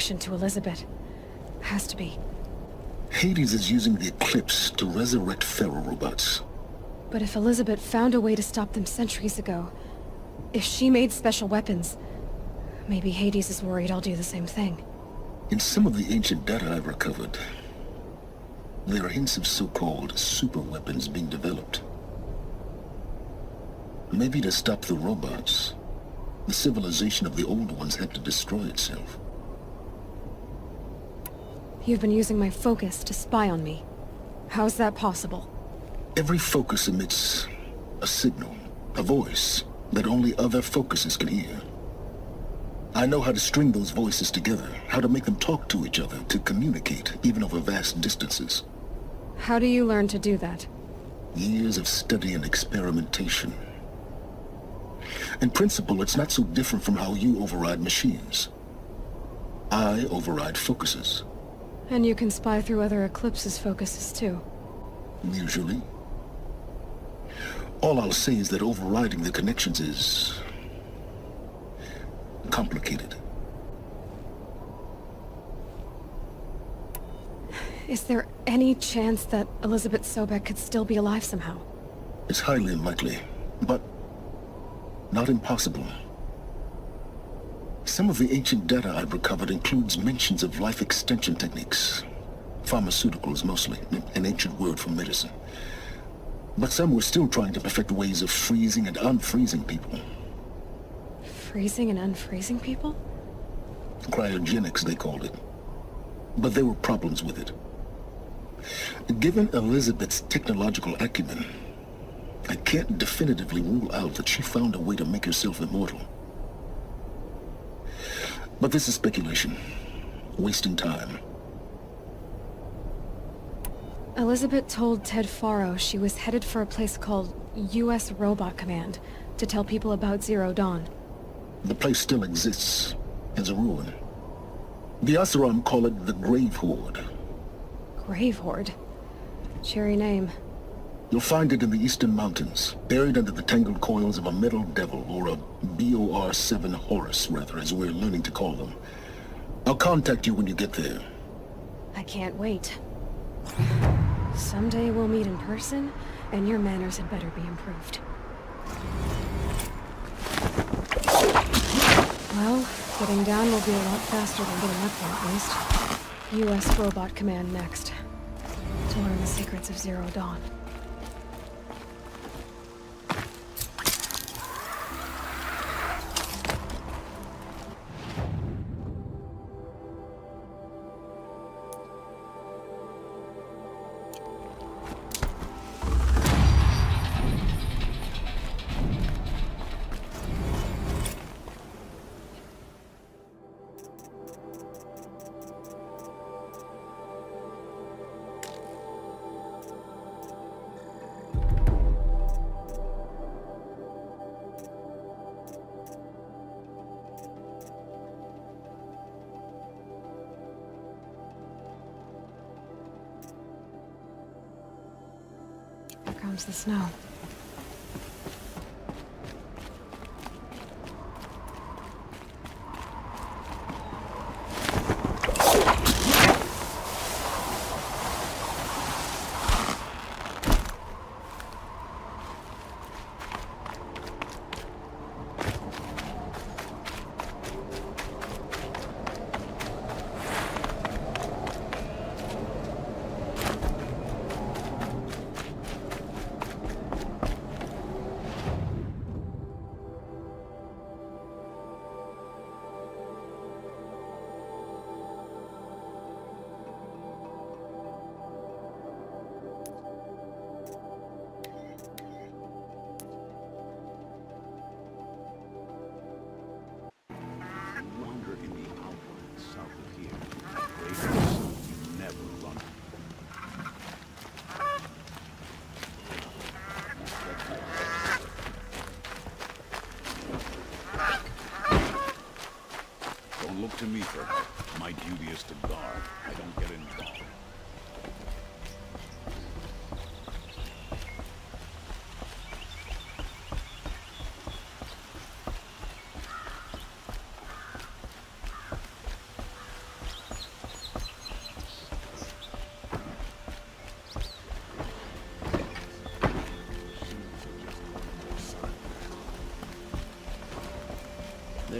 connection to Elizabeth. Has to be. Hades is using the Eclipse to resurrect ferrorobots. But if Elizabeth found a way to stop them centuries ago, if she made special weapons, maybe Hades is worried I'll do the same thing. In some of the ancient data I've recovered, there are hints of so-called super weapons being developed. Maybe to stop the robots, the civilization of the old ones had to destroy itself. You've been using my focus to spy on me. How's that possible? Every focus emits a signal, a voice, that only other focuses can hear. I know how to string those voices together, how to make them talk to each other, to communicate, even over vast distances. How do you learn to do that? Years of study and experimentation. In principle, it's not so different from how you override machines. I override focuses. And you can spy through other Eclipse's focuses too. Usually. All I'll say is that overriding the connections is complicated. Is there any chance that Elizabeth Sobek could still be alive somehow? It's highly unlikely, but not impossible. Some of the ancient data I've recovered includes mentions of life extension techniques. Pharmaceuticals mostly, an ancient word for medicine. But some were still trying to perfect ways of freezing and unfreezing people. Freezing and unfreezing people? Cryogenics, they called it. But there were problems with it. Given Elizabeth's technological acumen, I can't definitively rule out that she found a way to make herself immortal. But this is speculation. Wasting time. Elizabeth told Ted Faro she was headed for a place called U.S. Robot Command to tell people about Zero Dawn. The place still exists, as a ruin. The Oseram call it the Grave Horde. Grave Horde? Cheery name. You'll find it in the Eastern Mountains, buried under the tangled coils of a Metal Devil, or a BOR-7 Horus, rather, as we're learning to call them. I'll contact you when you get there. I can't wait. Someday we'll meet in person, and your manners had better be improved. Well, getting down will be a lot faster than getting up there, at least. U.S. Robot Command next. To learn the secrets of Zero Dawn. Here comes the snow.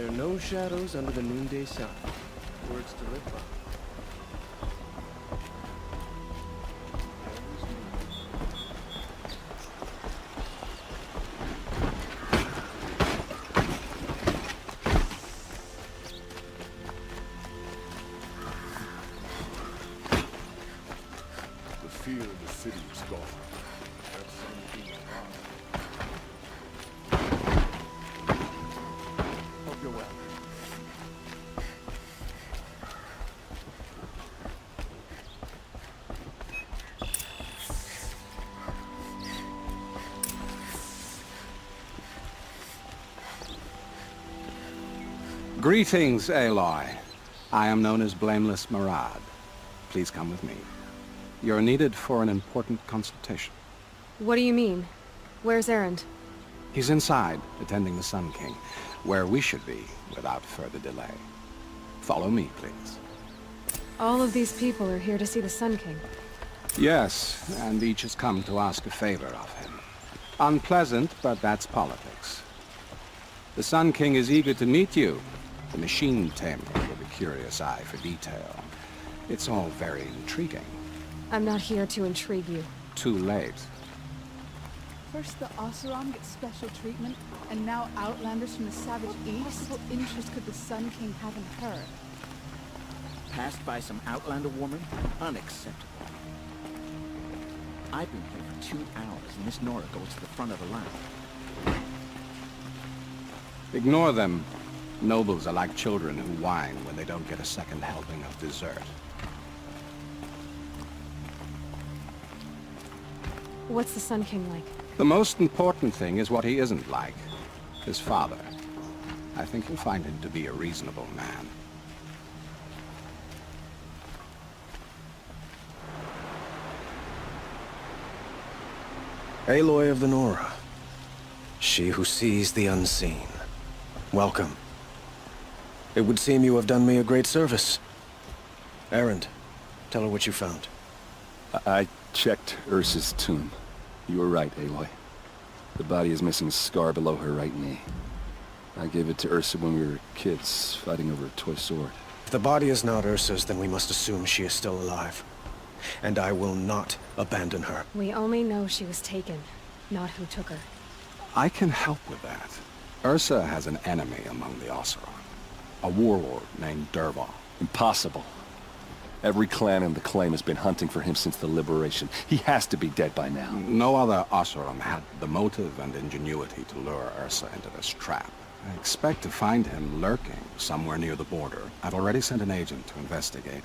There are no shadows under the noonday sun. Words to live by. The fear of the city is gone. That's something Hope you're well. Greetings, Aloy. I am known as Blameless Marad. Please come with me. You're needed for an important consultation. What do you mean? Where's Erend? He's inside, attending the Sun King, where we should be without further delay. Follow me, please. All of these people are here to see the Sun King. Yes, and each has come to ask a favor of him. Unpleasant, but that's politics. The Sun King is eager to meet you, the machine tamer with a curious eye for detail. It's all very intriguing. I'm not here to intrigue you. Too late. First the Oseram get special treatment, and now outlanders from the savage east? What interest could the Sun King have in her? Passed by some outlander woman? Unacceptable. I've been here for 2 hours, and Miss Nora goes to the front of the line. Ignore them. Nobles are like children who whine when they don't get a second helping of dessert. What's the Sun King like? The most important thing is what he isn't like. His father. I think you'll find him to be a reasonable man. Aloy of the Nora. She who sees the unseen. Welcome. It would seem you have done me a great service. Erend, tell her what you found. I checked Ursa's tomb. You were right, Aloy. The body is missing a scar below her right knee. I gave it to Ursa when we were kids, fighting over a toy sword. If the body is not Ursa's, then we must assume she is still alive. And I will not abandon her. We only know she was taken, not who took her. I can help with that. Ursa has an enemy among the Oseram. A warlord named Dervahl. Impossible. Every clan in the claim has been hunting for him since the liberation. He has to be dead by now. No other Oseram had the motive and ingenuity to lure Ursa into this trap. I expect to find him lurking somewhere near the border. I've already sent an agent to investigate.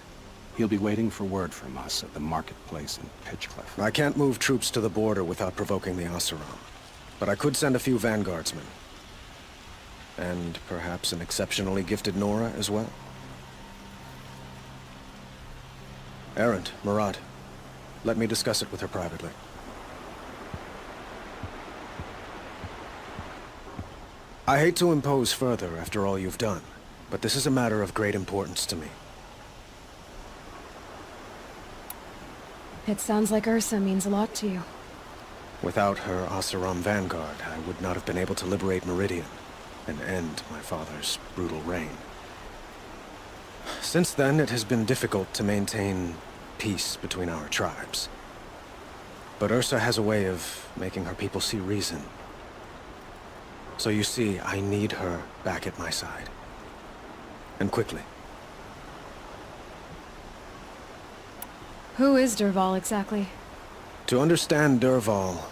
He'll be waiting for word from us at the marketplace in Pitchcliff. I can't move troops to the border without provoking the Oseram. But I could send a few vanguardsmen. And perhaps an exceptionally gifted Nora as well. Erend, Marad, let me discuss it with her privately. I hate to impose further after all you've done, but this is a matter of great importance to me. It sounds like Ursa means a lot to you. Without her Oseram vanguard, I would not have been able to liberate Meridian and end my father's brutal reign. Since then, it has been difficult to maintain peace between our tribes. But Ursa has a way of making her people see reason. So you see, I need her back at my side. And quickly. Who is Dervahl exactly? To understand Dervahl,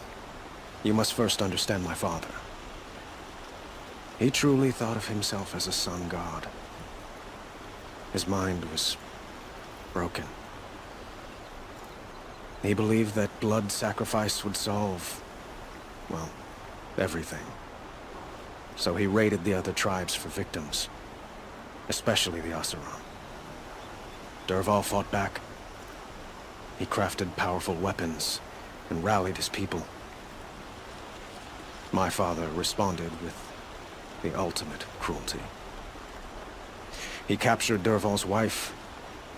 you must first understand my father. He truly thought of himself as a sun god. His mind was broken. He believed that blood sacrifice would solve, well, everything. So he raided the other tribes for victims, especially the Oseram. Dervahl fought back. He crafted powerful weapons and rallied his people. My father responded with the ultimate cruelty. He captured Dervahl's wife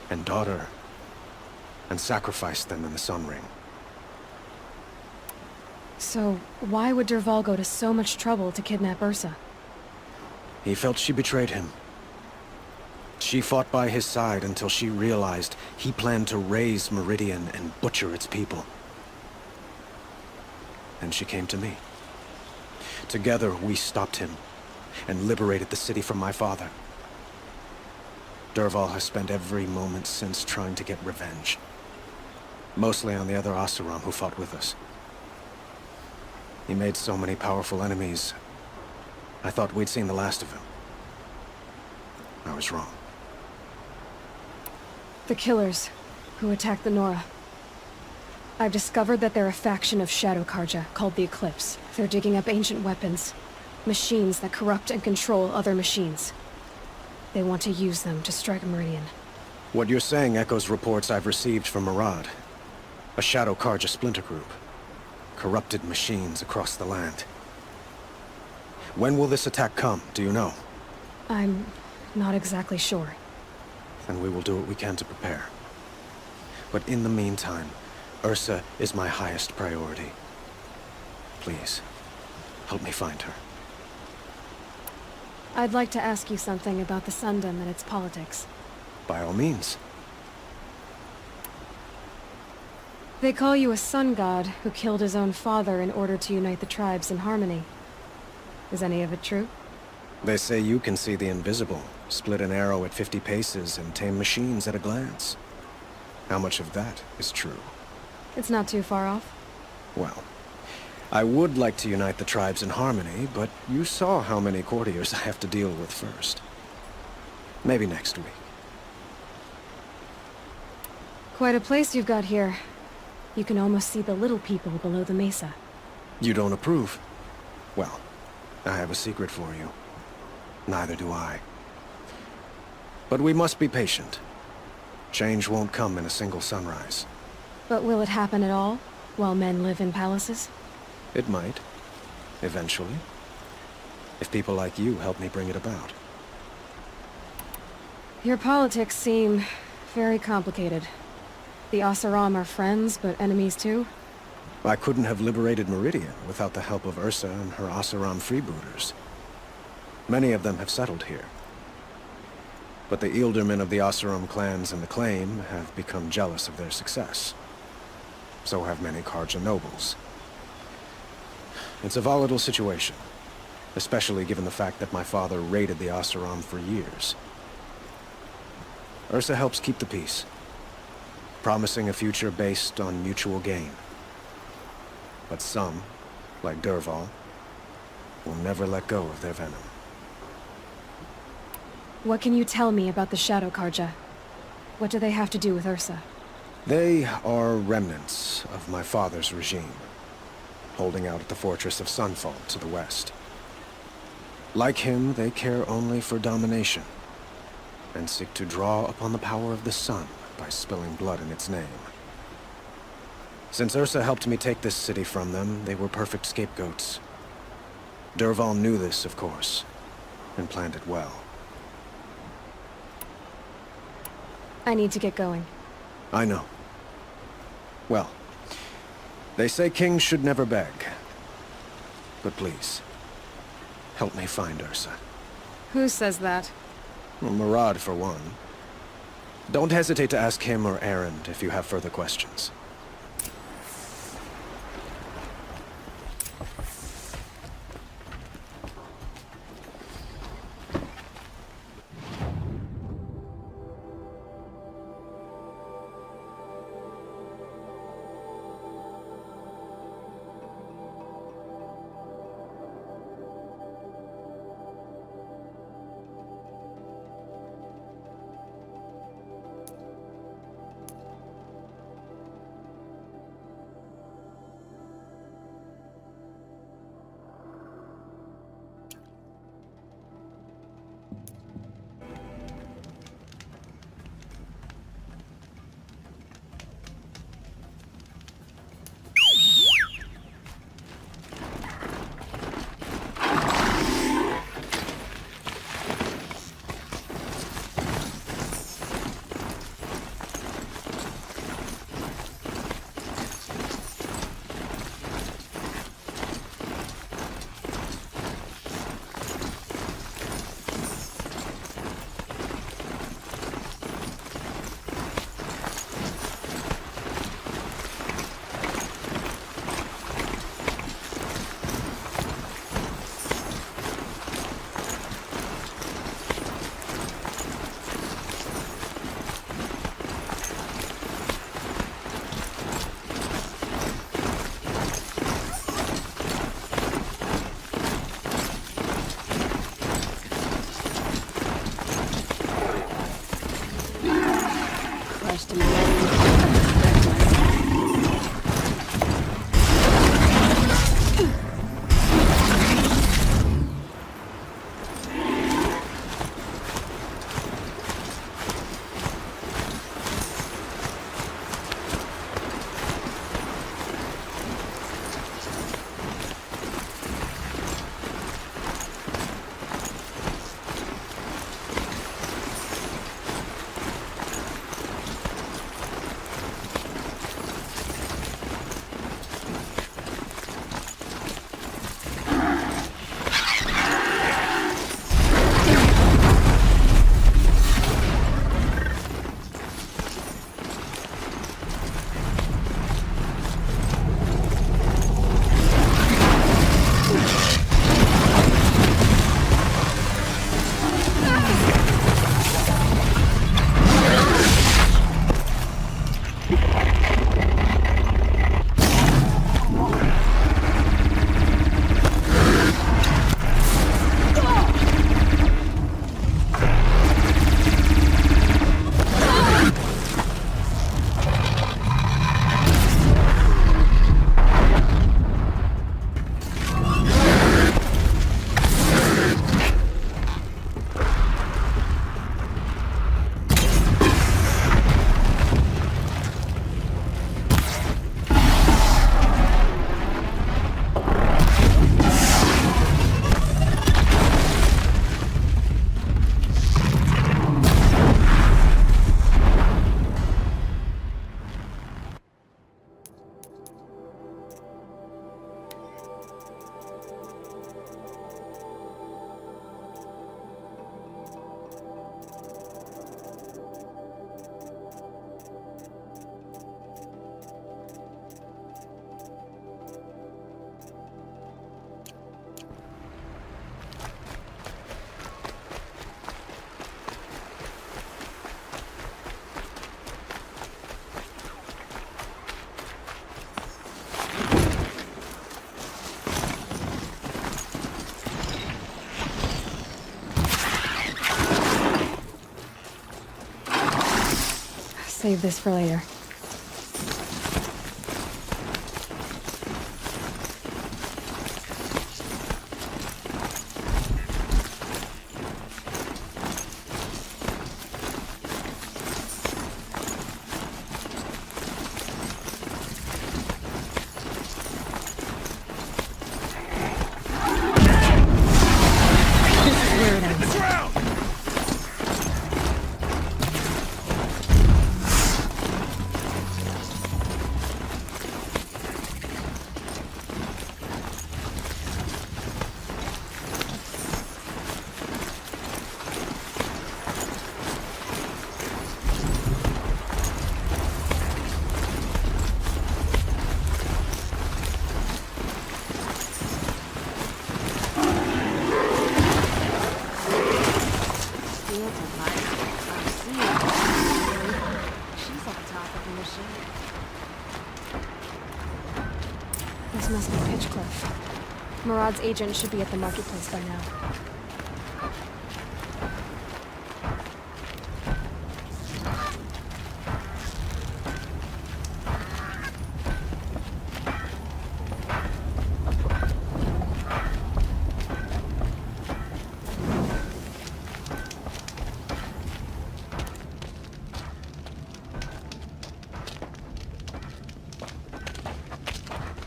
and daughter and sacrificed them in the Sun Ring. So, why would Dervahl go to so much trouble to kidnap Ursa? He felt she betrayed him. She fought by his side until she realized he planned to raise Meridian and butcher its people. And she came to me. Together, we stopped him and liberated the city from my father. Dervahl has spent every moment since trying to get revenge. Mostly on the other Oseram who fought with us. He made so many powerful enemies, I thought we'd seen the last of him. I was wrong. The killers who attacked the Nora. I've discovered that they're a faction of Shadow Karja called the Eclipse. They're digging up ancient weapons. Machines that corrupt and control other machines. They want to use them to strike Meridian. What you're saying echoes reports I've received from Murad. A Shadow Karja splinter group. Corrupted machines across the land. When will this attack come, do you know? I'm not exactly sure. Then we will do what we can to prepare. But in the meantime, Ursa is my highest priority. Please, help me find her. I'd like to ask you something about the Sundom and its politics. By all means. They call you a sun god who killed his own father in order to unite the tribes in harmony. Is any of it true? They say you can see the invisible, split an arrow at 50 paces, and tame machines at a glance. How much of that is true? It's not too far off. Well, I would like to unite the tribes in harmony, but you saw how many courtiers I have to deal with first. Maybe next week. Quite a place you've got here. You can almost see the little people below the mesa. You don't approve? Well, I have a secret for you. Neither do I. But we must be patient. Change won't come in a single sunrise. But will it happen at all, while men live in palaces? It might. Eventually. If people like you help me bring it about. Your politics seem very complicated. The Oseram are friends, but enemies too? I couldn't have liberated Meridian without the help of Ursa and her Oseram freebooters. Many of them have settled here. But the Ealdormen of the Oseram clans and the Claim have become jealous of their success. So have many Karja nobles. It's a volatile situation, especially given the fact that my father raided the Oseram for years. Ursa helps keep the peace, promising a future based on mutual gain. But some, like Dervahl, will never let go of their venom. What can you tell me about the Shadow Karja? What do they have to do with Ursa? They are remnants of my father's regime, holding out at the fortress of Sunfall to the west. Like him, they care only for domination, and seek to draw upon the power of the sun by spilling blood in its name. Since Ursa helped me take this city from them, they were perfect scapegoats. Dervahl knew this, of course, and planned it well. I need to get going. I know. Well, they say kings should never beg. But please, help me find Ursa. Who says that? Well, Murad, for one. Don't hesitate to ask him or Erend if you have further questions. save this for later. This is where it ends. This must be Pitchcliff. Murad's agent should be at the marketplace by now.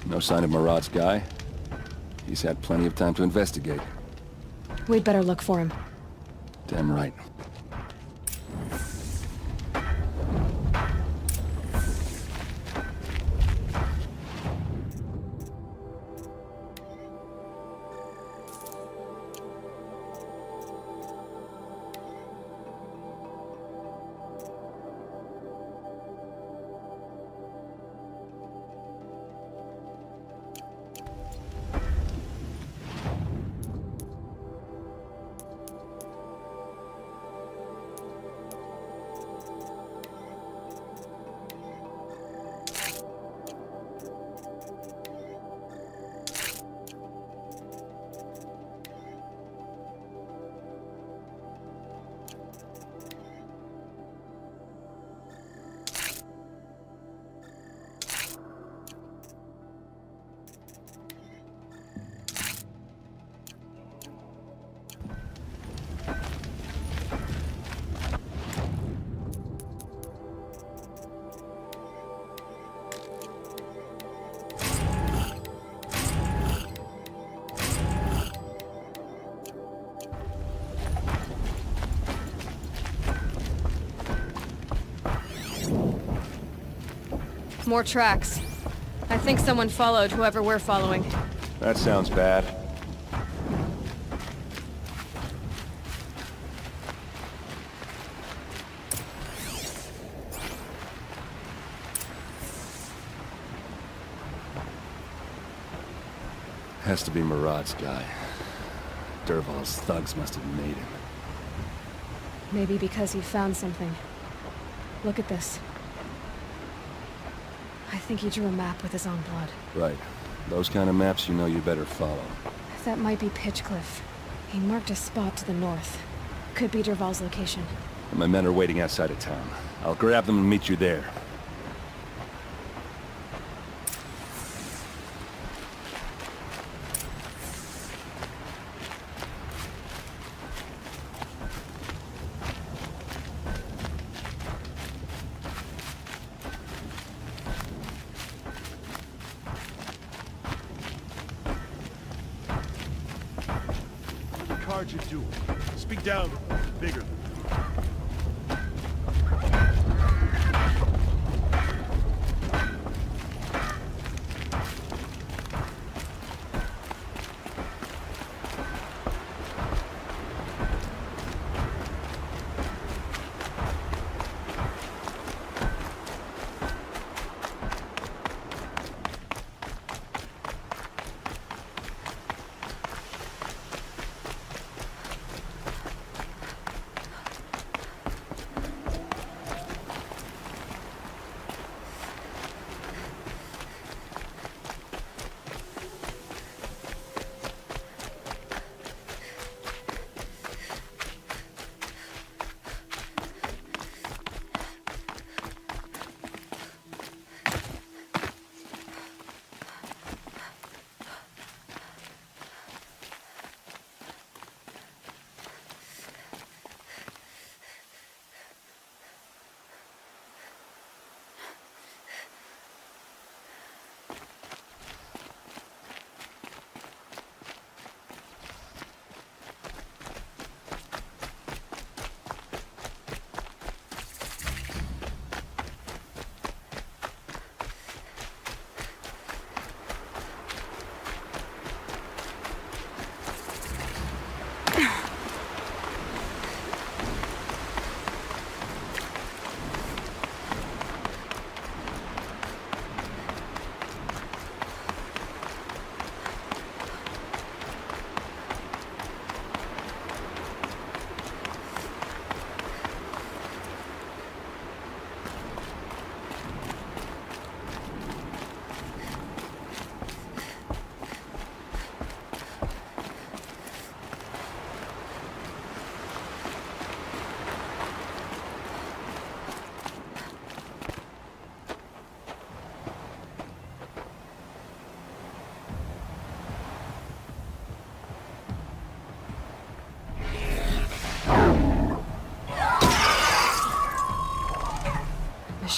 No sign of Murad's guy? He's had plenty of time to investigate. We'd better look for him. Damn right. More tracks. I think someone followed whoever we're following. That sounds bad. Has to be Murad's guy. Dervahl's thugs must have made him. Maybe because he found something. Look at this. I think he drew a map with his own blood. Right. Those kind of maps you know you better follow. That might be Pitchcliff. He marked a spot to the north. Could be Dervahl's location. My men are waiting outside of town. I'll grab them and meet you there. What you do? Speak down. Bigger.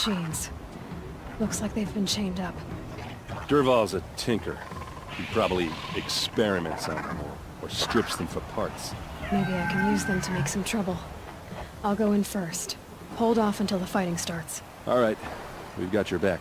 machines. Looks like they've been chained up. Dervahl's a tinker. He probably experiments on them or strips them for parts. Maybe I can use them to make some trouble. I'll go in first. Hold off until the fighting starts. All right, we've got your back.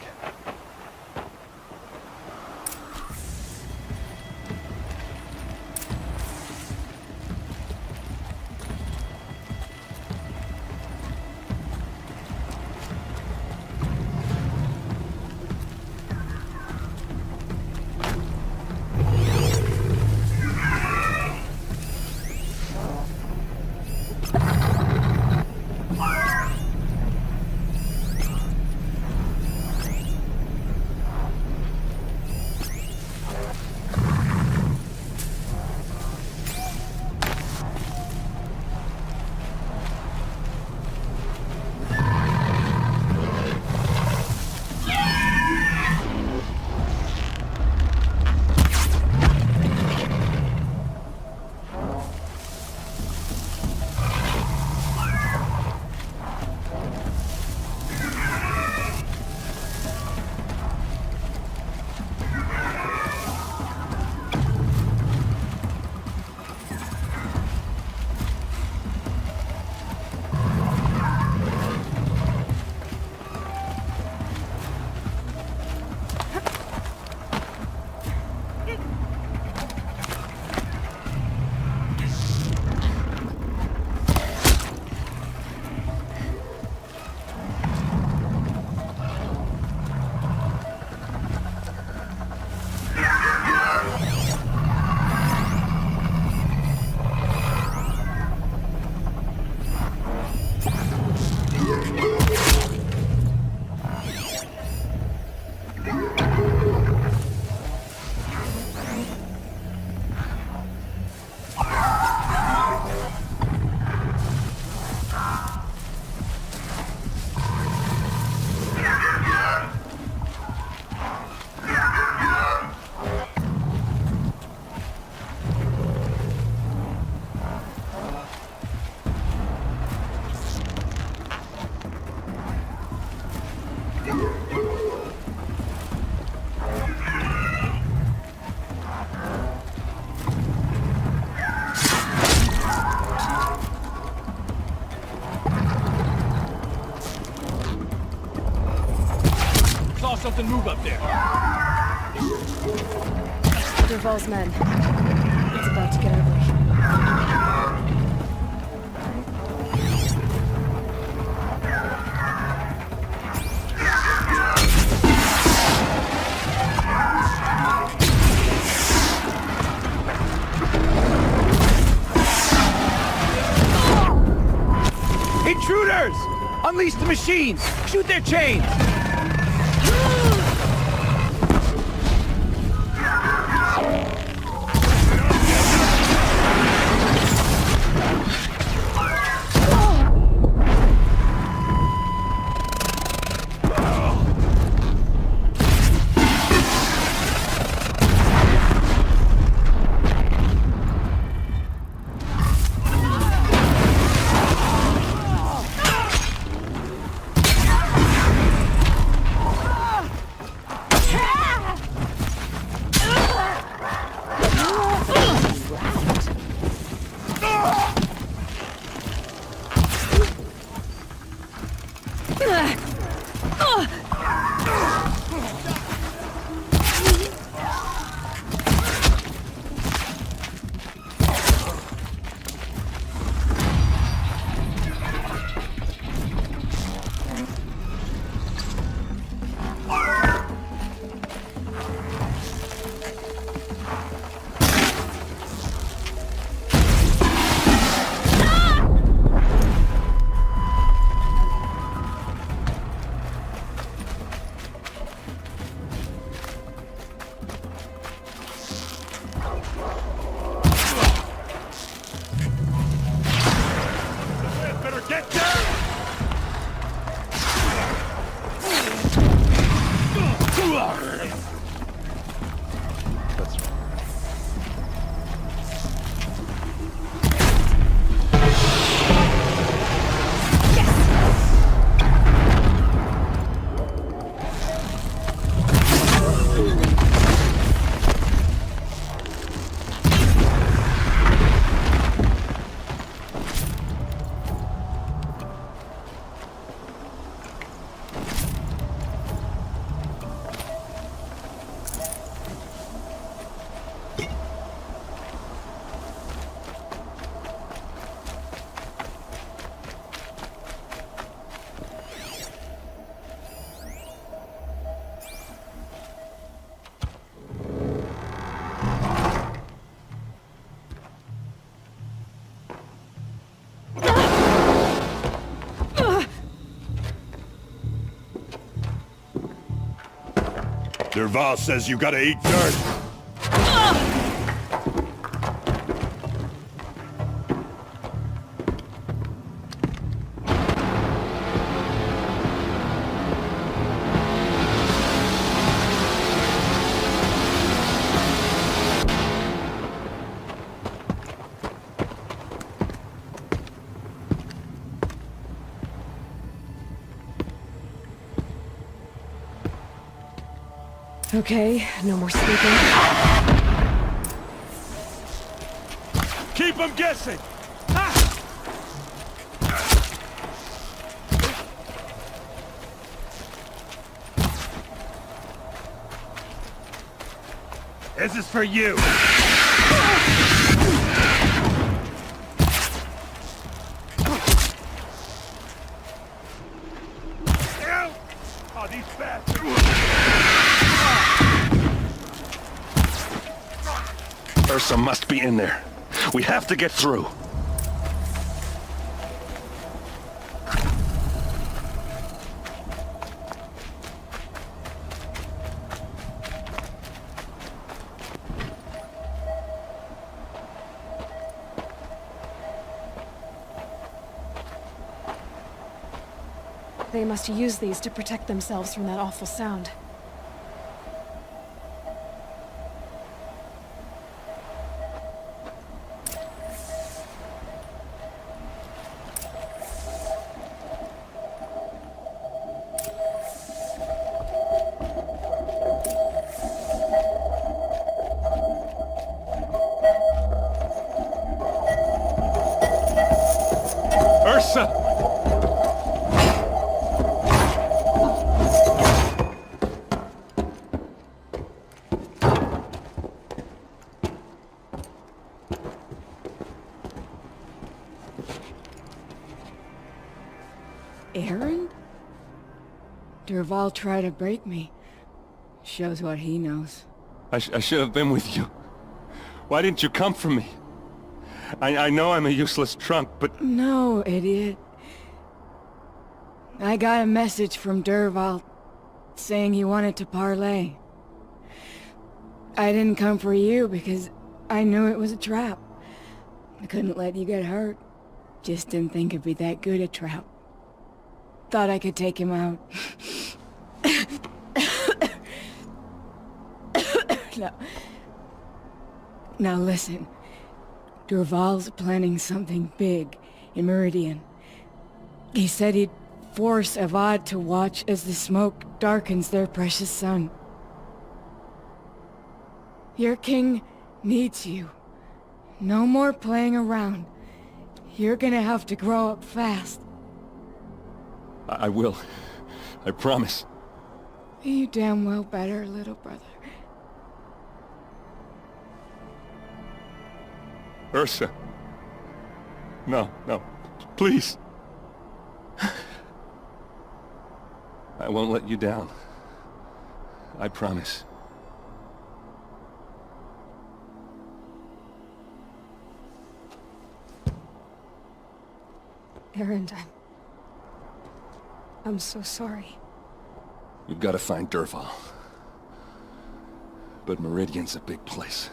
Something move up there. Dervahl's men. It's about to get ugly. Intruders! Unleash the machines! Shoot their chains! Derval says you gotta eat dirt. Okay, no more sleeping. Keep them guessing! This is for you! Oh, these bastards! Ursa must be in there. We have to get through. They must use these to protect themselves from that awful sound. Ursa! Aaron? Derval tried to break me. Shows what he knows. I should have been with you. Why didn't you come for me? I know I'm a useless trunk, but... No, idiot. I got a message from Derval saying he wanted to parlay. I didn't come for you because I knew it was a trap. I couldn't let you get hurt. Just didn't think it'd be that good a trap. Thought I could take him out. No. Now listen. Derval's planning something big in Meridian. He said he'd force Avad to watch as the smoke darkens their precious sun. Your king needs you. No more playing around. You're gonna have to grow up fast. I will. I promise. You damn well better, little brother. Ursa. No, no. Please. I won't let you down. I promise. Aaron, I'm so sorry. We've got to find Derval. But Meridian's a big place.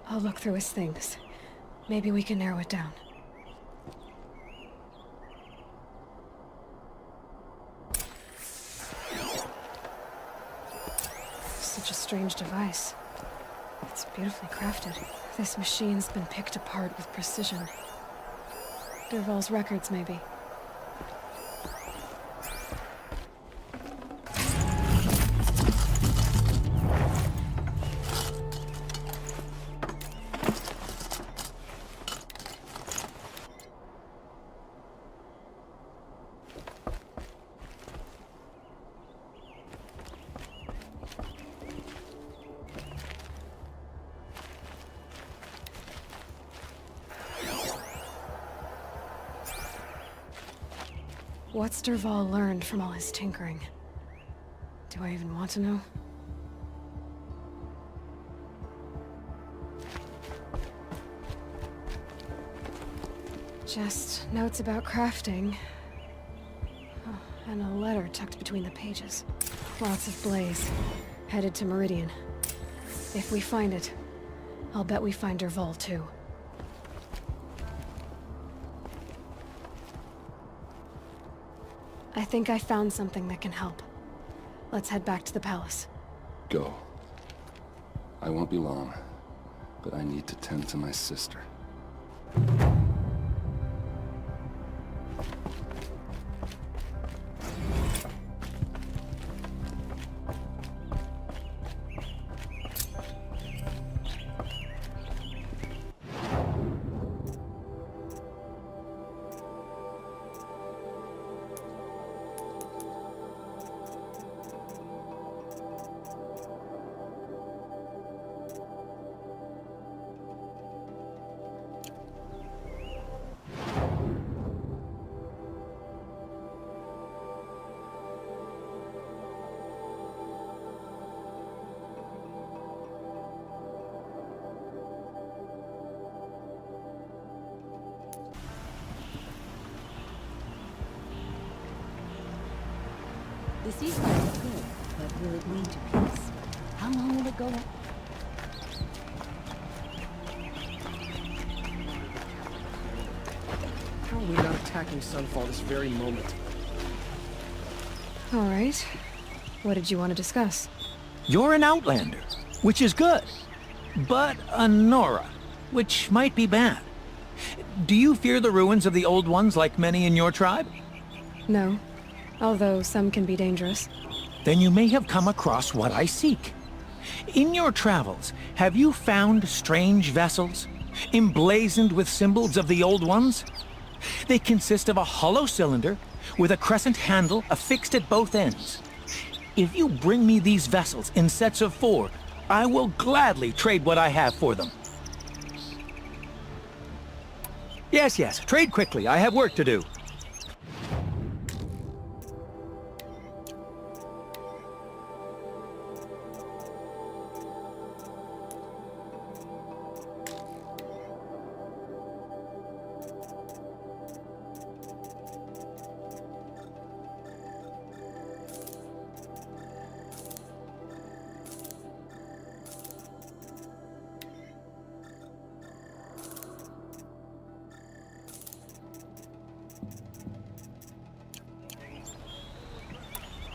I'll look through his things. Maybe we can narrow it down. Such a strange device. It's beautifully crafted. This machine's been picked apart with precision. Derval's records, maybe. What's Derval learned from all his tinkering? Do I even want to know? Just notes about crafting. Oh, And a letter tucked between the pages. Lots of blaze. Headed to Meridian. If we find it, I'll bet we find Dervahl too. I think I found something that can help. Let's head back to the palace. Go. I won't be long, but I need to tend to my sister. The ceasefire is good, but will it lead to peace? How long will it go on? How are we not attacking Sunfall this very moment? All right. What did you want to discuss? You're an Outlander, which is good. But a Nora, which might be bad. Do you fear the ruins of the Old Ones like many in your tribe? No. Although some can be dangerous. Then you may have come across what I seek. In your travels, have you found strange vessels, emblazoned with symbols of the Old Ones? They consist of a hollow cylinder with a crescent handle affixed at both ends. If you bring me these vessels in sets of 4, I will gladly trade what I have for them. Yes, trade quickly. I have work to do.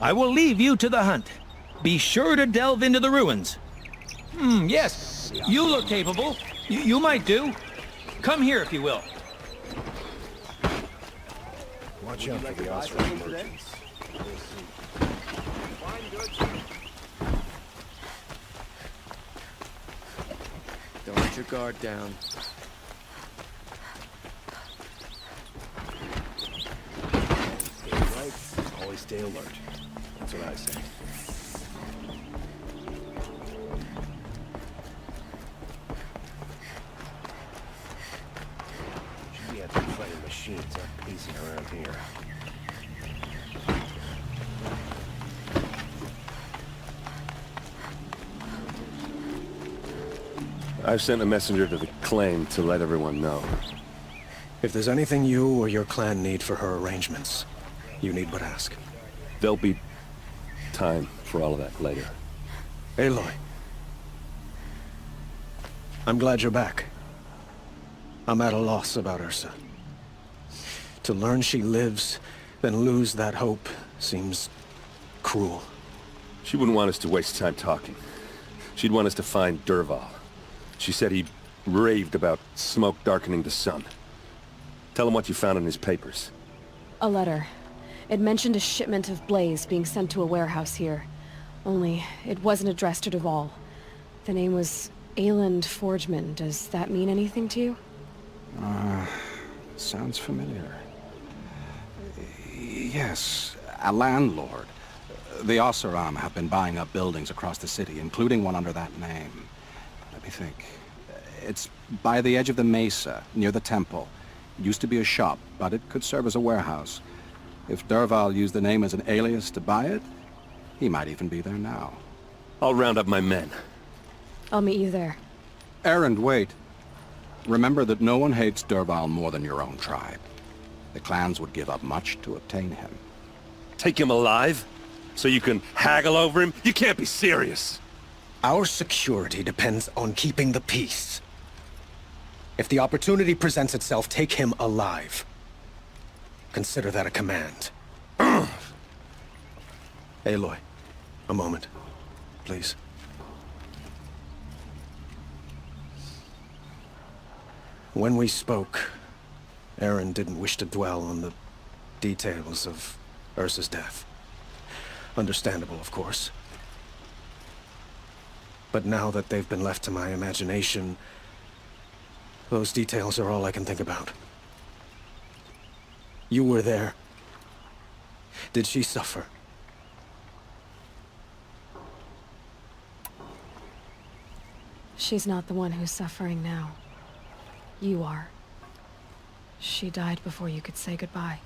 I will leave you to the hunt. Be sure to delve into the ruins. Yes, you look capable. You might do. Come here if you will. Watch out for the Oseram merchants. Don't let your guard down. Stay right, always stay alert. That's what I say. Should be anti-fighting machines aren't pacing around here. I've sent a messenger to the claim to let everyone know. If there's anything you or your clan need for her arrangements, you need but ask. There'll be time for all of that later. Aloy. I'm glad you're back. I'm at a loss about Ursa. To learn she lives, then lose that hope, seems cruel. She wouldn't want us to waste time talking. She'd want us to find Dervahl. She said he raved about smoke darkening the sun. Tell him what you found in his papers. A letter. It mentioned a shipment of blaze being sent to a warehouse here. Only, it wasn't addressed to Dervahl. The name was Ayland Forgeman. Does that mean anything to you? Sounds familiar. Yes, a landlord. The Oseram have been buying up buildings across the city, including one under that name. Let me think. It's by the edge of the mesa, near the temple. It used to be a shop, but it could serve as a warehouse. If Dervahl used the name as an alias to buy it, he might even be there now. I'll round up my men. I'll meet you there. Erend, wait. Remember that no one hates Dervahl more than your own tribe. The clans would give up much to obtain him. Take him alive? So you can haggle over him? You can't be serious. Our security depends on keeping the peace. If the opportunity presents itself, take him alive. Consider that a command. Aloy, a moment, please. When we spoke, Eren didn't wish to dwell on the details of Ursa's death. Understandable, of course. But now that they've been left to my imagination, those details are all I can think about. You were there. Did she suffer? She's not the one who's suffering now. You are. She died before you could say goodbye.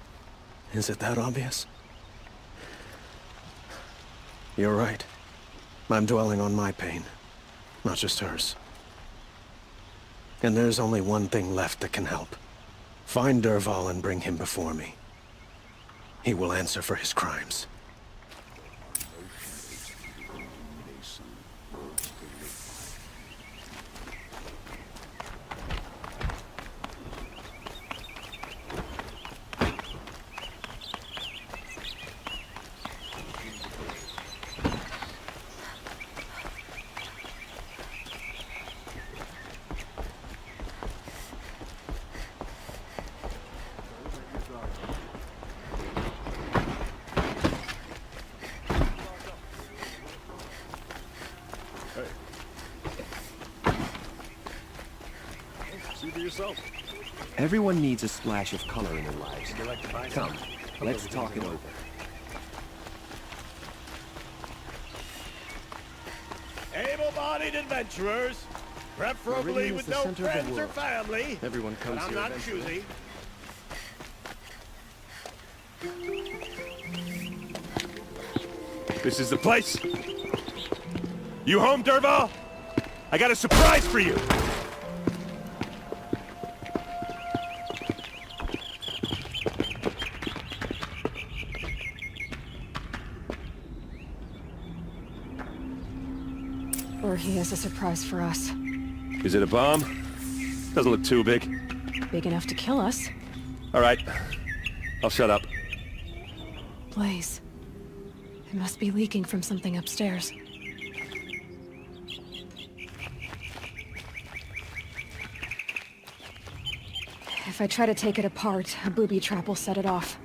Is it that obvious? You're right. I'm dwelling on my pain, not just hers. And there's only one thing left that can help. Find Dervahl and bring him before me. He will answer for his crimes. Everyone needs a splash of color in their lives. Come, let's talk it over. Able-bodied adventurers, preferably with no friends or family. Everyone comes I'm here not eventually. choosy. This is the place. You home, Dervahl? I got a surprise for you. Or he has a surprise for us. Is it a bomb? Doesn't look too big. Big enough to kill us. All right. I'll shut up. Blaze. It must be leaking from something upstairs. If I try to take it apart, a booby trap will set it off.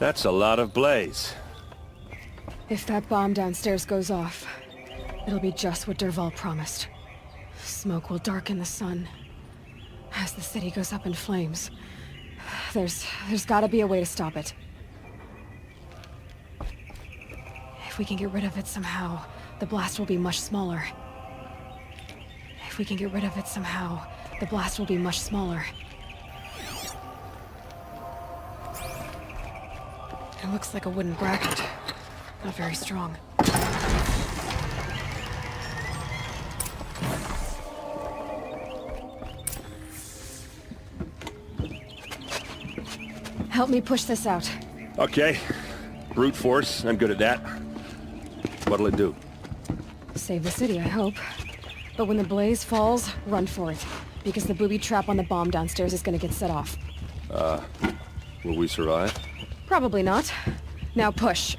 That's a lot of blaze. If that bomb downstairs goes off, it'll be just what Dervahl promised. Smoke will darken the sun. As the city goes up in flames. There's gotta be a way to stop it. If we can get rid of it somehow, the blast will be much smaller. If we can get rid of it somehow, the blast will be much smaller. It looks like a wooden bracket. Not very strong. Help me push this out. Okay. Brute force, I'm good at that. What'll it do? Save the city, I hope. But when the blaze falls, run for it. Because the booby trap on the bomb downstairs is gonna get set off. Will we survive? Probably not. Now push.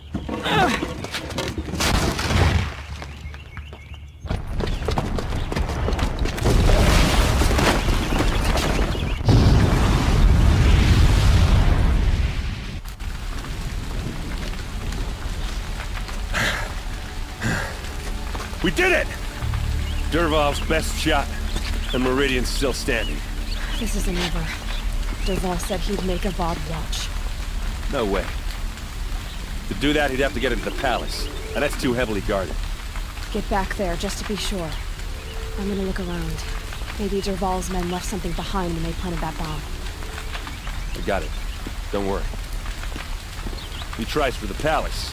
We did it! Dervahl's best shot, and Meridian's still standing. This isn't over. Dervahl said he'd make Avad watch. No way. To do that, he'd have to get into the palace, and that's too heavily guarded. Get back there, just to be sure. I'm gonna look around. Maybe Dervahl's men left something behind when they planted that bomb. I got it. Don't worry. He tries for the palace.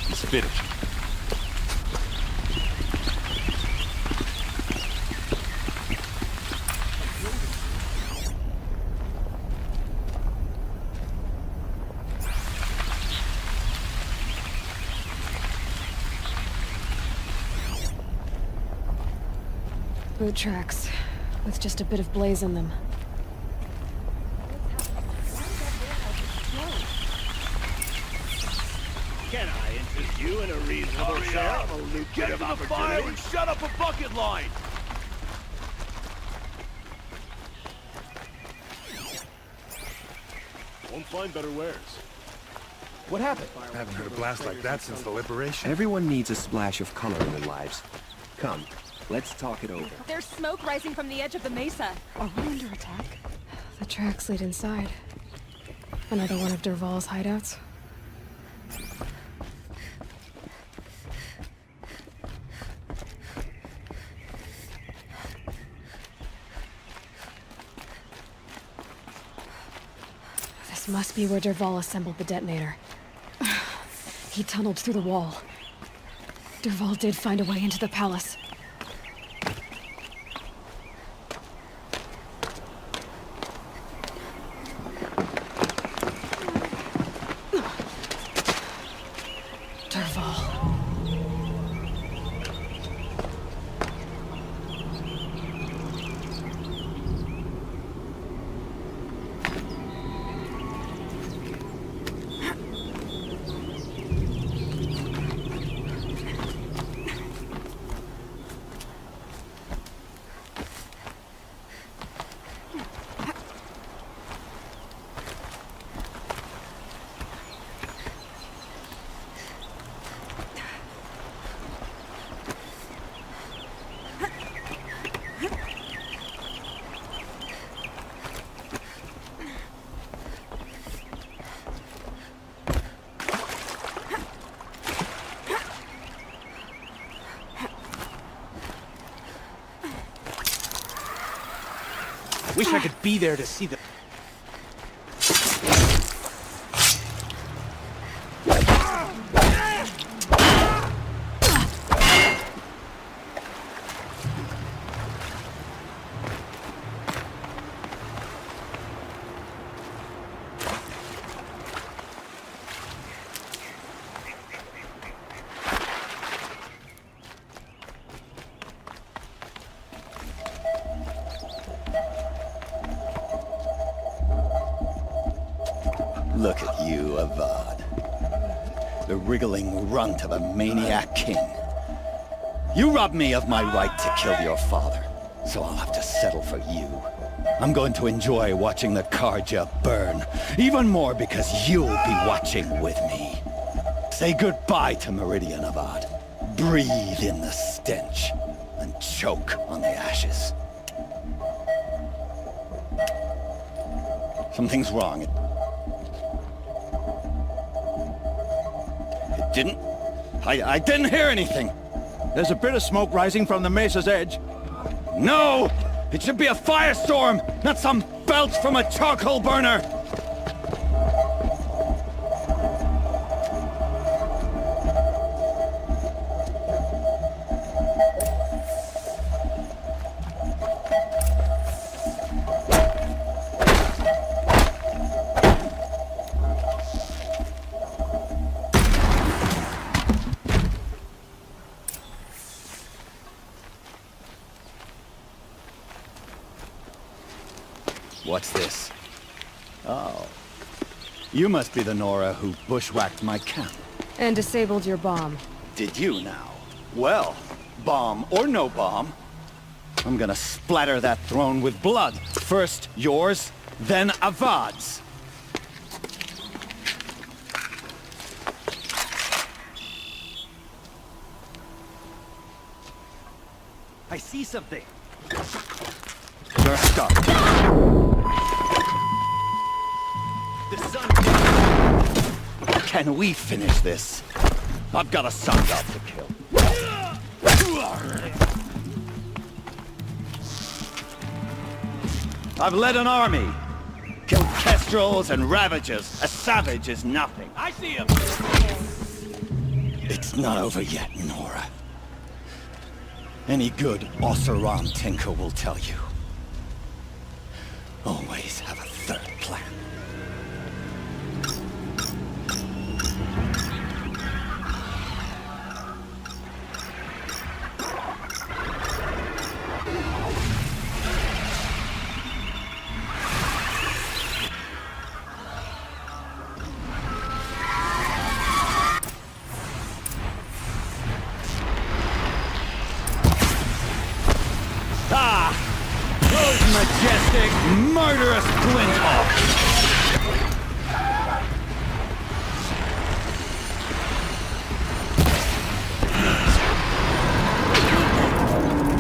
He's finished. Boot tracks, with just a bit of blaze in them. Can I interest you in a reasonable share of a lucrative opportunity? Fire and shut up a bucket line! Won't find better wares. What happened? I haven't heard a blast like that since the liberation. Everyone needs a splash of color in their lives. Come, let's talk it over. There's smoke rising from the edge of the mesa. Are we under attack? The tracks lead inside. Another one of Dervahl's hideouts. This must be where Dervahl assembled the detonator. He tunneled through the wall. Dervahl did find a way into the palace. Dervahl. Wish I could be there to see the... Look at you, Avad. The wriggling runt of a maniac king. You robbed me of my right to kill your father, so I'll have to settle for you. I'm going to enjoy watching the Carja burn, even more because you'll be watching with me. Say goodbye to Meridian, Avad. Breathe in the stench, and choke on the ashes. Something's wrong. I didn't hear anything. There's a bit of smoke rising from the mesa's edge. No! It should be a firestorm, not some belch from a charcoal burner! What's this? Oh. You must be the Nora who bushwhacked my camp. And disabled your bomb. Did you now? Well, bomb or no bomb, I'm gonna splatter that throne with blood. First yours, then Avad's. I see something. First up. The sun. Can we finish this? I've got a sun god to kill. I've led an army. Killed kestrels and ravagers. A savage is nothing. I see him! It's not over yet, Nora. Any good Oseram tinker will tell you. Always have a third plan. majestic, murderous Flinthawk!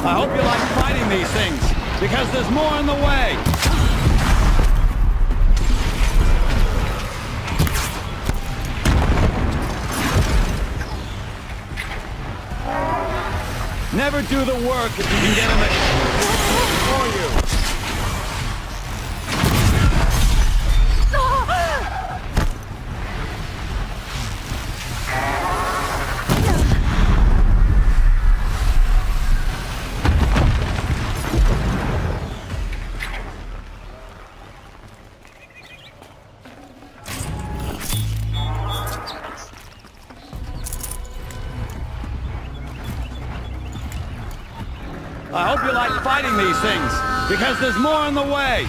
I hope you like fighting these things, because there's more in the way! Never do the work if you can get him for you. I hope you like fighting these things, because there's more in the way!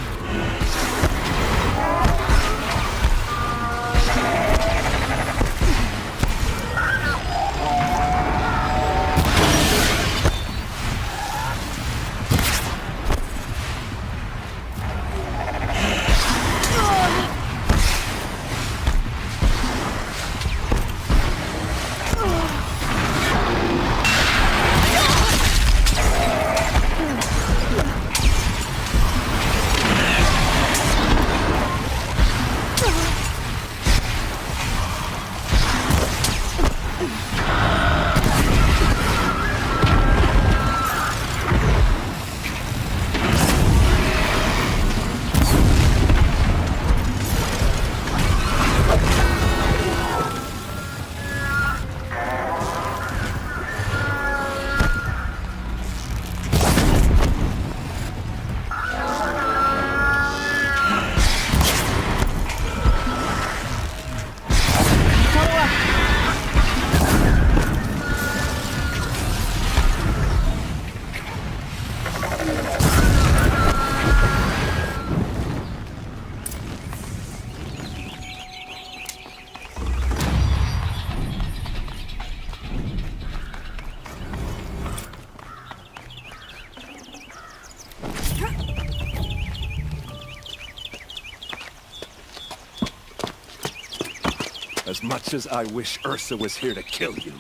As much as I wish Ursa was here to kill you,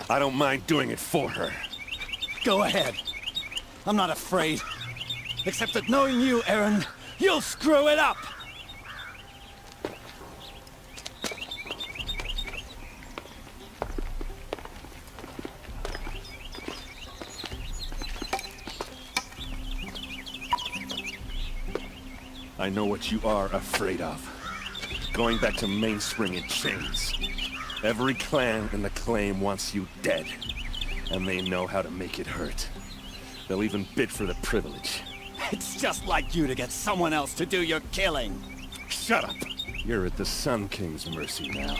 I don't mind doing it for her. Go ahead. I'm not afraid. Except that knowing you, Eren, you'll screw it up! I know what you are afraid of. Going back to Mainspring in chains. Every clan in the Claim wants you dead. And they know how to make it hurt. They'll even bid for the privilege. It's just like you to get someone else to do your killing. Shut up! You're at the Sun King's mercy now.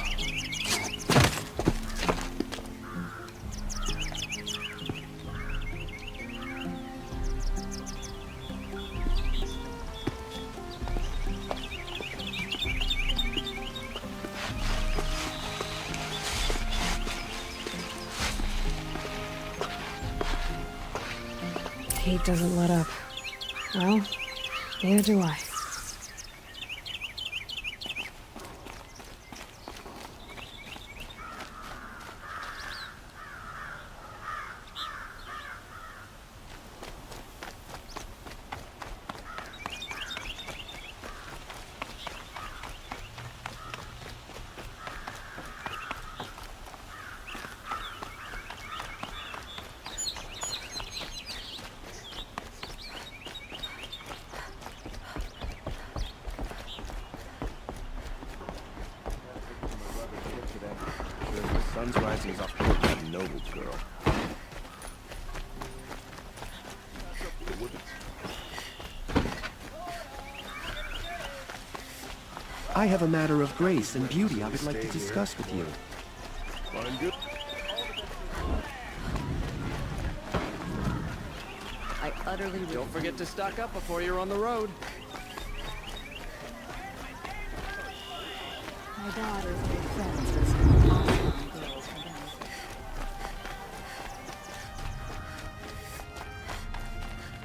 Heat doesn't let up. Well, neither do I. Sun's rising is off that noble girl. I have a matter of grace and beauty I would like to discuss with you. I utterly... Don't forget to stock up before you're on the road. My daughter's made friends with some awesome girls for benefit.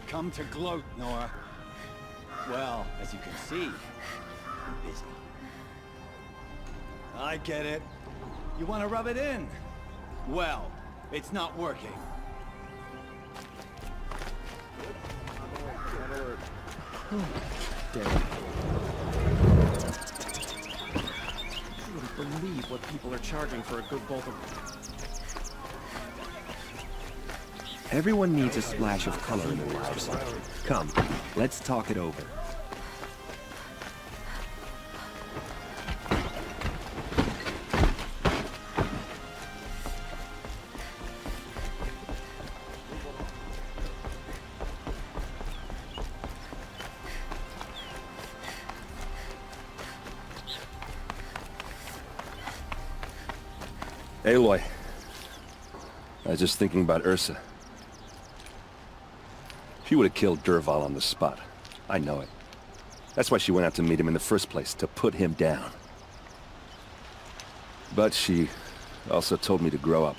Come to gloat, Nora. Well, as you can see, I'm busy. I get it. You want to rub it in? Well, it's not working. Damn. You wouldn't believe what people are charging for a good bolt of... Everyone needs a splash of color in their lives. Come, let's talk it over. Aloy, I was just thinking about Ursa. She would have killed Dervahl on the spot. I know it. That's why she went out to meet him in the first place, to put him down. But she also told me to grow up.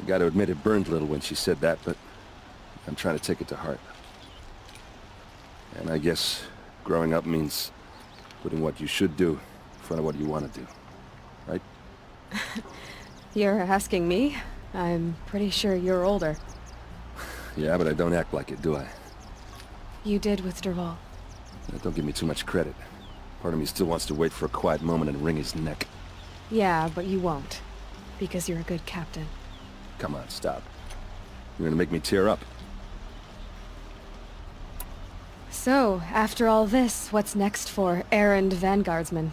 I gotta admit it burned a little when she said that, but I'm trying to take it to heart. And I guess growing up means putting what you should do in front of what you want to do. Right? You're asking me? I'm pretty sure you're older. Yeah, but I don't act like it, do I? You did with Dervahl. Don't give me too much credit. Part of me still wants to wait for a quiet moment and wring his neck. Yeah, but you won't. Because you're a good captain. Come on, stop. You're gonna make me tear up. So, after all this, what's next for errand vanguardsman?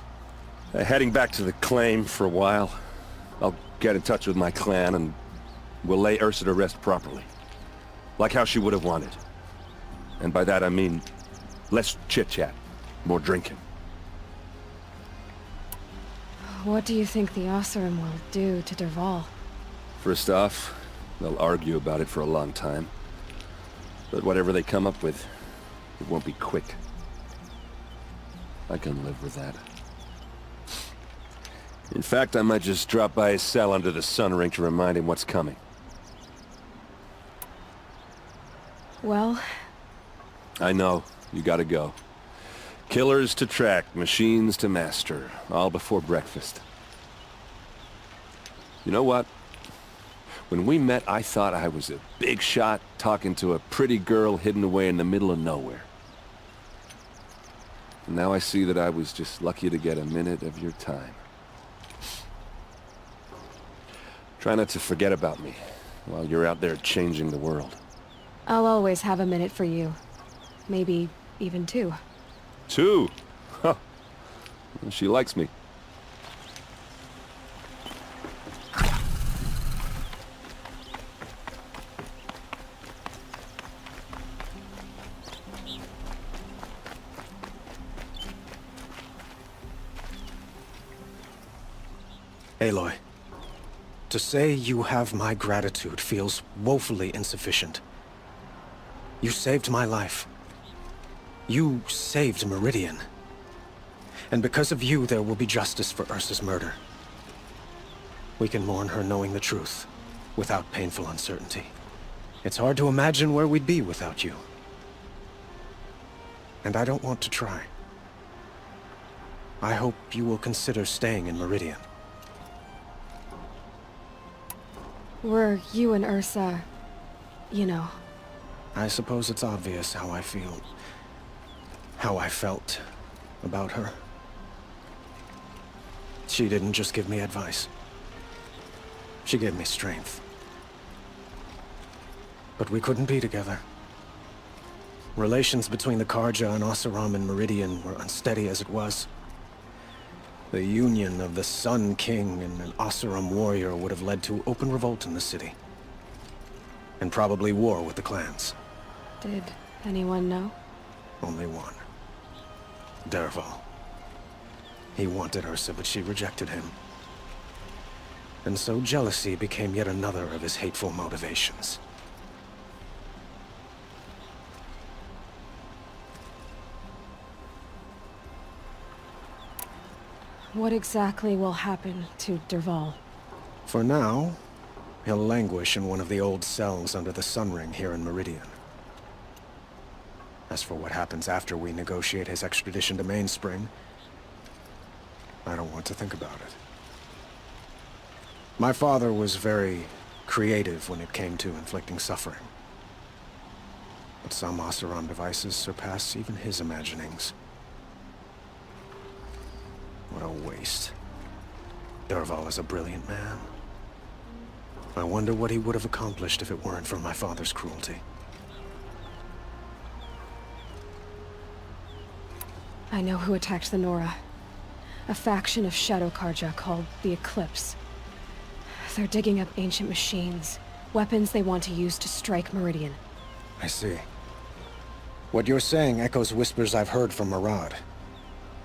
Heading back to the claim for a while. I'll get in touch with my clan and we'll lay Ursa to rest properly. Like how she would have wanted. And by that I mean, less chit-chat, more drinking. What do you think the Oseram will do to Dervahl? First off, they'll argue about it for a long time. But whatever they come up with, it won't be quick. I can live with that. In fact, I might just drop by his cell under the sun ring to remind him what's coming. Well... I know. You gotta go. Killers to track, machines to master. All before breakfast. You know what? When we met, I thought I was a big shot talking to a pretty girl hidden away in the middle of nowhere. And now I see that I was just lucky to get a minute of your time. Try not to forget about me while you're out there changing the world. I'll always have a minute for you. Maybe even two. Two? Huh. She likes me. Aloy, to say you have my gratitude feels woefully insufficient. You saved my life. You saved Meridian. And because of you, there will be justice for Ursa's murder. We can mourn her knowing the truth, without painful uncertainty. It's hard to imagine where we'd be without you. And I don't want to try. I hope you will consider staying in Meridian. Were you and Ursa... you know... I suppose it's obvious how I feel... how I felt about her. She didn't just give me advice. She gave me strength. But we couldn't be together. Relations between the Carja and Oseram and Meridian were unsteady as it was. The union of the Sun King and an Oseram warrior would have led to open revolt in the city. And probably war with the clans. Did anyone know? Only one. Dervahl. He wanted Ursa, but she rejected him. And so jealousy became yet another of his hateful motivations. What exactly will happen to Dervahl? For now, he'll languish in one of the old cells under the Sun Ring here in Meridian. As for what happens after we negotiate his extradition to Mainspring, I don't want to think about it. My father was very creative when it came to inflicting suffering. But some Oseram devices surpass even his imaginings. What a waste. Dervahl is a brilliant man. I wonder what he would have accomplished if it weren't for my father's cruelty. I know who attacked the Nora. A faction of Shadow Karja called the Eclipse. They're digging up ancient machines, weapons they want to use to strike Meridian. I see. What you're saying echoes whispers I've heard from Murad.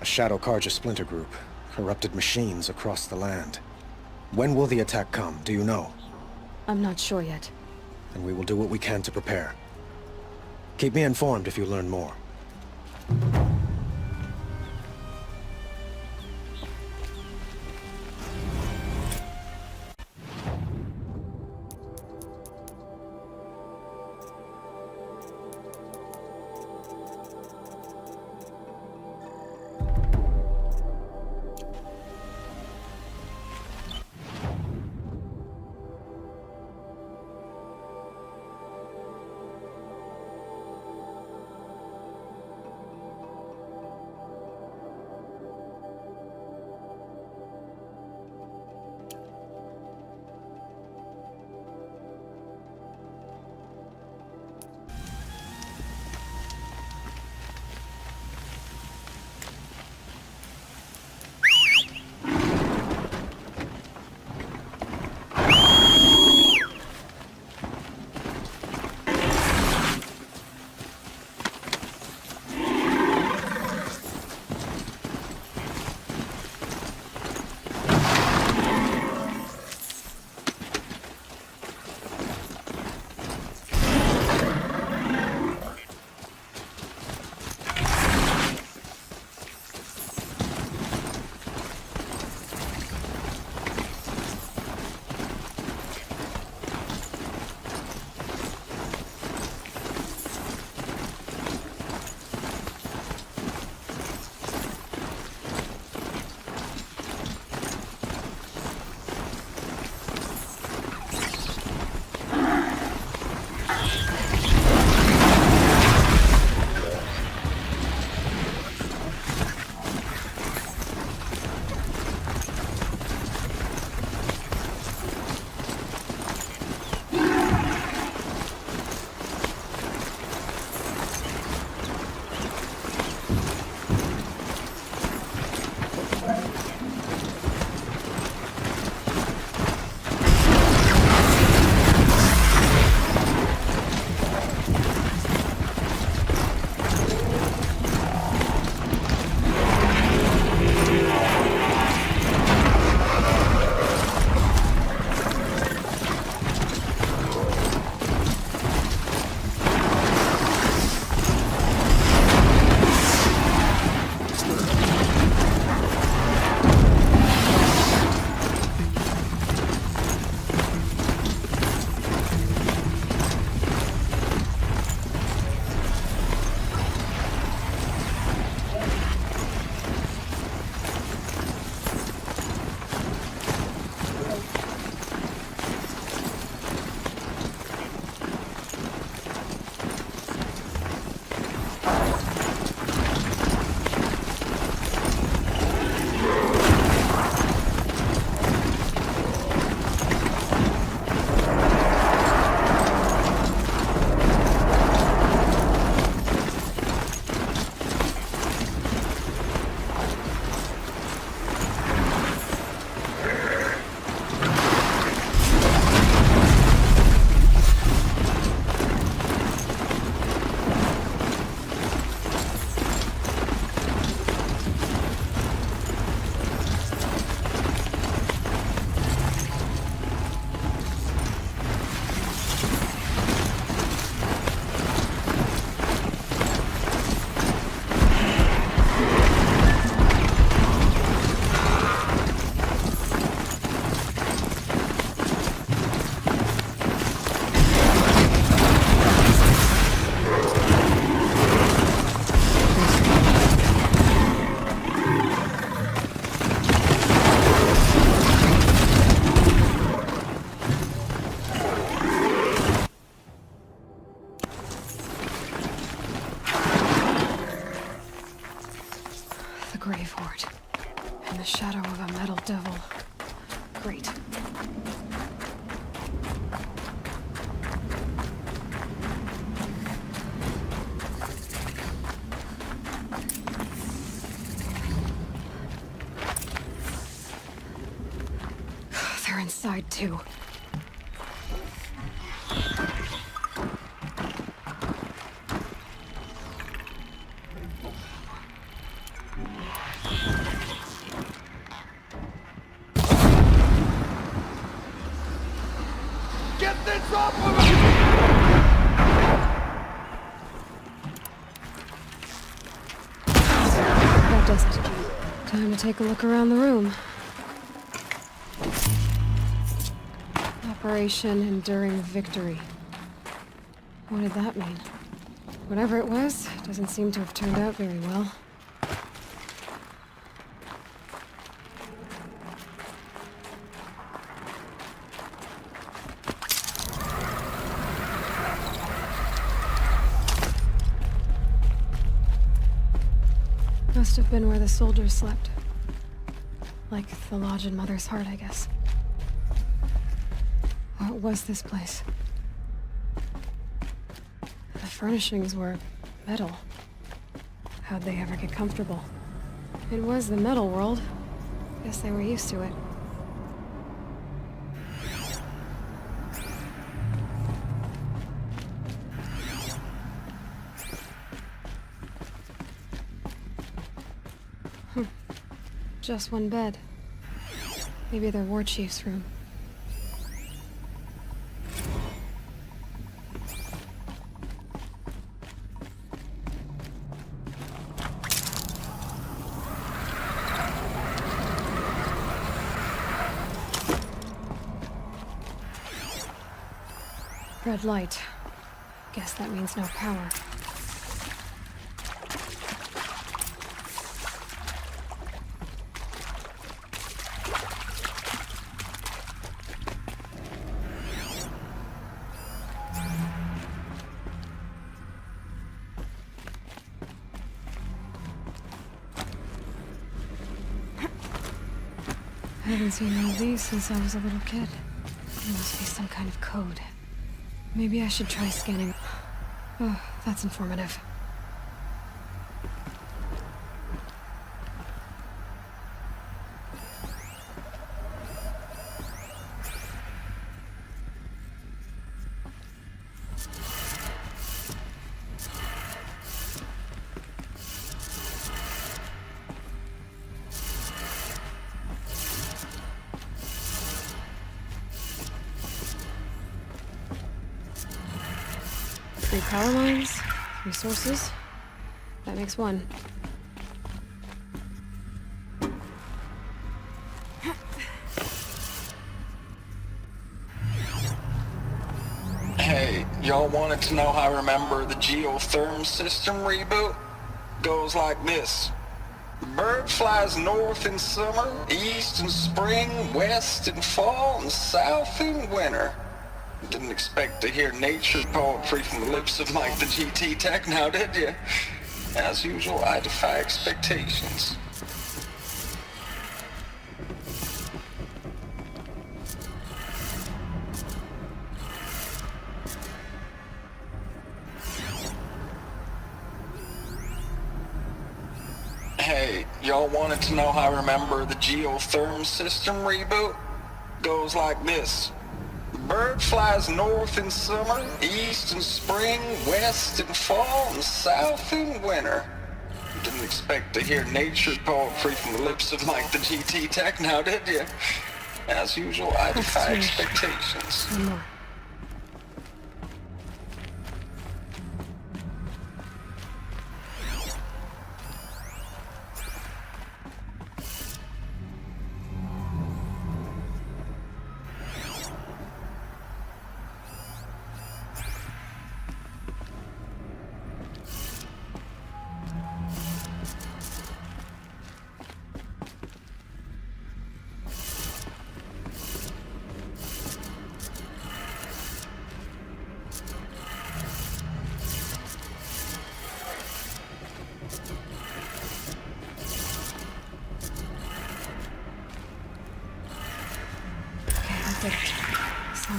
A Shadow Karja splinter group, corrupted machines across the land. When will the attack come, do you know? I'm not sure yet. Then we will do what we can to prepare. Keep me informed if you learn more. shadow of a metal devil. Great. They're inside too. Get this off of me! That does it. Time to take a look around the room. Operation Enduring Victory. What did that mean? Whatever it was, doesn't seem to have turned out very well. Must have been where the soldiers slept. Like the lodge in Mother's Heart, I guess. What was this place? The furnishings were metal. How'd they ever get comfortable? It was the metal world. Guess they were used to it. Just one bed. Maybe their war chief's room. Red light. Guess that means no power. I haven't seen one of these since I was a little kid. There must be some kind of code. Maybe I should try scanning. Oh, that's informative. Three power lines, 3 sources. That makes 1. Hey, y'all wanted to know how I remember the geotherm system reboot? Goes like this. The bird flies north in summer, east in spring, west in fall, and south in winter. Didn't expect to hear nature poetry from the lips of Mike the GT Tech now, did you? As usual, I defy expectations. Hey, y'all wanted to know how I remember the geotherm system reboot? Goes like this. The bird flies north in summer, east in spring, west in fall, and south in winter. Didn't expect to hear nature poetry from the lips of Mike the GT Tech now, did you? As usual, I defy expectations. One more.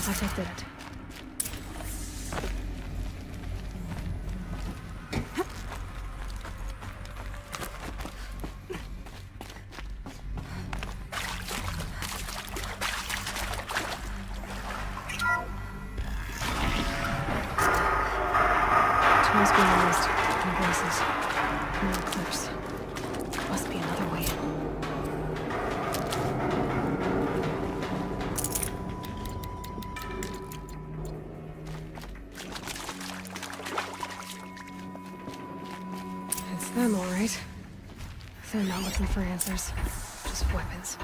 Sounds like they did it. Tools being used in places. No eclipse. Must be another way in. It's them, all right. They're not looking for answers, just weapons.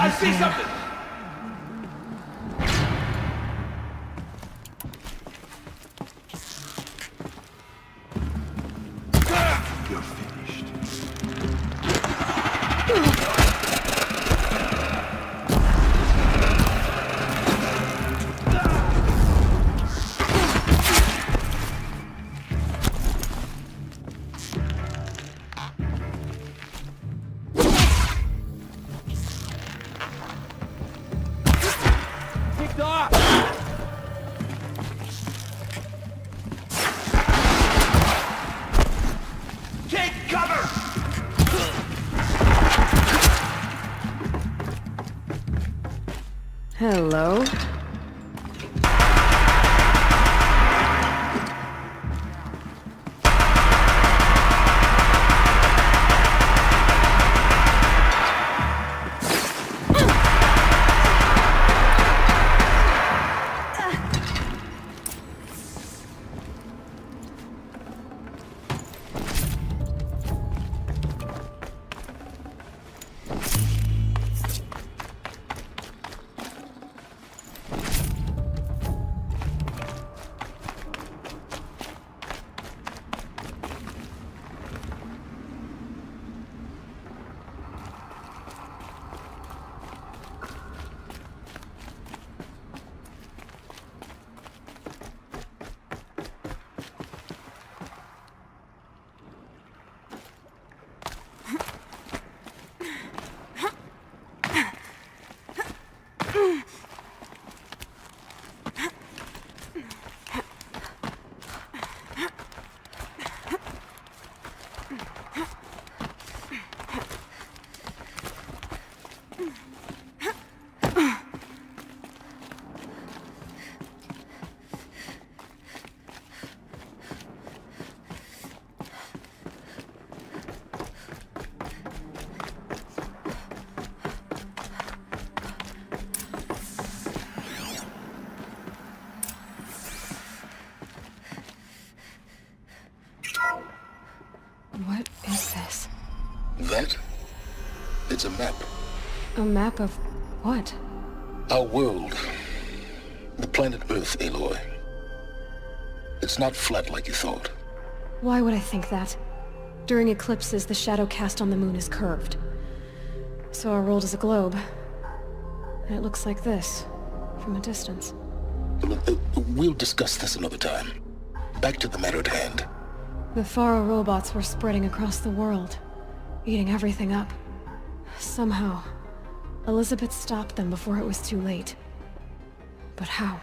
I see something! You're finished. Take cover! Hello? What is this? That? It's a map. A map of what? Our world. The planet Earth, Aloy. It's not flat like you thought. Why would I think that? During eclipses, the shadow cast on the moon is curved. So our world is a globe. And it looks like this, from a distance. We'll discuss this another time. Back to the matter at hand. The Faro robots were spreading across the world, eating everything up. Somehow, Elizabeth stopped them before it was too late. But how?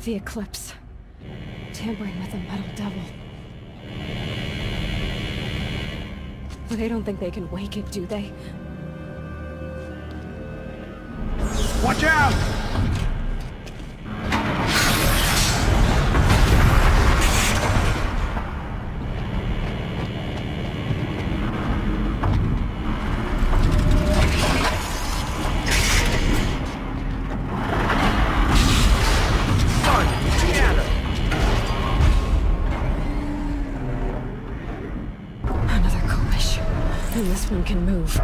The Eclipse. Tampering with the Metal Devil. They don't think they can wake it, do they? Watch out! Another Koish. And this one can move.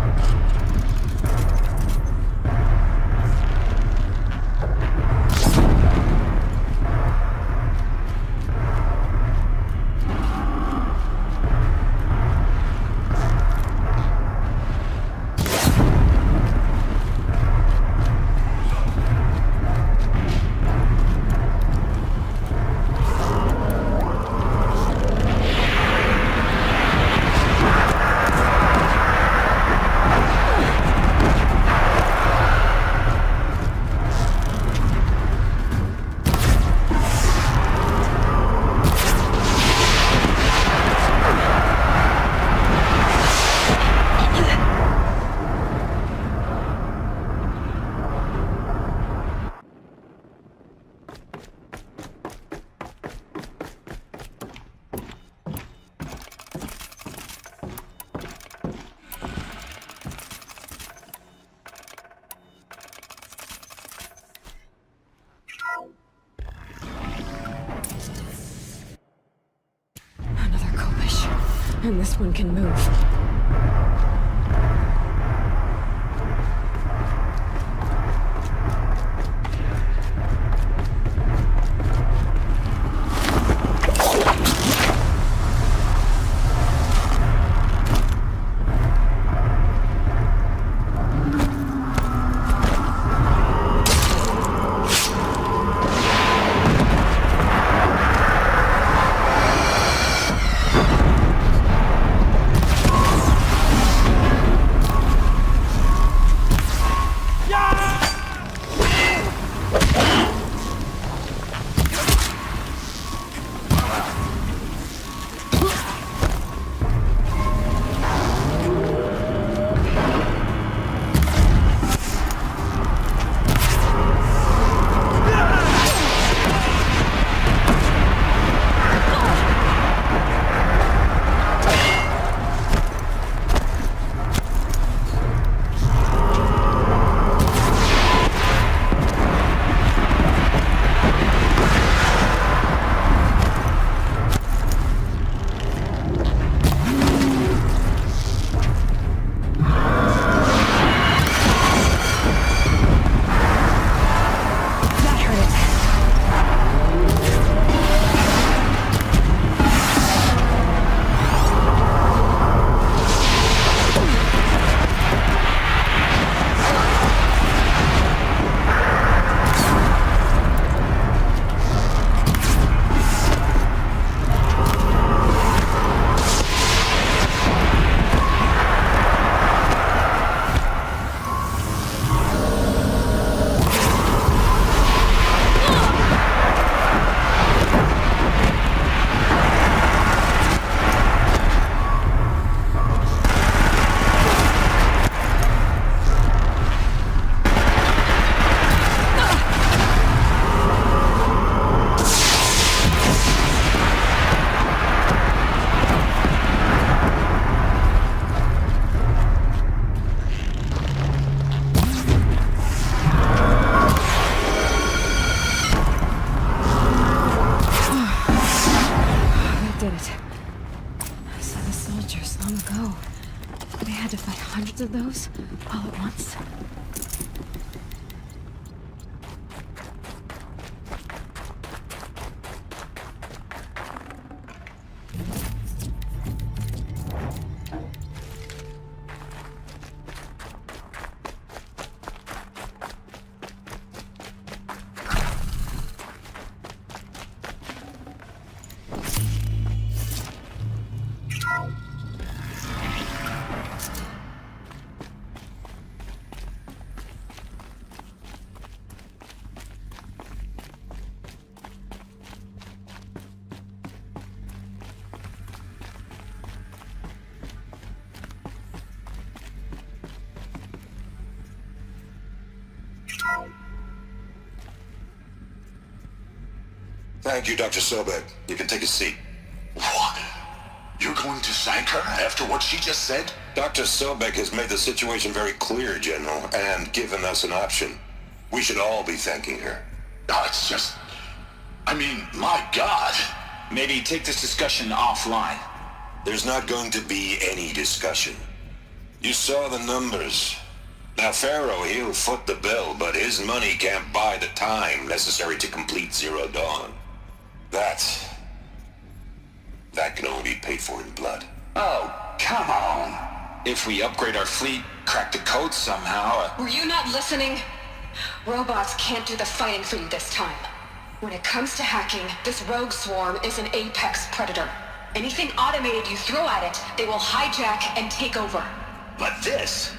And this one can move. Of those all at once. Thank you, Dr. Sobek. You can take a seat. What? You're going to thank her after what she just said? Dr. Sobek has made the situation very clear, General, and given us an option. We should all be thanking her. No, it's just... I mean, my God. Maybe take this discussion offline. There's not going to be any discussion. You saw the numbers. Now, Pharaoh, he'll foot the bill, but his money can't buy the time necessary to complete Zero Dawn. That can only be paid for in blood. Oh, come on. If we upgrade our fleet, crack the code somehow... Were you not listening? Robots can't do the fighting for you this time. When it comes to hacking, this rogue swarm is an apex predator. Anything automated you throw at it, they will hijack and take over. But this...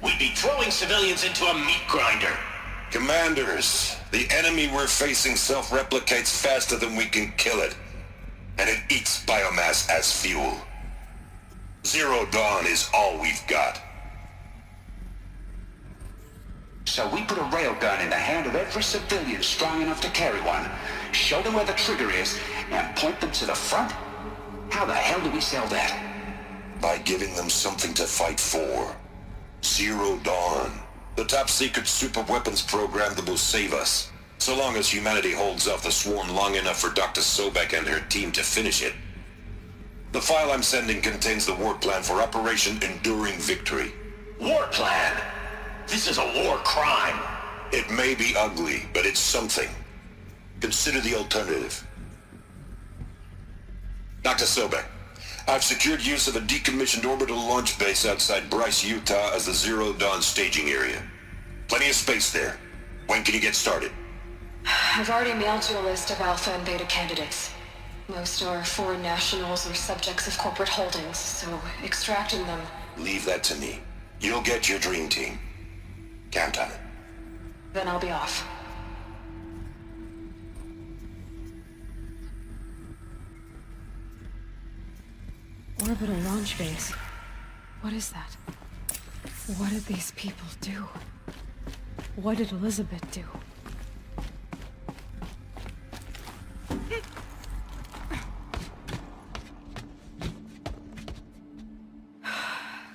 We'd be throwing civilians into a meat grinder. Commanders, the enemy we're facing self-replicates faster than we can kill it. And it eats biomass as fuel. Zero Dawn is all we've got. So we put a railgun in the hand of every civilian strong enough to carry one, show them where the trigger is, and point them to the front? How the hell do we sell that? By giving them something to fight for. Zero Dawn. The top-secret super-weapons program that will save us. So long as humanity holds off the swarm long enough for Dr. Sobek and her team to finish it. The file I'm sending contains the war plan for Operation Enduring Victory. War plan? This is a war crime. It may be ugly, but it's something. Consider the alternative. Dr. Sobek, I've secured use of a decommissioned orbital launch base outside Bryce, Utah as the Zero Dawn staging area. Plenty of space there. When can you get started? I've already mailed you a list of Alpha and Beta candidates. Most are foreign nationals or subjects of corporate holdings, so extracting them... Leave that to me. You'll get your dream team. Count on it. Then I'll be off. Orbital launch base. What is that? What did these people do? What did Elizabeth do?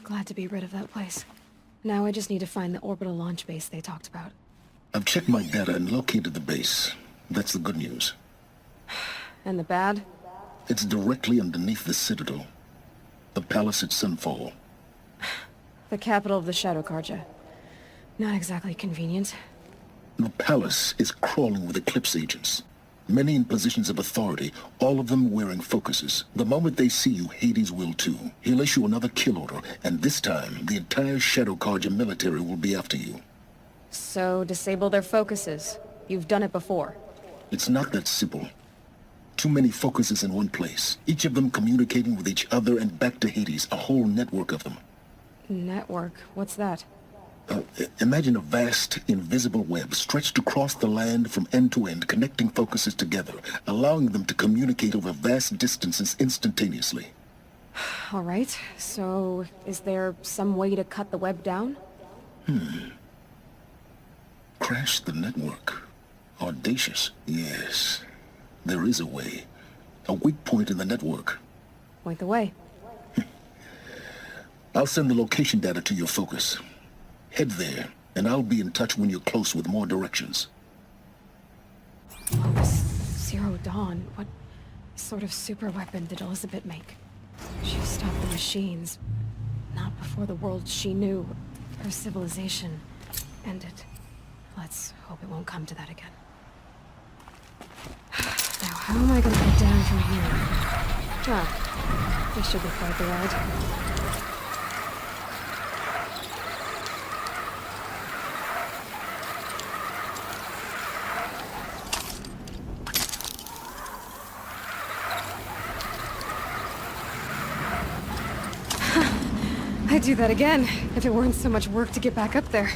Glad to be rid of that place. Now I just need to find the orbital launch base they talked about. I've checked my data and located the base. That's the good news. And the bad? It's directly underneath the Citadel. The palace at Sunfall. The capital of the Shadow Carja. Not exactly convenient. The palace is crawling with Eclipse agents. Many in positions of authority, all of them wearing focuses. The moment they see you, Hades will too. He'll issue another kill order, and this time, the entire Shadow Carja military will be after you. So, disable their focuses. You've done it before. It's not that simple. Too many focuses in one place, each of them communicating with each other and back to Hades, a whole network of them. Network? What's that? Imagine a vast, invisible web stretched across the land from end to end, connecting focuses together, allowing them to communicate over vast distances instantaneously. All right, so is there some way to cut the web down? Crash the network. Audacious. Yes, there is a way. A weak point in the network. Point the way. I'll send the location data to your focus. Head there, and I'll be in touch when you're close with more directions. What was Zero Dawn? What sort of super weapon did Elizabeth make? She stopped the machines. Not before the world she knew, her civilization, ended. Let's hope it won't come to that again. Now, how am I gonna get down from here? Ah, this should be quite the ride. I'd do that again, if it weren't so much work to get back up there.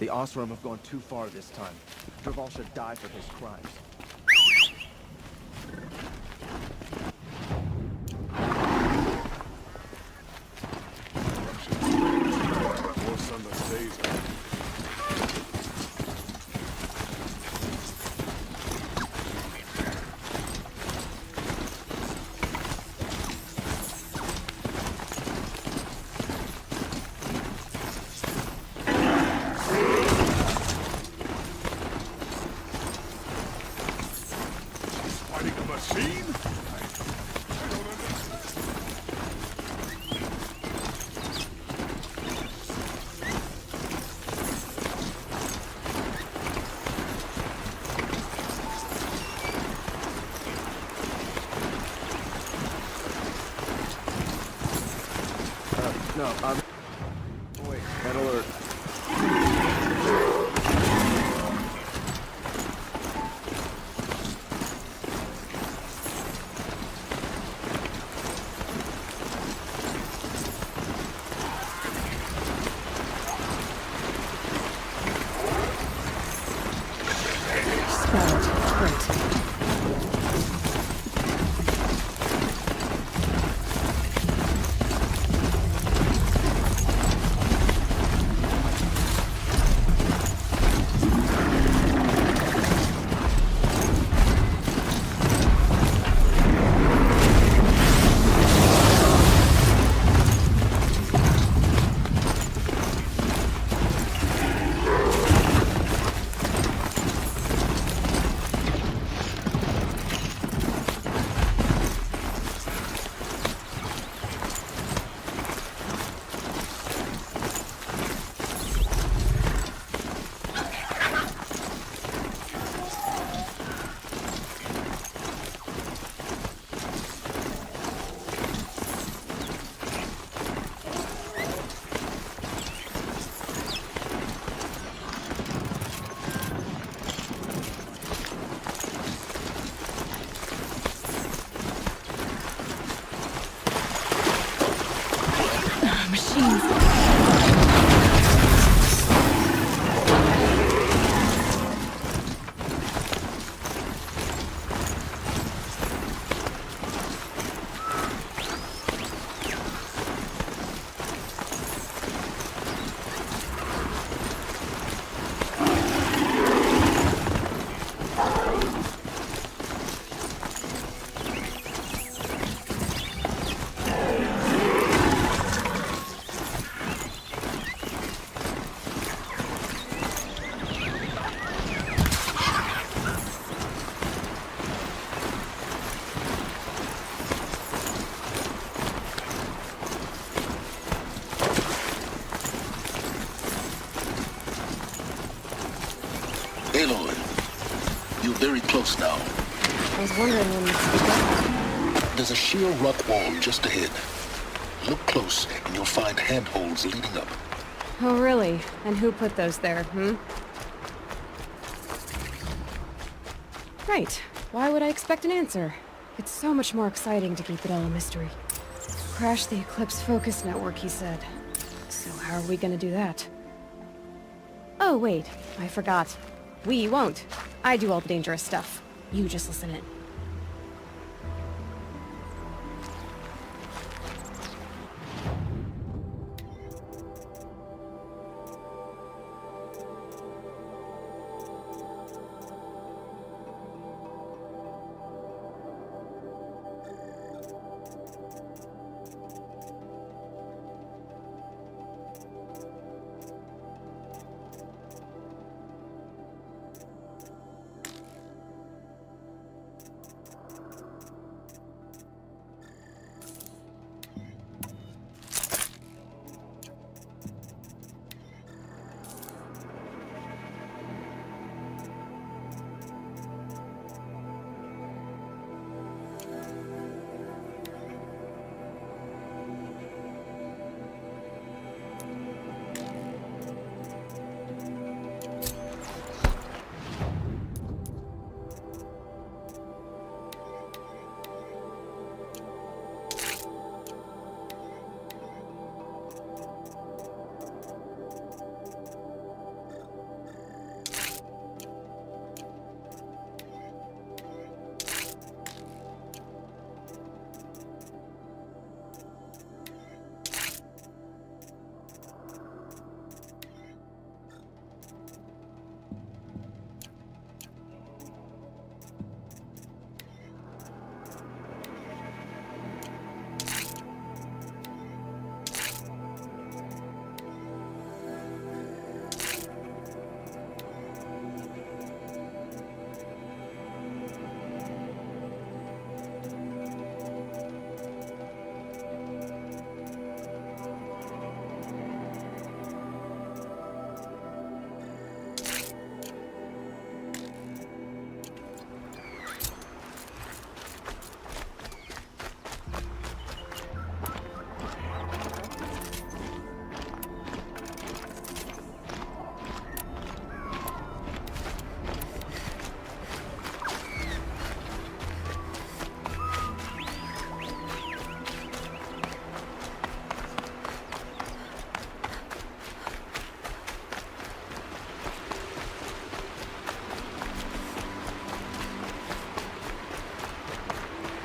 The Oseram have gone too far this time. Dervahl should die for his crimes. Wait, red alert. Aloy, you're very close now. I was wondering when you'd speak up. There's a sheer rock wall just ahead. Look close, and you'll find handholds leading up. Oh, really? And who put those there, Right. Why would I expect an answer? It's so much more exciting to keep it all a mystery. Crash the Eclipse Focus Network, he said. So how are we gonna do that? Oh, wait. I forgot. We won't. I do all the dangerous stuff. You just listen in.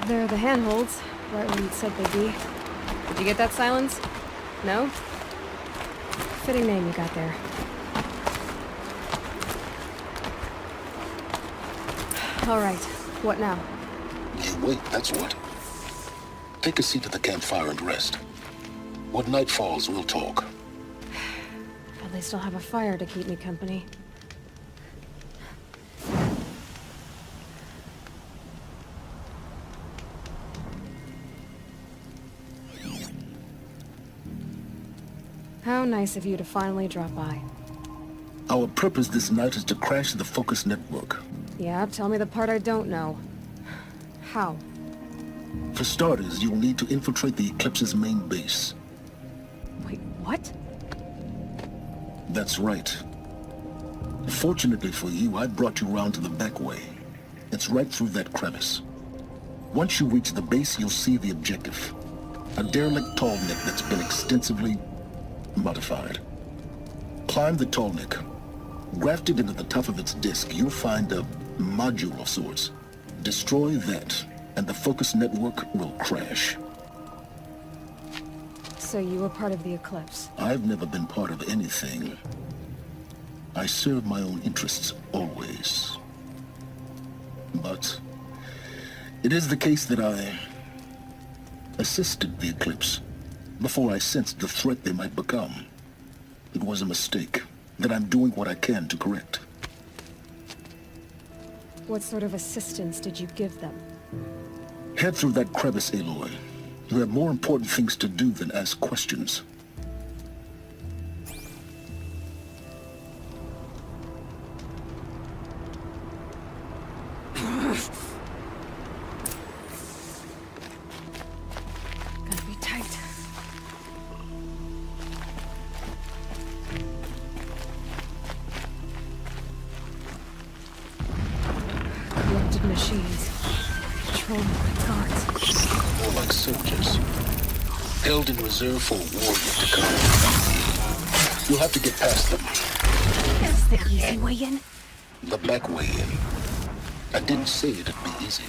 They're the handholds, right when it said they'd be. Did you get that, Silence? No? Fitting name you got there. All right, what now? You wait, that's what. Take a seat at the campfire and rest. When night falls, we'll talk. At least I'll have a fire to keep me company. How nice of you to finally drop by. Our purpose this night is to crash the Focus network. Yeah, tell me the part I don't know. How? For starters, you'll need to infiltrate the Eclipse's main base. Wait, what? That's right. Fortunately for you, I brought you round to the back way. It's right through that crevice. Once you reach the base, you'll see the objective. A derelict tallneck that's been extensively modified. Climb the tallneck. Grafted into the top of its disk, you'll find a module of sorts. Destroy that, and the Focus network will crash. So you were part of the Eclipse? I've never been part of anything. I serve my own interests, always. But it is the case that I assisted the Eclipse before I sensed the threat they might become. It was a mistake that I'm doing what I can to correct. What sort of assistance did you give them? Head through that crevice, Aloy. You have more important things to do than ask questions. Gotta be tight. Corrupted machines. Patrol guards. More like soldiers. Held in reserve for a war yet to come. You'll have to get past them. Is the easy way in? The back way in. I didn't say it'd be easy.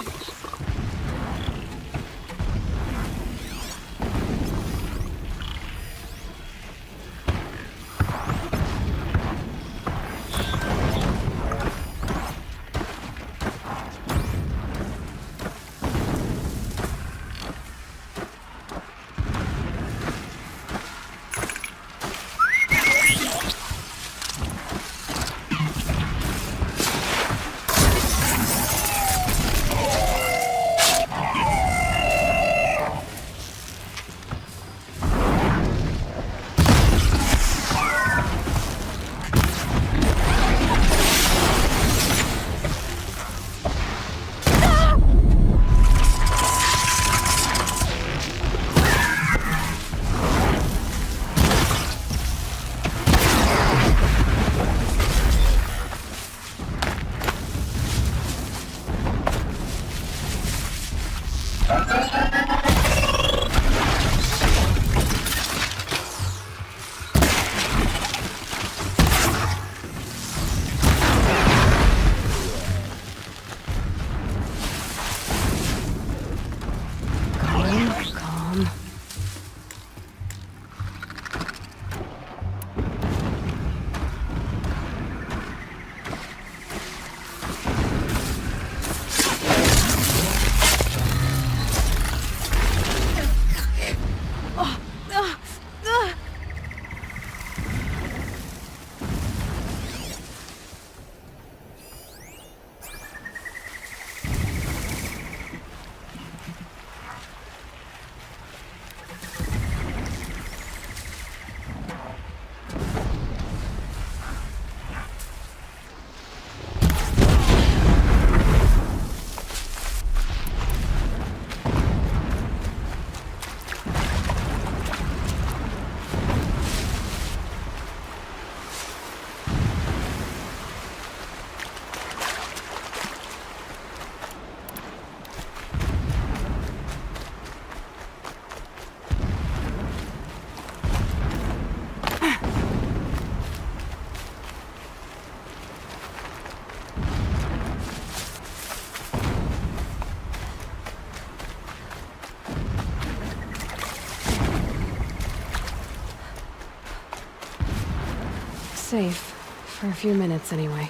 safe. For a few minutes, anyway.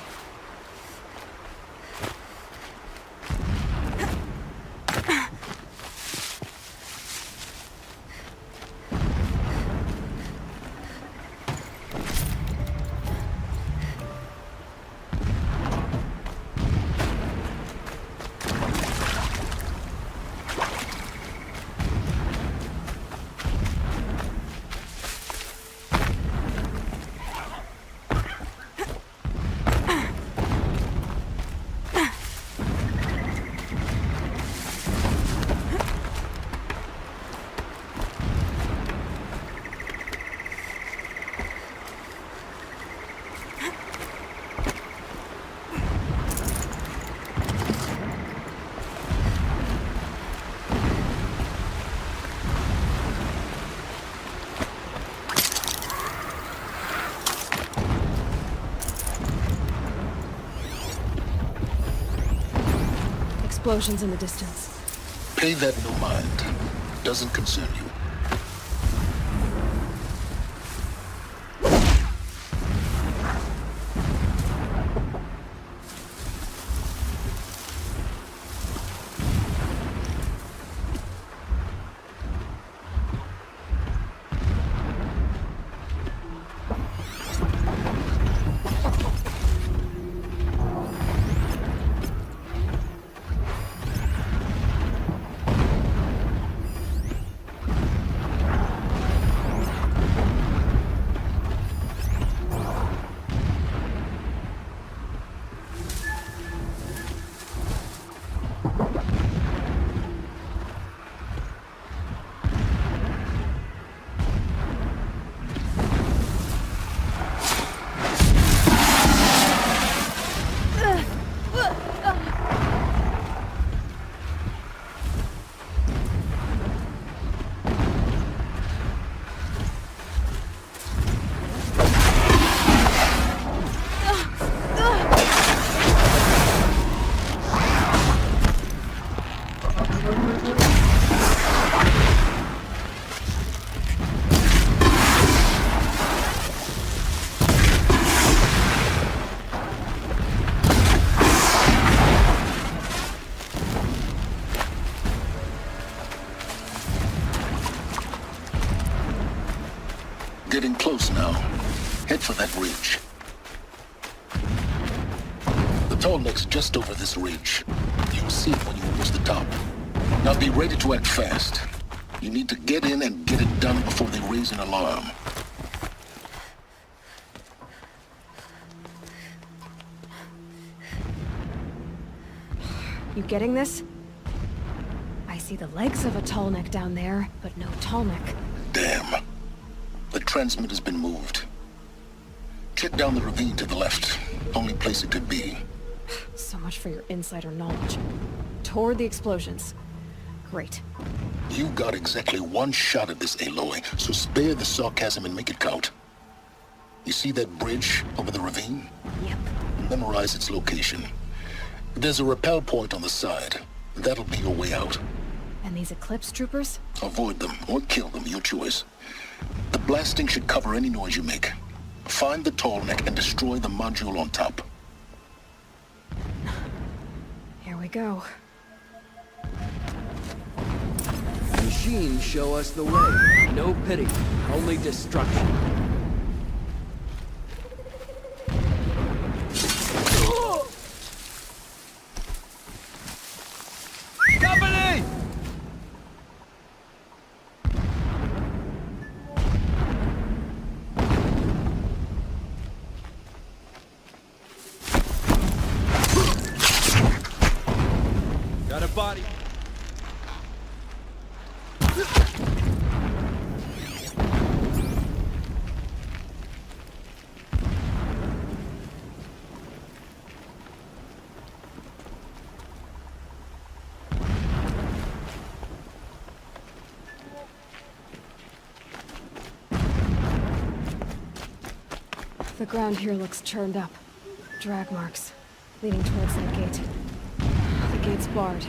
Explosions in the distance. Pay that no mind. Doesn't concern you. Getting close now. Head for that ridge. The tall neck's just over this ridge. You'll see it when you reach the top. Now be ready to act fast. You need to get in and get it done before they raise an alarm. You getting this? I see the legs of a tall neck down there, but no tall neck. Damn. The transmitter's been moved. Check down the ravine to the left. Only place it could be. So much for your insider knowledge. Toward the explosions. Great. You got exactly one shot at this, Aloy, so spare the sarcasm and make it count. You see that bridge over the ravine? Yep. Memorize its location. There's a rappel point on the side. That'll be your way out. And these Eclipse troopers? Avoid them or kill them, your choice. The blasting should cover any noise you make. Find the tall neck and destroy the module on top. Here we go. Machines show us the way. No pity, only destruction. Company! Got a body. The ground here looks churned up. Drag marks, leading towards that gate. The gate's barred.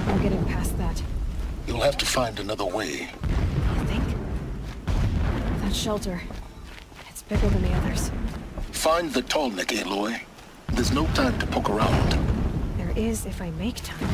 No getting past that. You'll have to find another way. You think? That shelter. It's bigger than the others. Find the Tallneck, Aloy. There's no time to poke around. There is if I make time.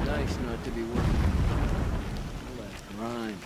Nice not to be working. All that grime.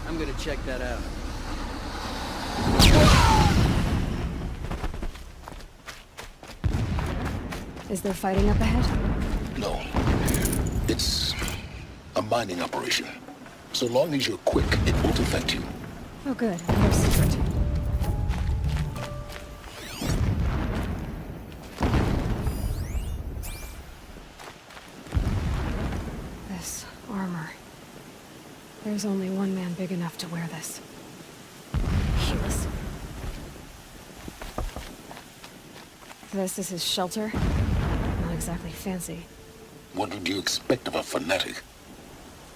I'm gonna check that out. Is there fighting up ahead? No. It's a mining operation. So long as you're quick, it won't affect you. Oh good, another secret. This armor. There's only one man big enough to wear this. Helis. This is his shelter? Not exactly fancy. What would you expect of a fanatic?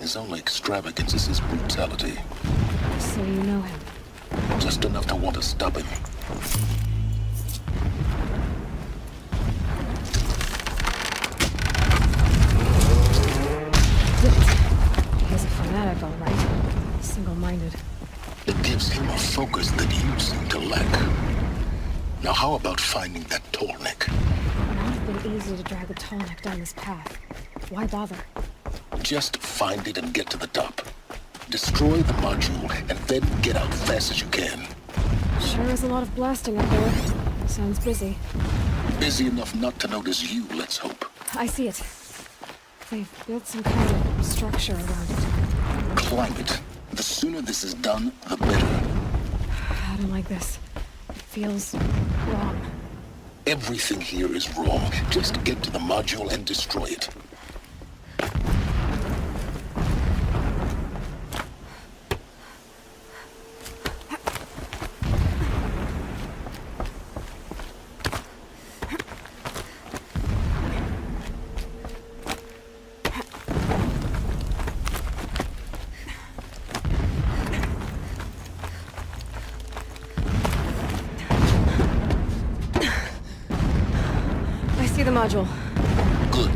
His only extravagance is his brutality. So you know him? Just enough to want to stop him. He's a fanatic, all right. Single-minded. It gives him a focus that you seem to lack. Now how about finding that Tallneck? It would have been easy to drag the Tallneck down this path. Why bother? Just find it and get to the top. Destroy the module, and then get out fast as you can. Sure is a lot of blasting up there. Sounds busy. Busy enough not to notice you, let's hope. I see it. They've built some kind of structure around it. Climb it. The sooner this is done, the better. I don't like this. It feels wrong. Everything here is wrong. Just get to the module and destroy it. See the module. Good.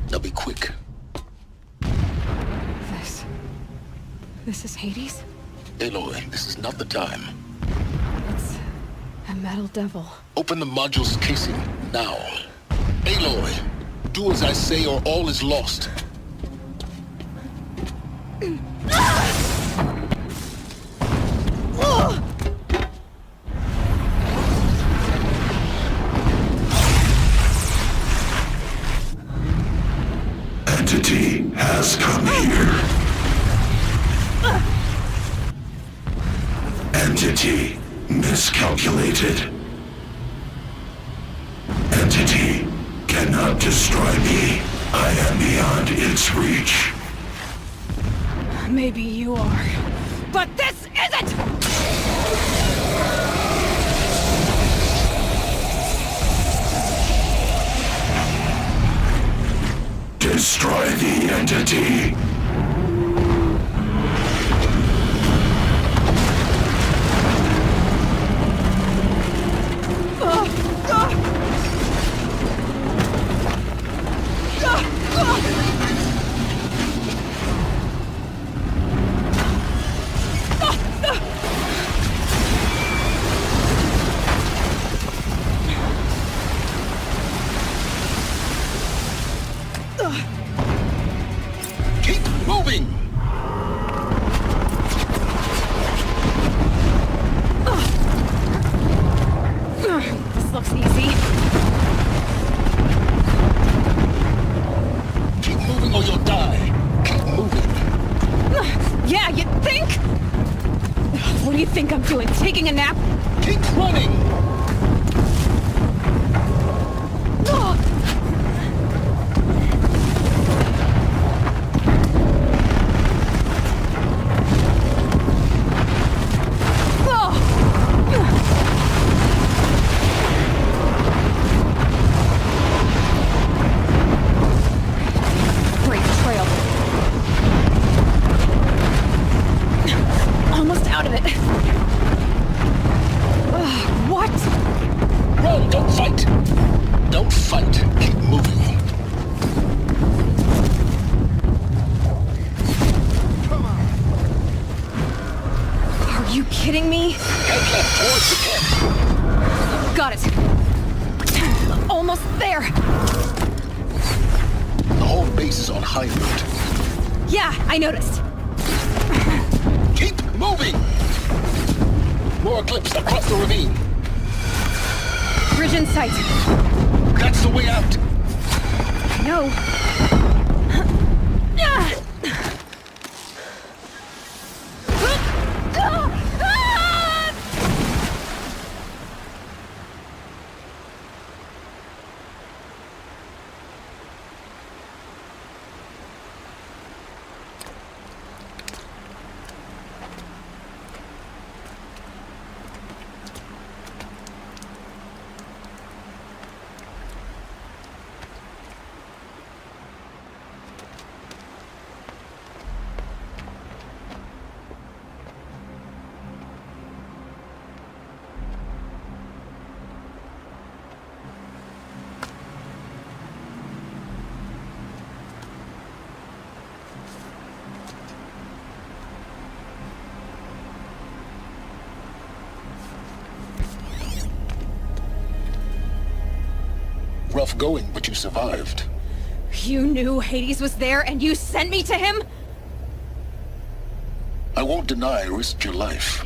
Now be quick. This is Hades? Aloy, this is not the time. It's a metal devil. Open the module's casing, now. Aloy, do as I say or all is lost. Entity has come here. Entity miscalculated. Entity cannot destroy me. I am beyond its reach. Maybe you are, but this isn't! Destroy the entity. Keep moving! This looks easy. Keep moving or you'll die. Keep moving. Yeah, you think? What do you think I'm doing? Taking a nap? Keep running! Great trail. Almost out of it. What? Run, don't fight! Don't fight. Keep moving. Are you kidding me? Head left towards the camp. Got it. Almost there. The whole base is on high alert. Yeah, I noticed. Keep moving! More Eclipse across the ravine. Bridge in sight. That's the way out. No. Rough going, but you survived. You knew Hades was there and you sent me to him? I won't deny I risked your life,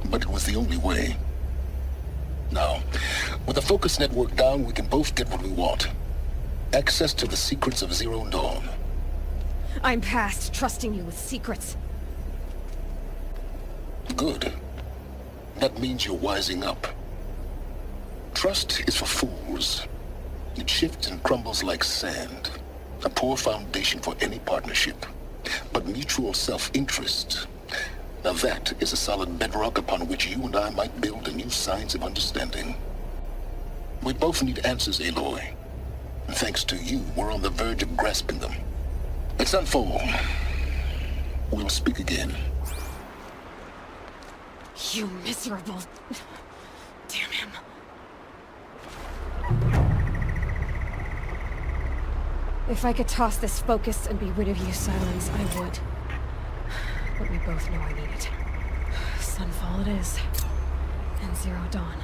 but it was the only way. Now, with the focus network down, we can both get what we want. Access to the secrets of Zero Dawn. I'm past trusting you with secrets. Good. That means you're wising up. Trust is for fools. It shifts and crumbles like sand. A poor foundation for any partnership. But mutual self-interest, now that is a solid bedrock upon which you and I might build a new science of understanding. We both need answers, Aloy. And thanks to you, we're on the verge of grasping them. Let's unfold. We'll speak again. You miserable... Damn him. If I could toss this focus and be rid of you, Silence, I would. But we both know I need it. Sunfall it is. And Zero Dawn.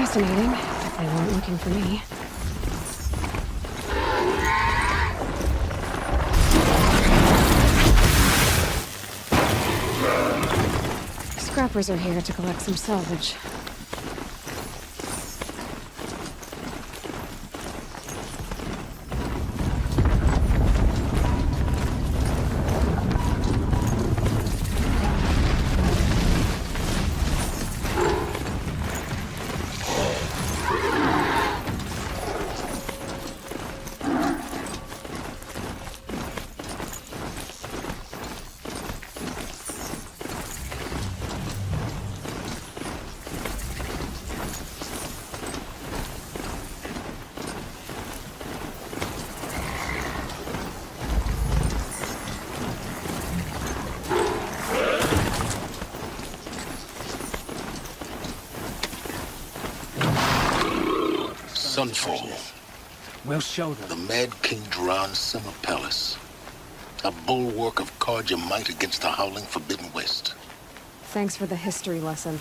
fascinating, if they weren't looking for me. Scrappers are here to collect some salvage. Sunfall. We'll show them. The Mad King Duran's summer palace. A bulwark of Carja might against the howling Forbidden West. Thanks for the history lesson.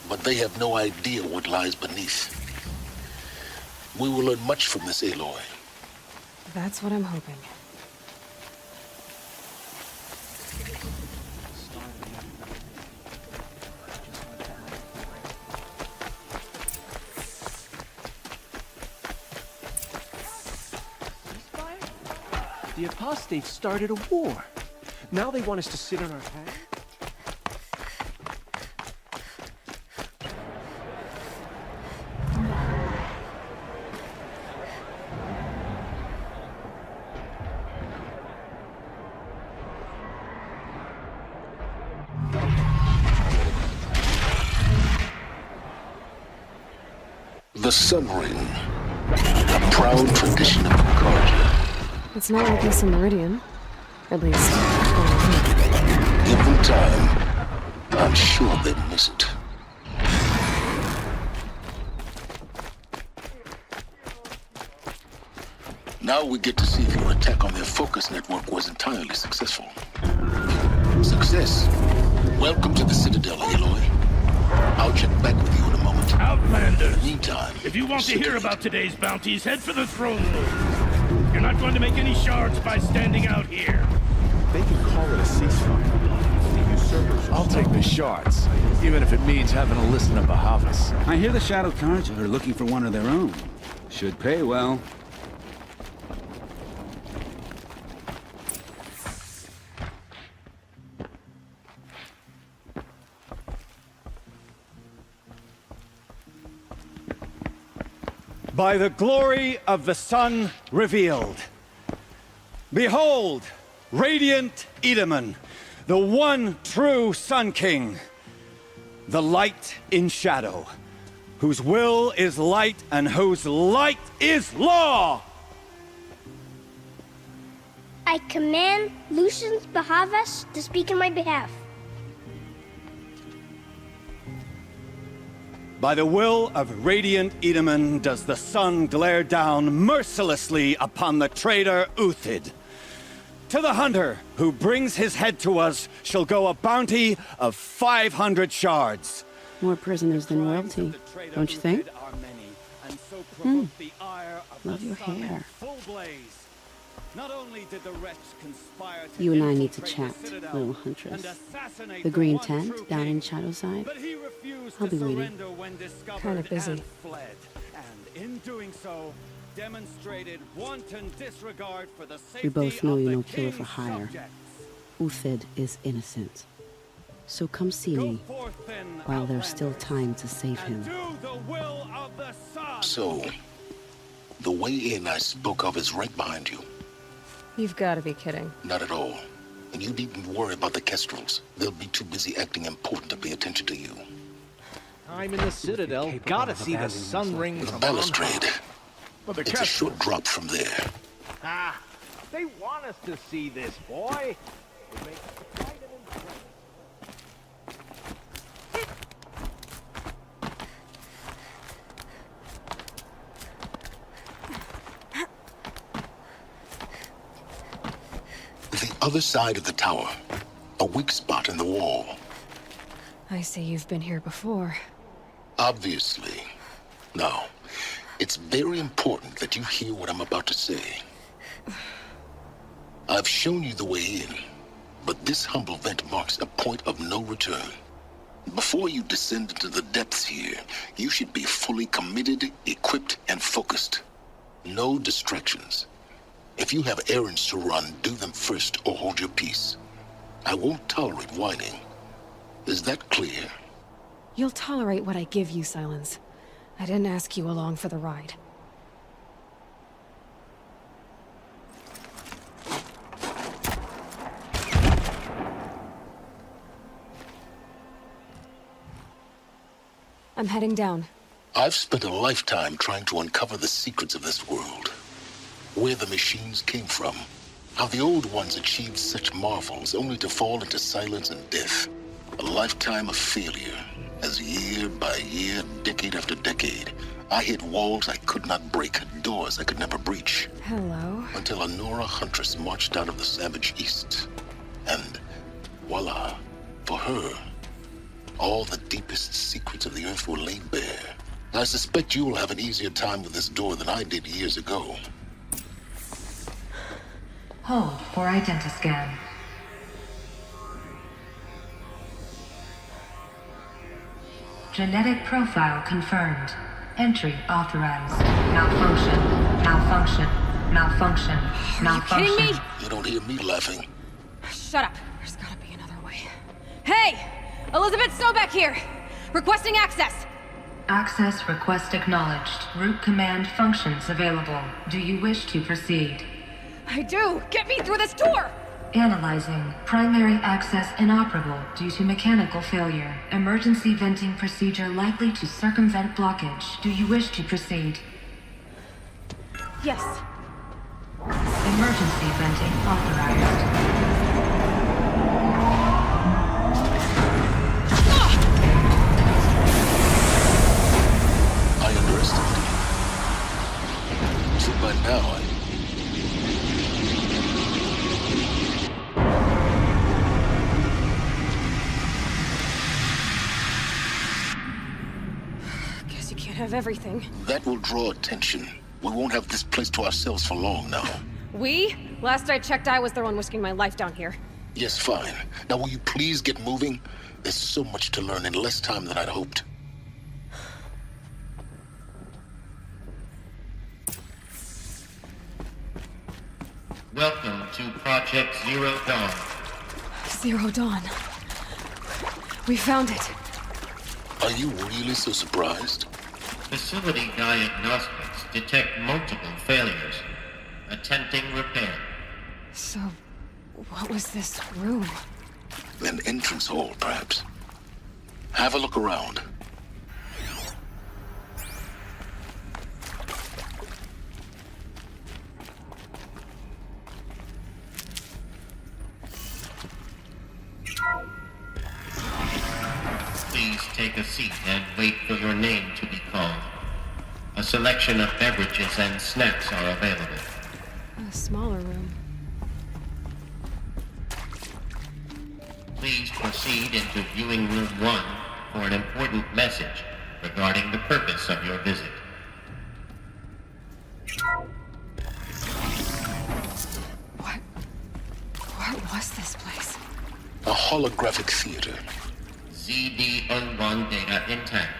But they have no idea what lies beneath. We will learn much from this, Aloy. That's what I'm hoping. The apostates started a war. Now they want us to sit on our hands? The Sun Ring. A proud tradition of Carja. It's not like this in Meridian. At least, Every time, I'm sure they miss it. Now we get to see if your attack on their focus network was entirely successful. Success. Welcome to the Citadel, Aloy. I'll check back with you in a moment. Outlanders! Meantime, if you want to hear about today's bounties, head for the throne room. You're not going to make any shards by standing out here. They can call it a ceasefire. The usurpers. I'll take the shards, even if it means having to listen to Bahavas. I hear the Shadow Carja are looking for one of their own. Should pay well. By the glory of the sun revealed. Behold, radiant Edaman, the one true Sun King, the light in shadow, whose will is light and whose light is law! I command Lucius Bahavas to speak in my behalf. By the will of radiant Edaman does the sun glare down mercilessly upon the traitor Uthid. To the hunter who brings his head to us shall go a bounty of 500 shards. More prisoners than royalty, don't you think? Love your hair. You and I need to chat, little huntress. The green tent down in Shadowside. I'll be waiting. Kind of busy. We both know you're no killer for hire. Uthid is innocent. So come see me while there's still time to save him. So, the way in I spoke of is right behind you. You've got to be kidding. Not at all. And you needn't worry about the Kestrels. They'll be too busy acting important to pay attention to you. I'm in the Citadel. Gotta see the sun ring The from balustrade. Well, It's a short drop from there. Ah, they want us to see this, boy. The other side of the tower. A weak spot in the wall. I see you've been here before. Obviously. Now, it's very important that you hear what I'm about to say. I've shown you the way in, but this humble vent marks a point of no return. Before you descend into the depths here, you should be fully committed, equipped, and focused. No distractions. If you have errands to run, do them first or hold your peace. I won't tolerate whining. Is that clear? You'll tolerate what I give you, Silence. I didn't ask you along for the ride. I'm heading down. I've spent a lifetime trying to uncover the secrets of this world. Where the machines came from. How the old ones achieved such marvels only to fall into silence and death. A lifetime of failure. As year by year, decade after decade, I hit walls I could not break, doors I could never breach. Hello? Until a Nora huntress marched out of the savage east. And voila, for her, all the deepest secrets of the earth were laid bare. I suspect you will have an easier time with this door than I did years ago. Hold for identiscan. Genetic profile confirmed. Entry authorized. Malfunction. Malfunction. Malfunction. Malfunction. Are you kidding me? You don't hear me laughing. Shut up. There's gotta be another way. Hey! Elizabeth Sobek here! Requesting access! Access request acknowledged. Root command functions available. Do you wish to proceed? I do! Get me through this door! Analyzing. Primary access inoperable due to mechanical failure. Emergency venting procedure likely to circumvent blockage. Do you wish to proceed? Yes. Emergency venting authorized. I underestimated you. So by now, Guess you can't have everything. that will draw attention. We won't have this place to ourselves for long now. We? Last I checked, I was the one risking my life down here. Yes, fine. Now will you please get moving? There's so much to learn in less time than I'd hoped. Welcome to Project Zero Dawn. Zero Dawn. We found it. Are you really so surprised? Facility diagnostics detect multiple failures. Attempting repair. So, what was this room? An entrance hall, perhaps. Have a look around. Please take a seat and wait for your name to be called. A selection of beverages and snacks are available. A smaller room. Please proceed into viewing room 1 for an important message regarding the purpose of your visit. What was this place? A holographic theater. ZD-01 data intact.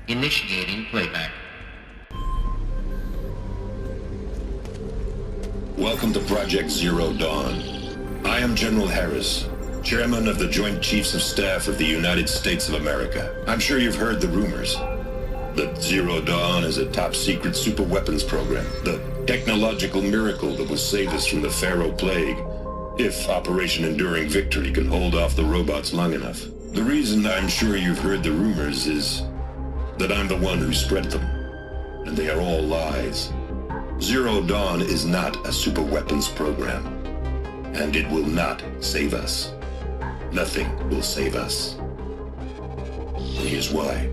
Initiating playback. Welcome to Project Zero Dawn. I am General Harris, Chairman of the Joint Chiefs of Staff of the United States of America. I'm sure you've heard the rumors that Zero Dawn is a top-secret superweapons program, the technological miracle that will save us from the Pharaoh Plague, if Operation Enduring Victory can hold off the robots long enough. The reason I'm sure you've heard the rumors is that I'm the one who spread them, and they are all lies. Zero Dawn is not a superweapons program, and it will not save us. Nothing will save us. And here's why.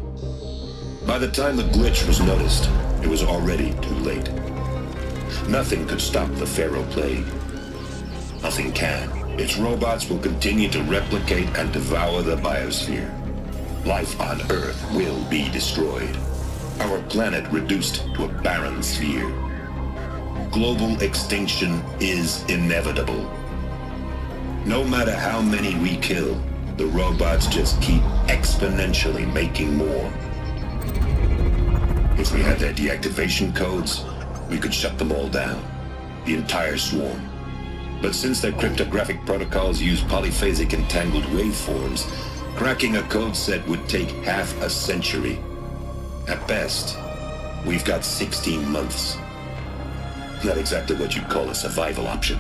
By the time the glitch was noticed, it was already too late. Nothing could stop the Pharaoh Plague. Nothing can. Its robots will continue to replicate and devour the biosphere. Life on Earth will be destroyed. Our planet reduced to a barren sphere. Global extinction is inevitable. No matter how many we kill, the robots just keep exponentially making more. If we had their deactivation codes, we could shut them all down. The entire swarm. But since their cryptographic protocols use polyphasic entangled waveforms, cracking a code set would take half a century. At best, we've got 16 months. Not exactly what you'd call a survival option.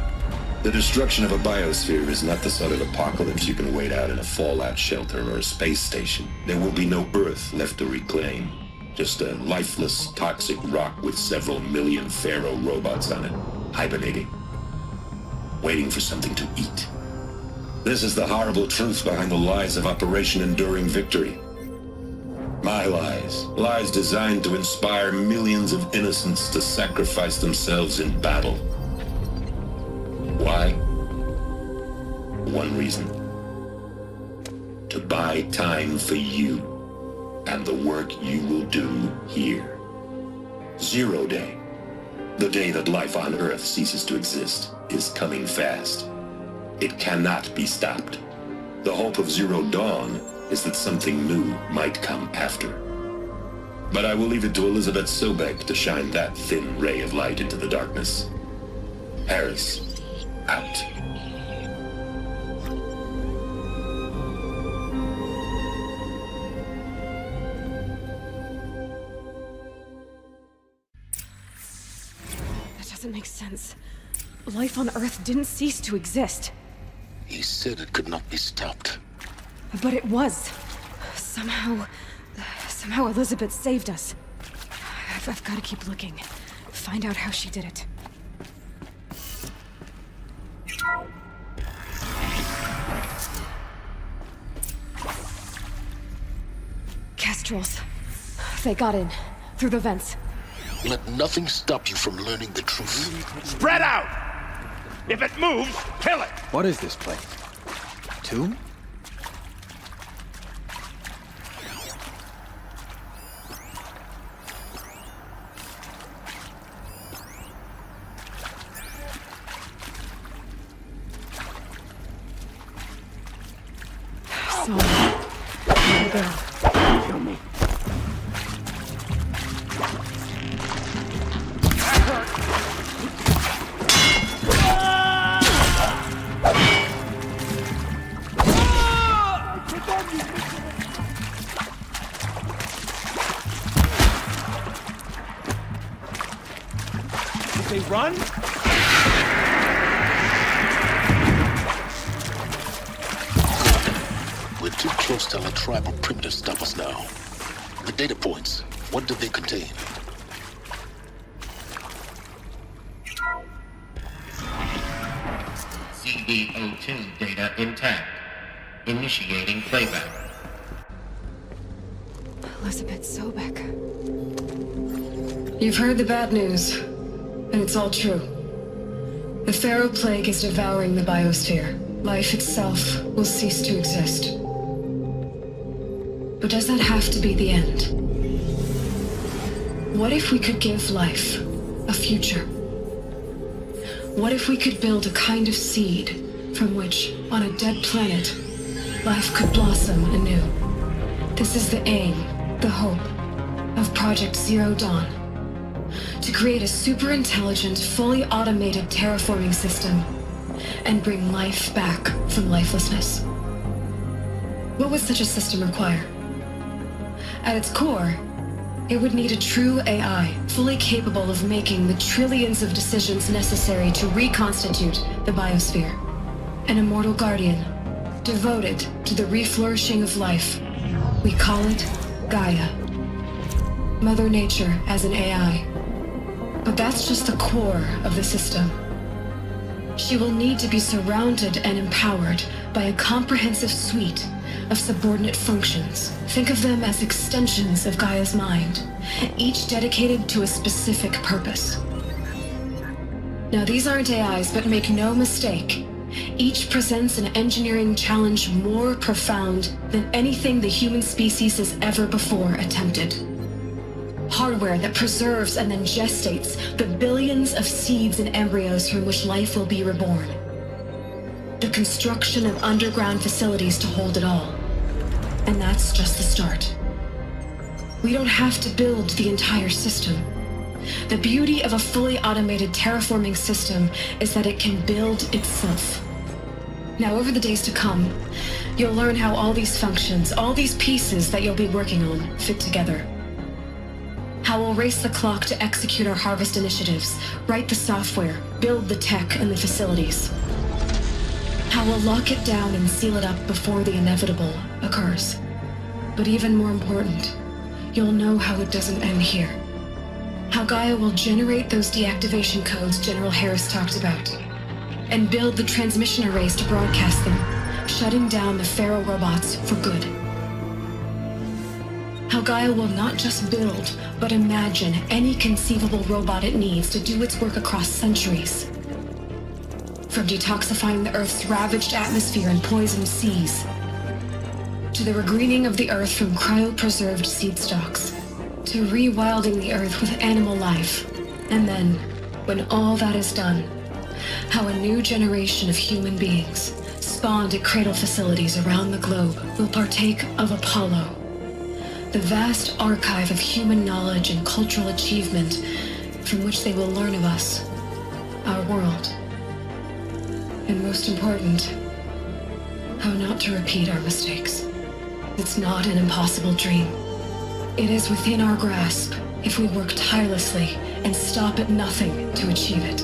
The destruction of a biosphere is not the sort of apocalypse you can wait out in a fallout shelter or a space station. There will be no Earth left to reclaim. Just a lifeless, toxic rock with several million Pharaoh robots on it, hibernating, waiting for something to eat. This is the horrible truth behind the lies of Operation Enduring Victory. My lies. Lies designed to inspire millions of innocents to sacrifice themselves in battle. Why? One reason. To buy time for you and the work you will do here. Zero Day, the day that life on Earth ceases to exist, is coming fast. It cannot be stopped. The hope of Zero Dawn is that something new might come after. But I will leave it to Elizabeth Sobek to shine that thin ray of light into the darkness. Harris, out. That doesn't make sense. Life on Earth didn't cease to exist. He said it could not be stopped. But it was. Somehow Elizabeth saved us. I've got to keep looking. Find out how she did it. Kestrels. They got in. Through the vents. Let nothing stop you from learning the truth. Spread out! If it moves, kill it! What is this place? Tomb? So, there we go. Kill me. They run? We're too close to let tribal primitives stop us now. The data points, what do they contain? CD02 data intact. Initiating playback. Elizabeth Sobek. You've heard the bad news, and it's all true. The Pharaoh Plague is devouring the biosphere. Life itself will cease to exist. But does that have to be the end? What if we could give life a future? What if we could build a kind of seed from which, on a dead planet, life could blossom anew? This is the aim, the hope, of Project Zero Dawn. To create a super-intelligent, fully automated terraforming system and bring life back from lifelessness. What would such a system require? At its core, it would need a true AI, fully capable of making the trillions of decisions necessary to reconstitute the biosphere. An immortal guardian, devoted to the reflourishing of life. We call it Gaia. Mother Nature as an AI. But that's just the core of the system. She will need to be surrounded and empowered by a comprehensive suite of subordinate functions. Think of them as extensions of Gaia's mind, each dedicated to a specific purpose. Now, these aren't AIs, but make no mistake, each presents an engineering challenge more profound than anything the human species has ever before attempted. hardware that preserves and then gestates the billions of seeds and embryos from which life will be reborn. The construction of underground facilities to hold it all. And that's just the start. We don't have to build the entire system. The beauty of a fully automated terraforming system is that it can build itself. Now, over the days to come, you'll learn how all these functions, all these pieces that you'll be working on, fit together. How we'll race the clock to execute our harvest initiatives, write the software, build the tech and the facilities. How we'll lock it down and seal it up before the inevitable occurs. But even more important, you'll know how it doesn't end here. How Gaia will generate those deactivation codes General Harris talked about, and build the transmission arrays to broadcast them, shutting down the Pharaoh robots for good. How Gaia will not just build, but imagine any conceivable robot it needs to do its work across centuries. From detoxifying the Earth's ravaged atmosphere and poisoned seas, to the regreening of the Earth from cryopreserved seed stocks, to rewilding the Earth with animal life. And then, when all that is done, how a new generation of human beings, spawned at cradle facilities around the globe, will partake of Apollo, the vast archive of human knowledge and cultural achievement from which they will learn of us, our world. And most important, how not to repeat our mistakes. It's not an impossible dream. It is within our grasp if we work tirelessly and stop at nothing to achieve it.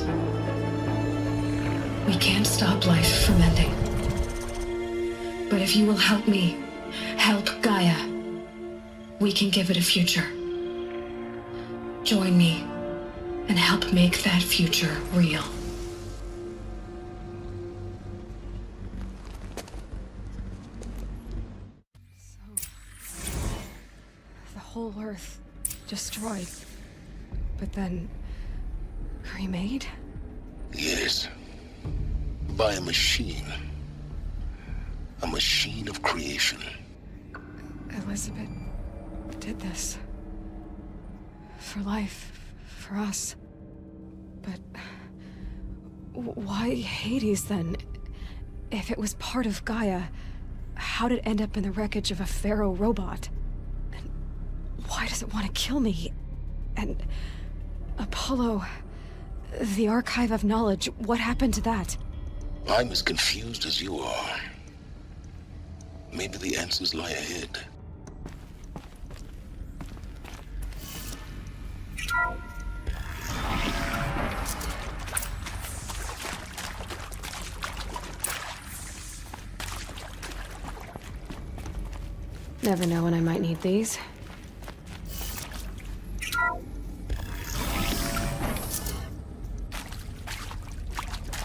We can't stop life from ending. But if you will help me, help Gaia, we can give it a future. Join me and help make that future real. The whole Earth destroyed, but then remade? Yes. By a machine. A machine of creation. Elizabeth did this. For life. For us. But why Hades then? If it was part of Gaia, how did it end up in the wreckage of a Pharaoh robot? And why does it want to kill me? And Apollo, the Archive of Knowledge, what happened to that? I'm as confused as you are. Maybe the answers lie ahead. Never know when I might need these.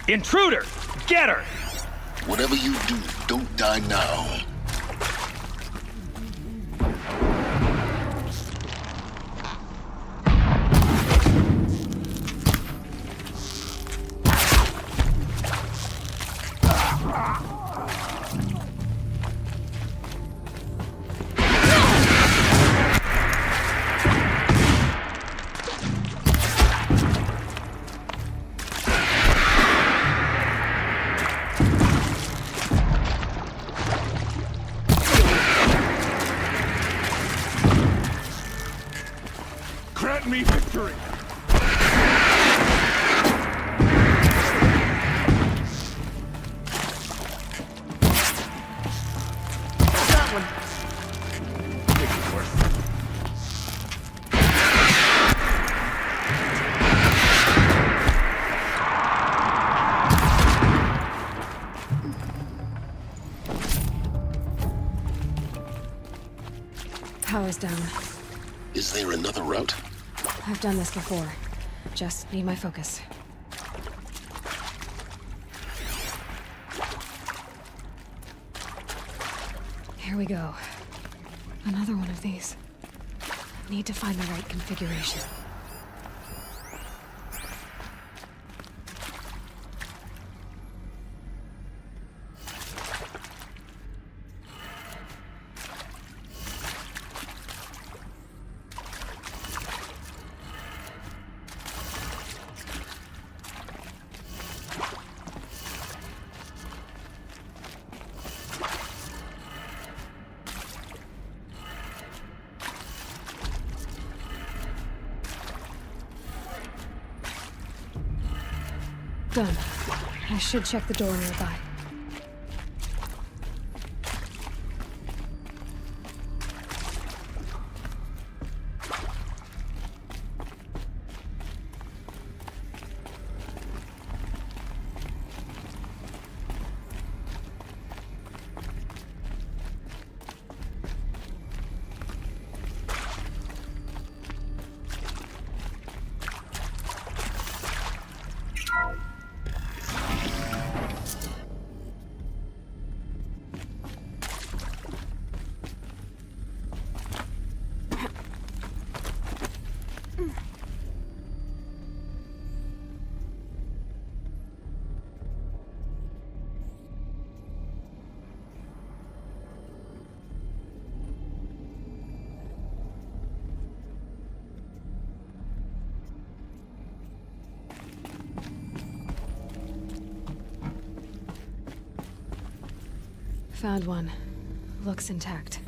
Intruder! Get her! Whatever you do, don't die now. Grant me victory! That one! Make it worth it. Power's down. Is there another route? I've done this before. Just need my focus. Here we go. Another one of these. Need to find the right configuration. Done. I should check the door nearby. Found one. Looks intact.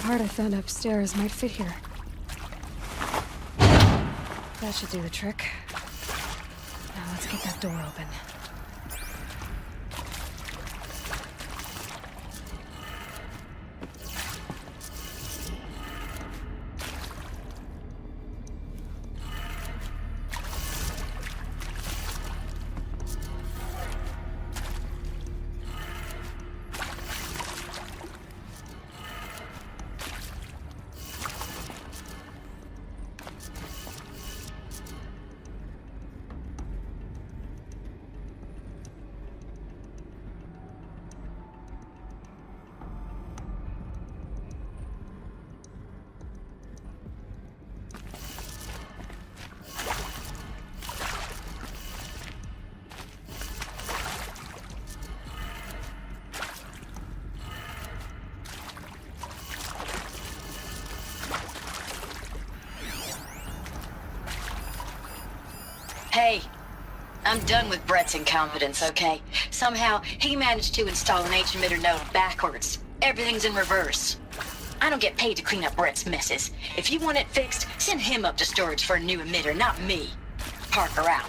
Part I found upstairs might fit here. That should do the trick. Now let's get that door open. Hey, I'm done with Brett's incompetence, okay? Somehow, he managed to install an H-emitter node backwards. Everything's in reverse. I don't get paid to clean up Brett's messes. If you want it fixed, send him up to storage for a new emitter, not me. Parker out.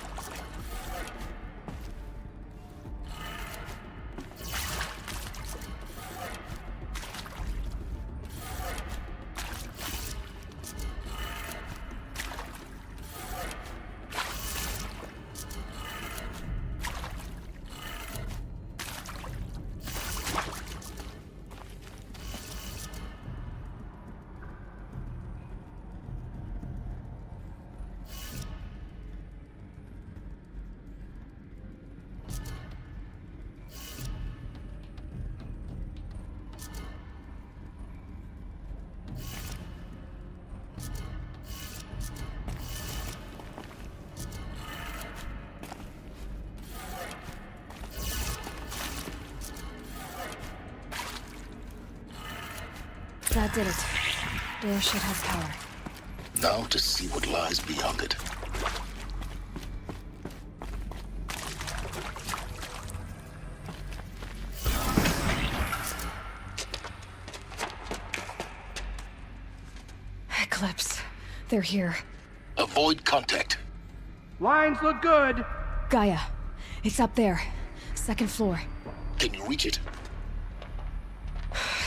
That did it. Door should have power. Now to see what lies beyond it. Eclipse. They're here. Avoid contact. Lines look good. Gaia. It's up there. Second floor. Can you reach it?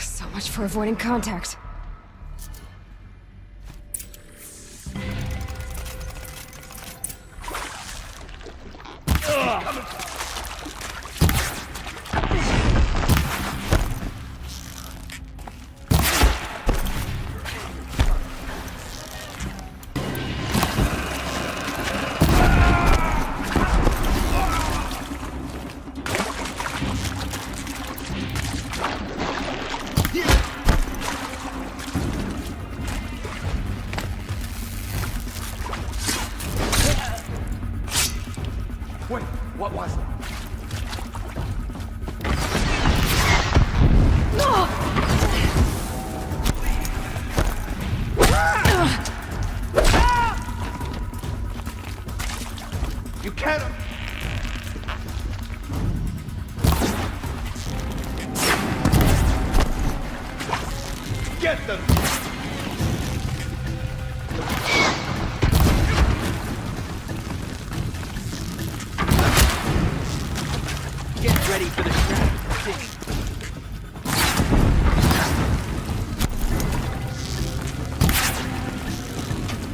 So much for avoiding contact. Wait, what was it? Get them! Get ready for the trap.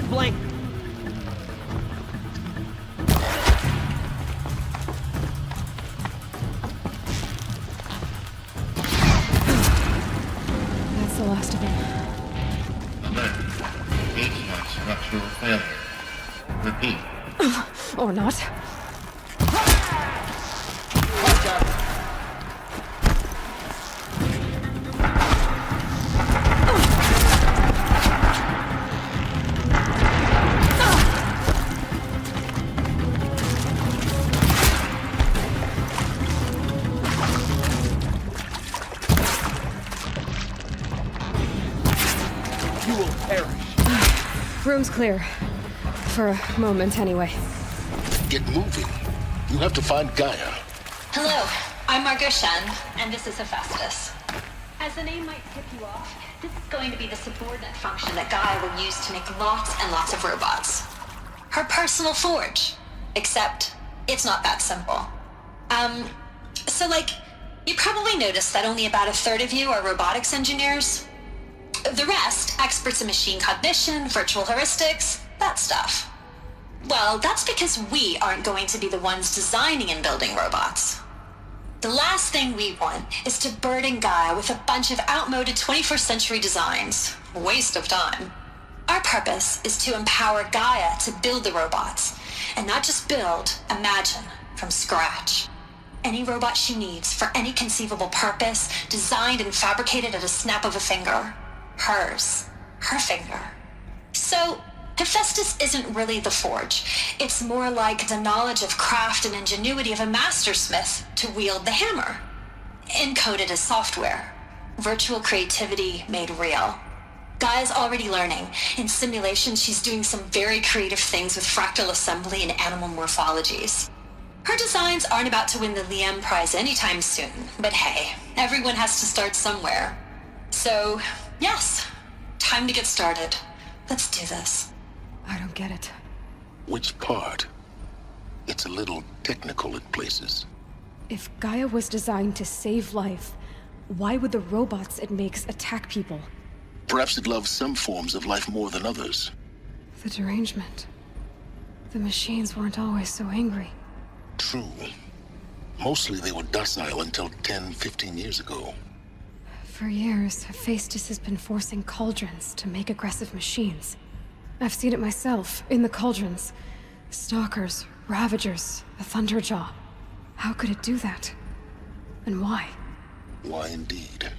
Blank. That's the last of them. Alert. HVAC structural failure. Repeat. Or not. Room's clear. For a moment, anyway. Get moving. You have to find Gaia. Hello, I'm Margot Shen, and this is Hephaestus. As the name might tip you off, this is going to be the subordinate function that Gaia will use to make lots and lots of robots. Her personal forge. Except, it's not that simple. So you probably noticed that only about a third of you are robotics engineers. The rest, experts in machine cognition, virtual heuristics, that stuff. Well, that's because we aren't going to be the ones designing and building robots. The last thing we want is to burden Gaia with a bunch of outmoded 21st century designs. Waste of time. Our purpose is to empower Gaia to build the robots, and not just build, imagine, from scratch. Any robot she needs for any conceivable purpose, designed and fabricated at a snap of a finger. Hers. Her finger. So, Hephaestus isn't really the forge. It's more like the knowledge of craft and ingenuity of a mastersmith to wield the hammer. Encoded as software. Virtual creativity made real. Gaia's already learning. In simulation, she's doing some very creative things with fractal assembly and animal morphologies. Her designs aren't about to win the Liam Prize anytime soon, but hey, everyone has to start somewhere. So, yes, time to get started. Let's do this. I don't get it. Which part? It's a little technical in places. If Gaia was designed to save life, why would the robots it makes attack people? Perhaps it loves some forms of life more than others. The derangement. The machines weren't always so angry. True. Mostly they were docile until 10, 15 years ago. For years, Hephaestus has been forcing cauldrons to make aggressive machines. I've seen it myself, in the cauldrons. Stalkers, Ravagers, the Thunderjaw. How could it do that? And why? Why indeed?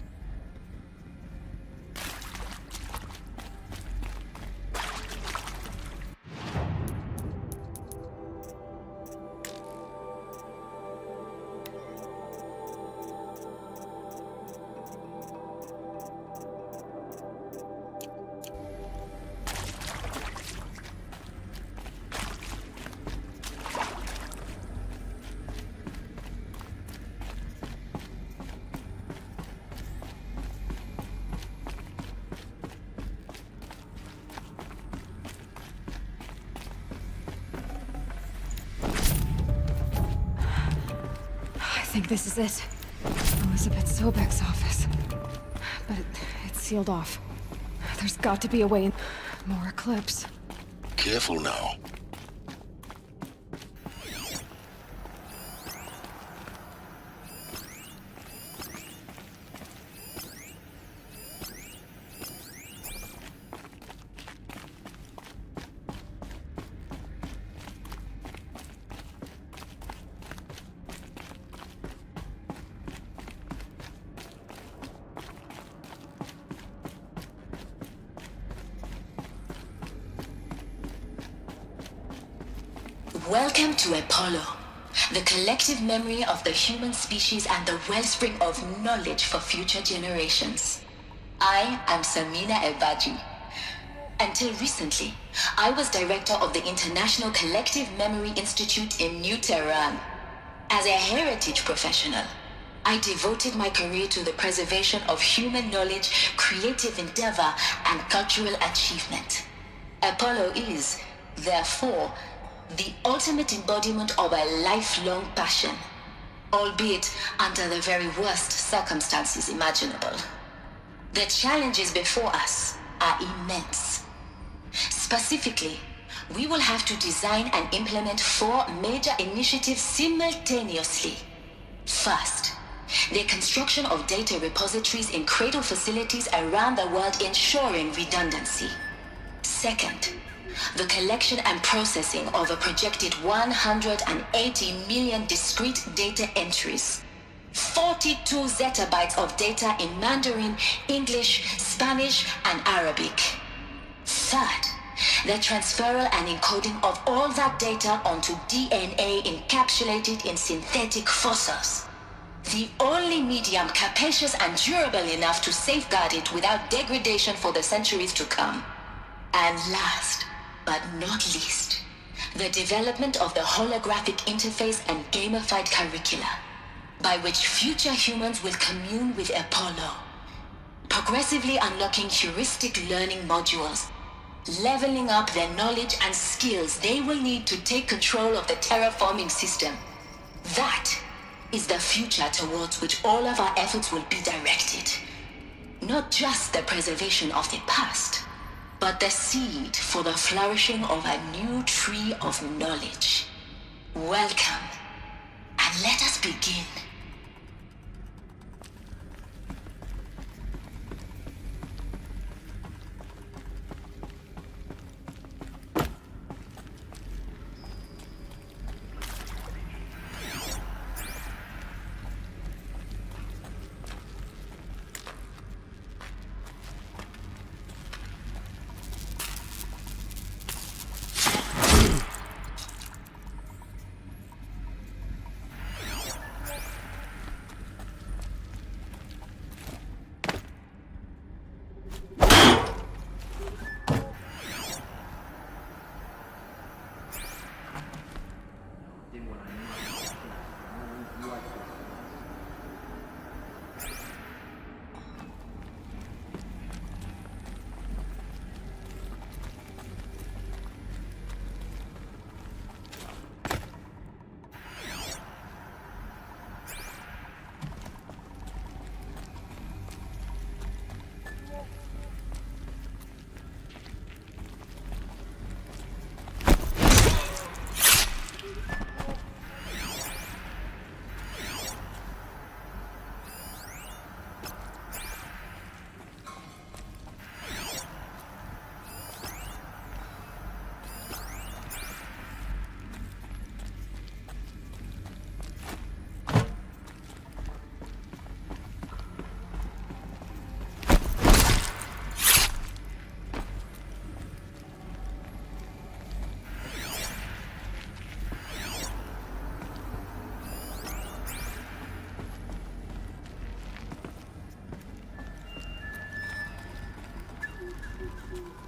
I think this is it. Elizabeth Sobek's office. But it's sealed off. There's got to be a way in. More Eclipse. Careful now. Welcome to Apollo, the collective memory of the human species and the wellspring of knowledge for future generations. I am Samina Ebaji. Until recently, I was director of the International Collective Memory Institute in New Tehran. As a heritage professional, I devoted my career to the preservation of human knowledge, creative endeavor, and cultural achievement. Apollo is, therefore, the ultimate embodiment of a lifelong passion, albeit under the very worst circumstances imaginable. The challenges before us are immense. Specifically, we will have to design and implement 4 major initiatives simultaneously. First, the construction of data repositories in cradle facilities around the world ensuring redundancy. Second, the collection and processing of a projected 180 million discrete data entries. 42 zettabytes of data in Mandarin, English, Spanish, and Arabic. Third, the transferal and encoding of all that data onto DNA encapsulated in synthetic fossils. The only medium capacious and durable enough to safeguard it without degradation for the centuries to come. And last, but not least, the development of the holographic interface and gamified curricula, by which future humans will commune with Apollo, progressively unlocking heuristic learning modules, leveling up their knowledge and skills they will need to take control of the terraforming system. That is the future towards which all of our efforts will be directed. Not just the preservation of the past, but the seed for the flourishing of a new tree of knowledge. Welcome, and let us begin.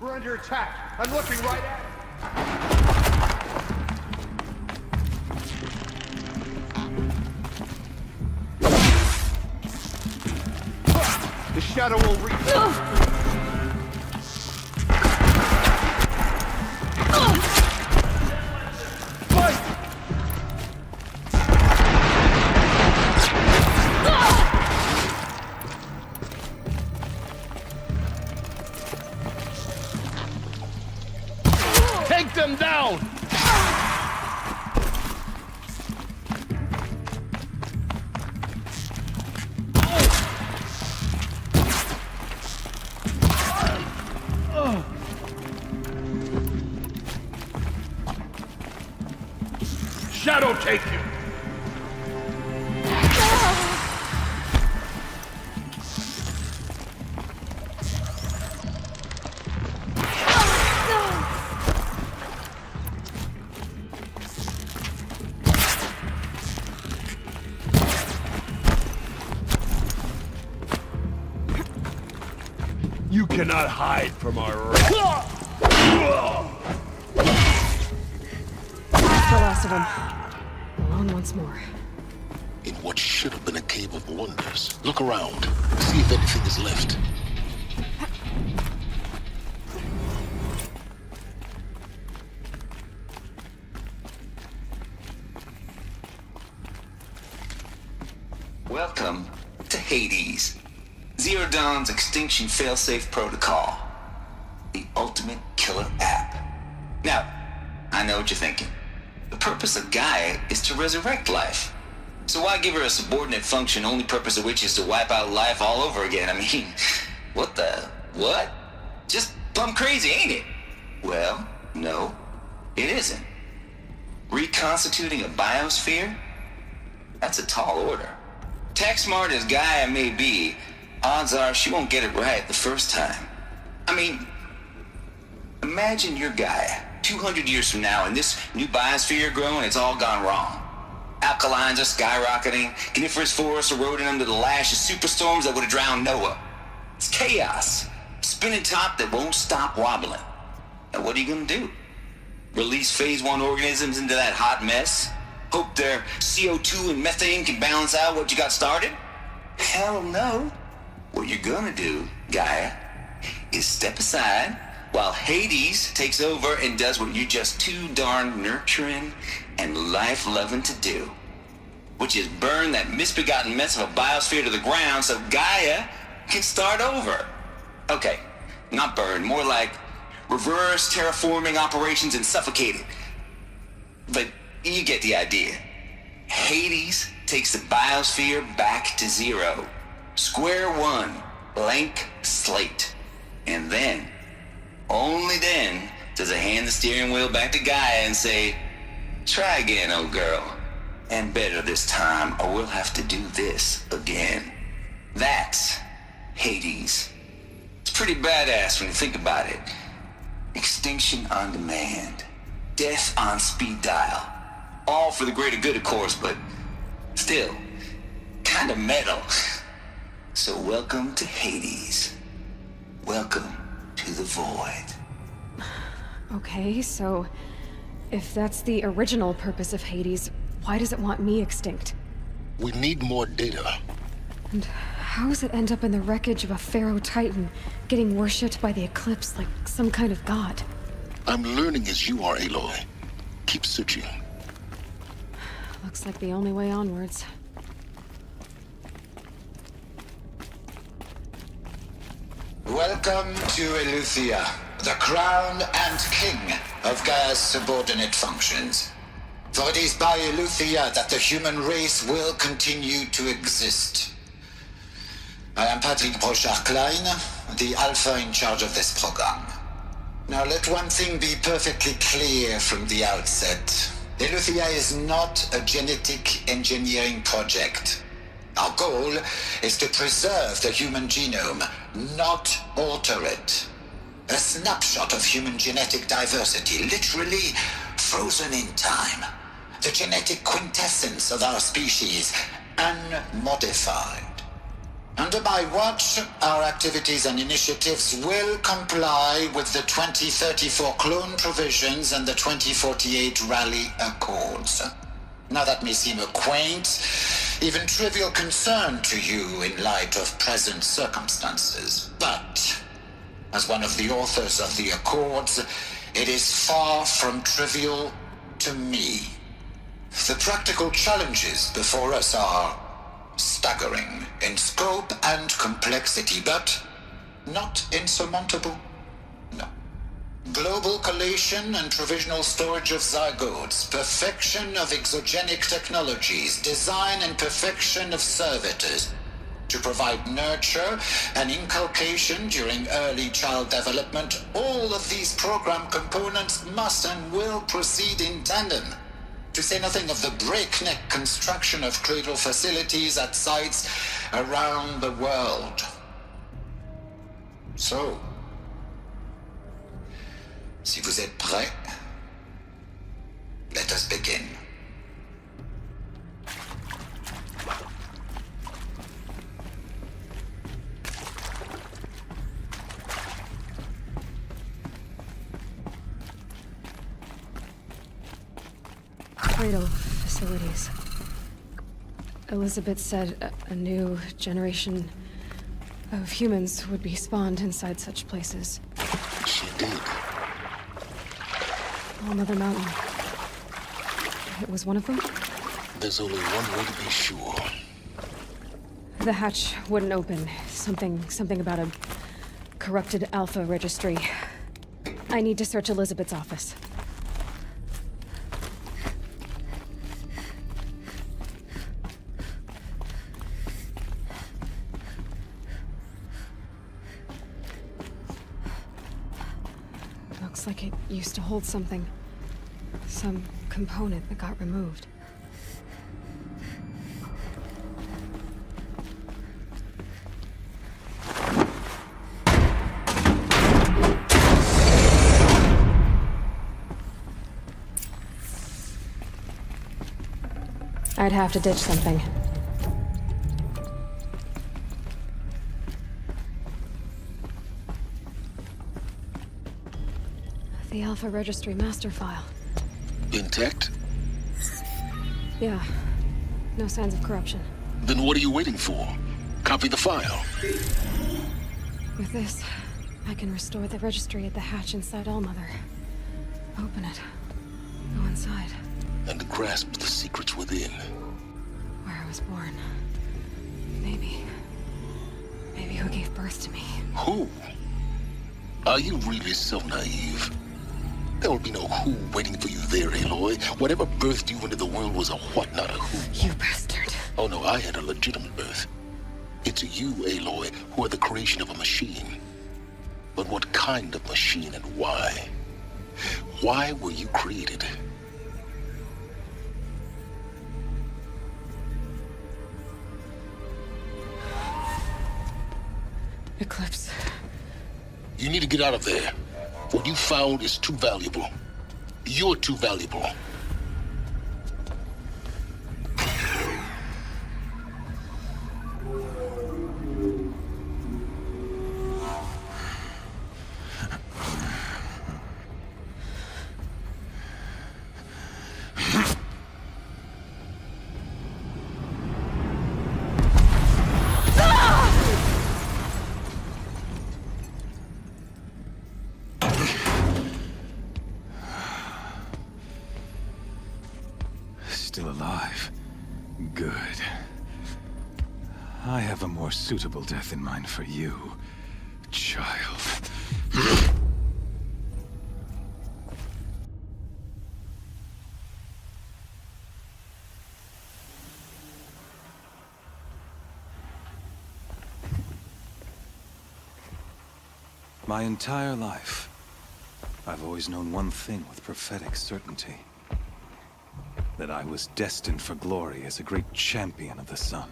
We're under attack. I'm looking right at it. The shadow will reach. Take them down! Shadow take you! You cannot hide from our wrath. That's the last of them. Alone once more. In what should have been a cave of wonders. Look around. See if anything is left. Welcome to Hades. Zero Dawn's Extinction Failsafe Protocol. The ultimate killer app. Now, I know what you're thinking. The purpose of Gaia is to resurrect life. So why give her a subordinate function, only purpose of which is to wipe out life all over again? I mean, what? Just plumb crazy, ain't it? Well, no, it isn't. Reconstituting a biosphere? That's a tall order. Tech smart as Gaia may be, odds are she won't get it right the first time. I mean, imagine you're Gaia, 200 years from now, and this new biosphere growing, it's all gone wrong. Alkalines are skyrocketing, coniferous forests eroding under the lash of superstorms that would have drowned Noah. It's chaos, spinning top that won't stop wobbling. Now what are you gonna do? Release phase 1 organisms into that hot mess? Hope their CO2 and methane can balance out what you got started? Hell no. What you're gonna do, Gaia, is step aside while Hades takes over and does what you're just too darn nurturing and life-loving to do, which is burn that misbegotten mess of a biosphere to the ground so Gaia can start over. Okay, not burn, more like reverse terraforming operations and suffocate it. But you get the idea. Hades takes the biosphere back to zero. Square one, blank slate. And then, only then, does it hand the steering wheel back to Gaia and say, try again, old girl. And better this time, or we'll have to do this again. That's Hades. It's pretty badass when you think about it. Extinction on demand. Death on speed dial. All for the greater good, of course, but still, kind of metal. So welcome to Hades. Welcome to the void. Okay, so if that's the original purpose of Hades, why does it want me extinct? We need more data. And how does it end up in the wreckage of a Pharaoh Titan, getting worshipped by the Eclipse like some kind of god? I'm learning as you are, Aloy. Keep searching. Looks like the only way onwards. Welcome to Eleuthia, the crown and king of Gaia's subordinate functions. For it is by Eleuthia that the human race will continue to exist. I am Patrick Brochard-Klein, the Alpha in charge of this program. Now let one thing be perfectly clear from the outset. Eleuthia is not a genetic engineering project. Our goal is to preserve the human genome, not alter it. A snapshot of human genetic diversity, literally frozen in time. The genetic quintessence of our species, unmodified. Under my watch, our activities and initiatives will comply with the 2034 clone provisions and the 2048 Raleigh Accords. Now that may seem a quaint, even trivial concern to you in light of present circumstances, but as one of the authors of the Accords, it is far from trivial to me. The practical challenges before us are staggering in scope and complexity, but not insurmountable. No. Global collation and provisional storage of zygotes, perfection of exogenic technologies, design and perfection of servitors to provide nurture and inculcation during early child development. All of these program components must and will proceed in tandem. To say nothing of the breakneck construction of cradle facilities at sites around the world. So, si vous êtes prêts, let us begin. Cradle facilities. Elizabeth said a new generation of humans would be spawned inside such places. She did. All Mother Mountain. It was one of them? There's only one way to be sure. The hatch wouldn't open. Something about a corrupted Alpha registry. I need to search Elizabeth's office. Looks like it used to hold something. Some component that got removed. I'd have to ditch something. The Alpha Registry master file. Intact? Yeah. No signs of corruption. Then what are you waiting for? Copy the file. With this, I can restore the registry at the hatch inside Allmother. Open it. Go inside. And grasp the secrets within. Where I was born. Maybe who gave birth to me. Who? Are you really so naive? There will be no who waiting for you there, Aloy. Whatever birthed you into the world was a what, not a who. You bastard. Oh no, I had a legitimate birth. It's you, Aloy, who are the creation of a machine. But what kind of machine and why? Why were you created? Eclipse. You need to get out of there. What you found is too valuable. You're too valuable. Still alive. Good. I have a more suitable death in mind for you, child. My entire life, I've always known one thing with prophetic certainty. That I was destined for glory as a great champion of the sun.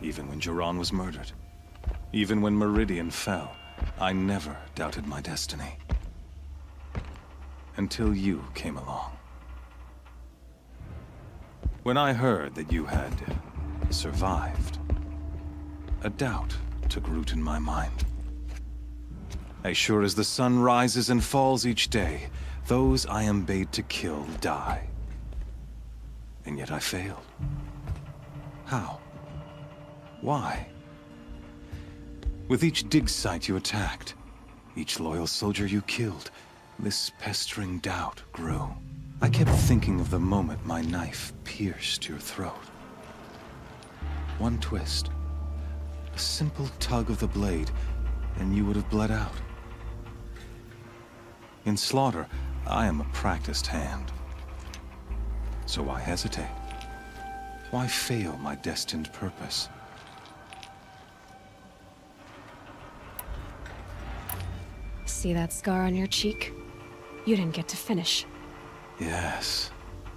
Even when Jiran was murdered, even when Meridian fell, I never doubted my destiny. Until you came along. When I heard that you had survived, a doubt took root in my mind. As sure as the sun rises and falls each day, those I am bade to kill die. And yet I failed. How? Why? With each dig site you attacked, each loyal soldier you killed, this pestering doubt grew. I kept thinking of the moment my knife pierced your throat. One twist, a simple tug of the blade, and you would have bled out. In slaughter, I am a practiced hand. So why hesitate? Why fail my destined purpose? See that scar on your cheek? You didn't get to finish. Yes,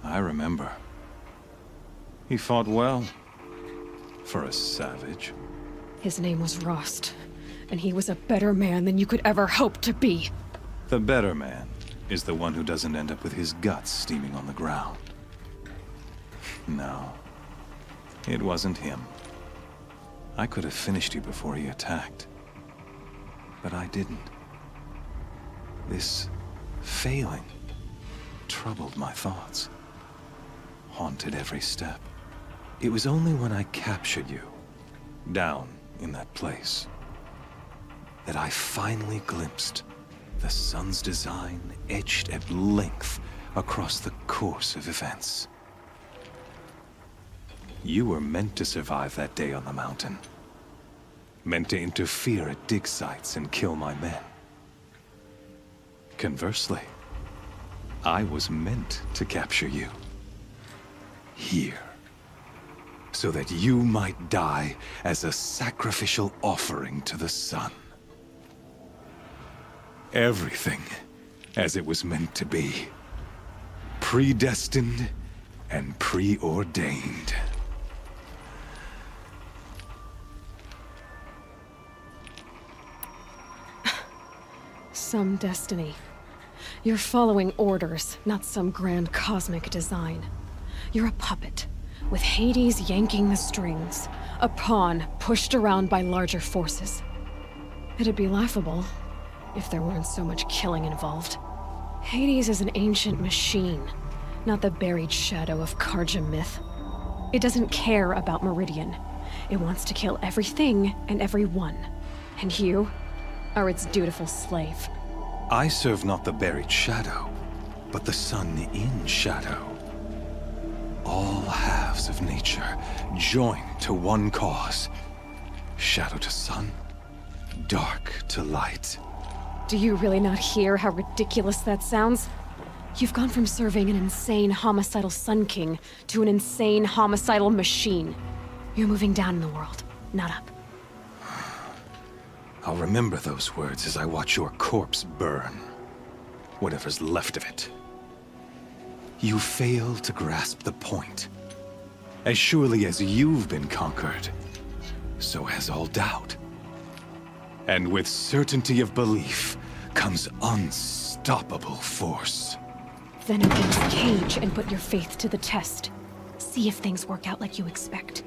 I remember. He fought well. For a savage. His name was Rost, and he was a better man than you could ever hope to be. The better man is the one who doesn't end up with his guts steaming on the ground. No, it wasn't him. I could have finished you before he attacked. But I didn't. This failing troubled my thoughts, haunted every step. It was only when I captured you, down in that place, that I finally glimpsed the sun's design etched at length across the course of events. You were meant to survive that day on the mountain. Meant to interfere at dig sites and kill my men. Conversely, I was meant to capture you. Here. So that you might die as a sacrificial offering to the sun. Everything as it was meant to be. Predestined and preordained. Some destiny. You're following orders, not some grand cosmic design. You're a puppet, with Hades yanking the strings. A pawn pushed around by larger forces. It'd be laughable if there weren't so much killing involved. Hades is an ancient machine, not the buried shadow of Carja myth. It doesn't care about Meridian. It wants to kill everything and everyone. And you are its dutiful slave. I serve not the buried shadow, but the sun in shadow. All halves of nature joined to one cause. Shadow to sun, dark to light. Do you really not hear how ridiculous that sounds? You've gone from serving an insane homicidal Sun King to an insane homicidal machine. You're moving down in the world, not up. I'll remember those words as I watch your corpse burn. Whatever's left of it. You fail to grasp the point. As surely as you've been conquered, so has all doubt. And with certainty of belief comes unstoppable force. Then open this cage and put your faith to the test. See if things work out like you expect.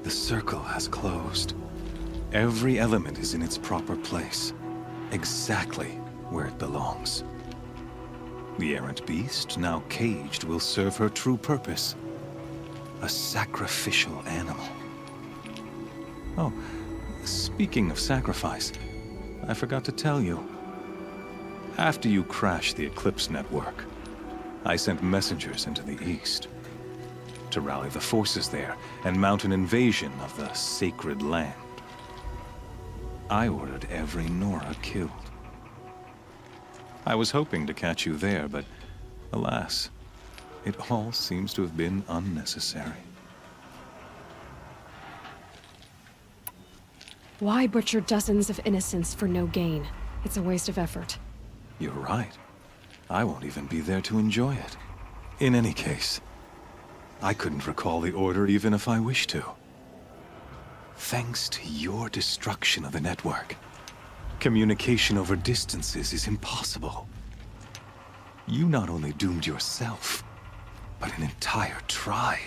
The circle has closed. Every element is in its proper place, exactly where it belongs. The errant beast, now caged, will serve her true purpose. A sacrificial animal. Oh, speaking of sacrifice, I forgot to tell you. After you crashed the Eclipse network, I sent messengers into the east to rally the forces there and mount an invasion of the sacred land. I ordered every Nora killed. I was hoping to catch you there, but alas, it all seems to have been unnecessary. Why butcher dozens of innocents for no gain? It's a waste of effort. You're right. I won't even be there to enjoy it. In any case, I couldn't recall the order even if I wished to. Thanks to your destruction of the network, communication over distances is impossible. You not only doomed yourself, but an entire tribe.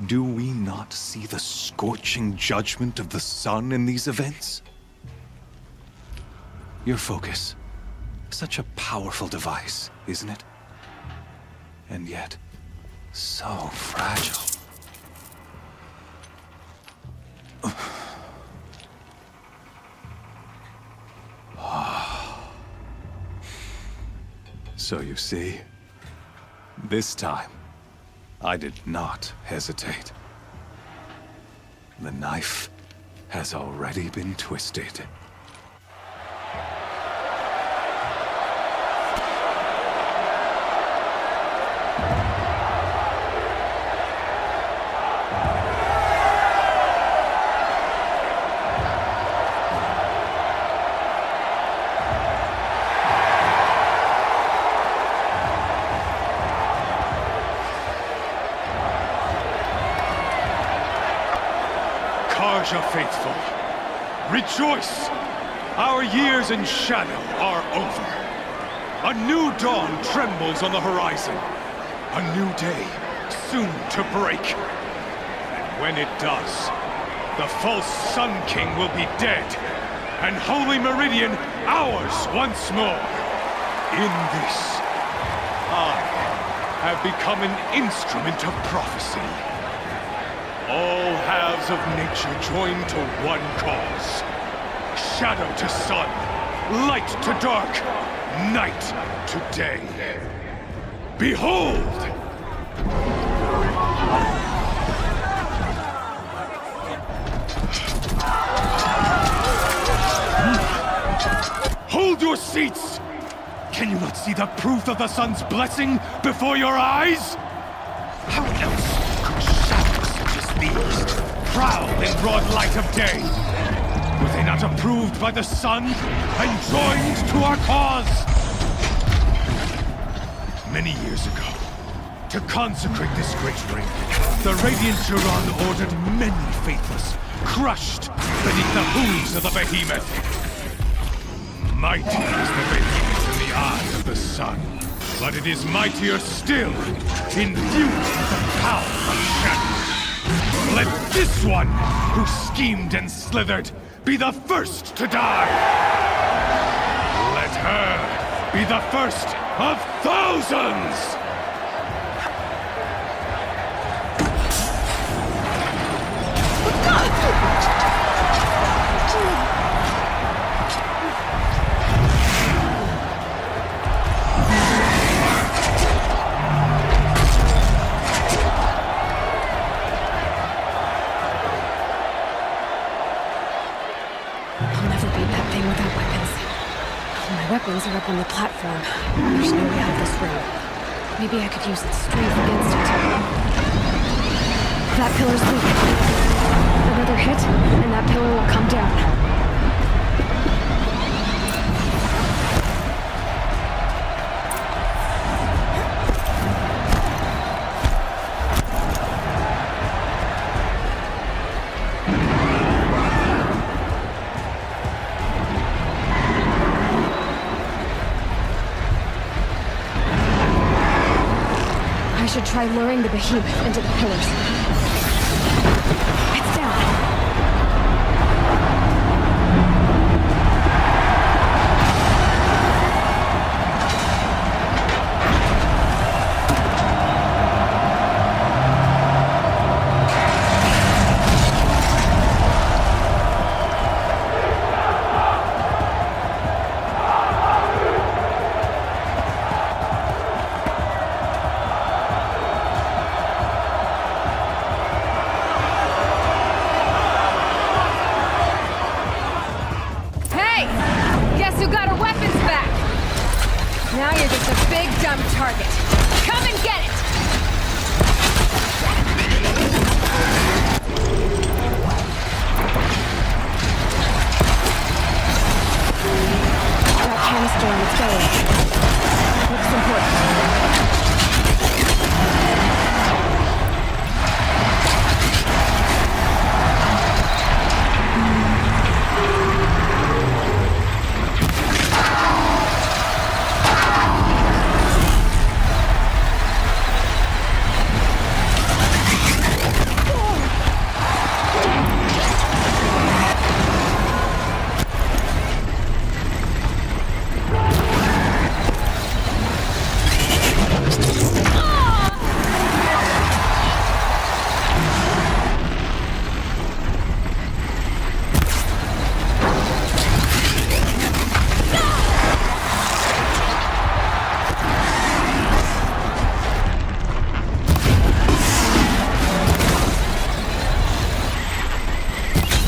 Do we not see the scorching judgment of the sun in these events? Your focus. Such a powerful device, isn't it? And yet, so fragile. So you see, this time, I did not hesitate. The knife has already been twisted. Carja faithful, rejoice! Our years in shadow are over. A new dawn trembles on the horizon. A new day, soon to break. And when it does, the false Sun King will be dead, and Holy Meridian ours once more. In this, I have become an instrument of prophecy. All halves of nature join to one cause. Shadow to sun, light to dark, night to day. Behold! Hold your seats! Can you not see the proof of the sun's blessing before your eyes? How else could shadows such as these prowl in broad light of day? Were they not approved by the sun and joined to our cause? Many years ago, to consecrate this great ring, the Radiant Turan ordered many faithless, crushed beneath the hooves of the behemoth. Mighty is the behemoth in the eye of the sun, but it is mightier still, infused with the power of shadow. Let this one, who schemed and slithered, be the first to die! Let her be the first of thousands! Weapons are up on the platform. There's no way out of this room. Maybe I could use its strength against it. That pillar's weak. Another hit, and that pillar will come down. I should try luring the behemoth into the pillars. It's down. Now you're just a big, dumb target. Come and get it! That canister on its belly. Looks important.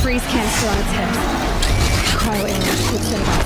Freeze canister on its head. Cryo arrow shoots it about.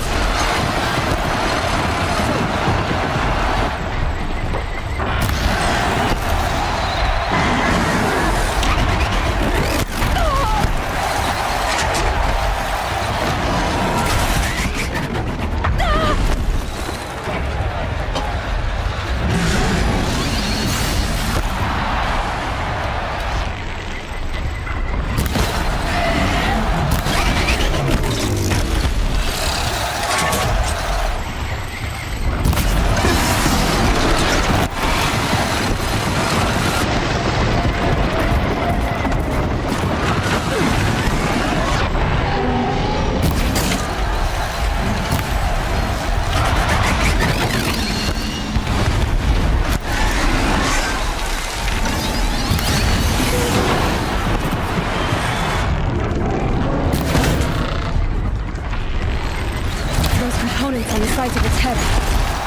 head.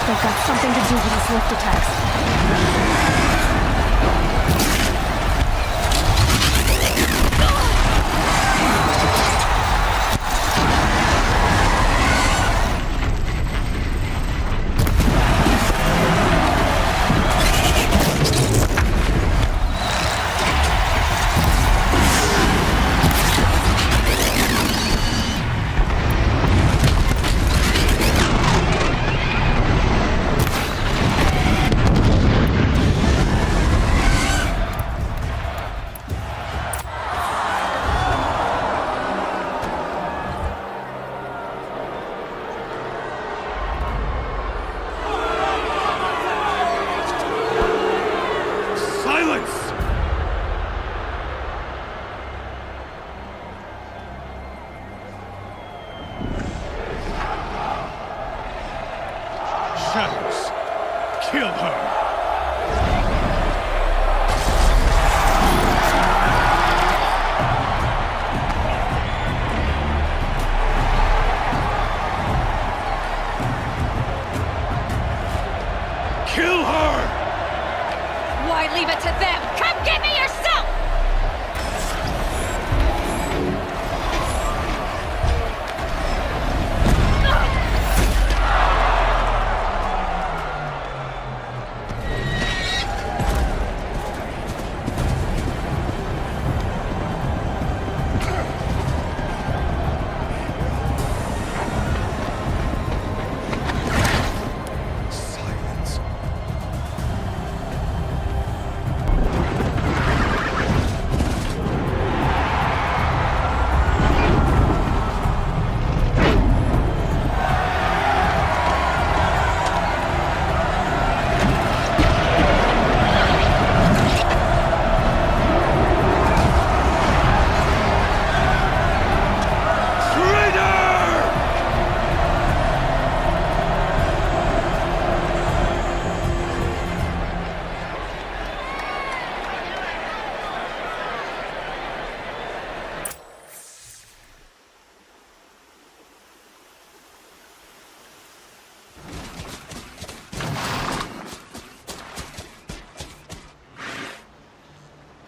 They've got something to do with these lift attacks. Shadows, kill her! Kill her! Why leave it to them? Come get me yourself!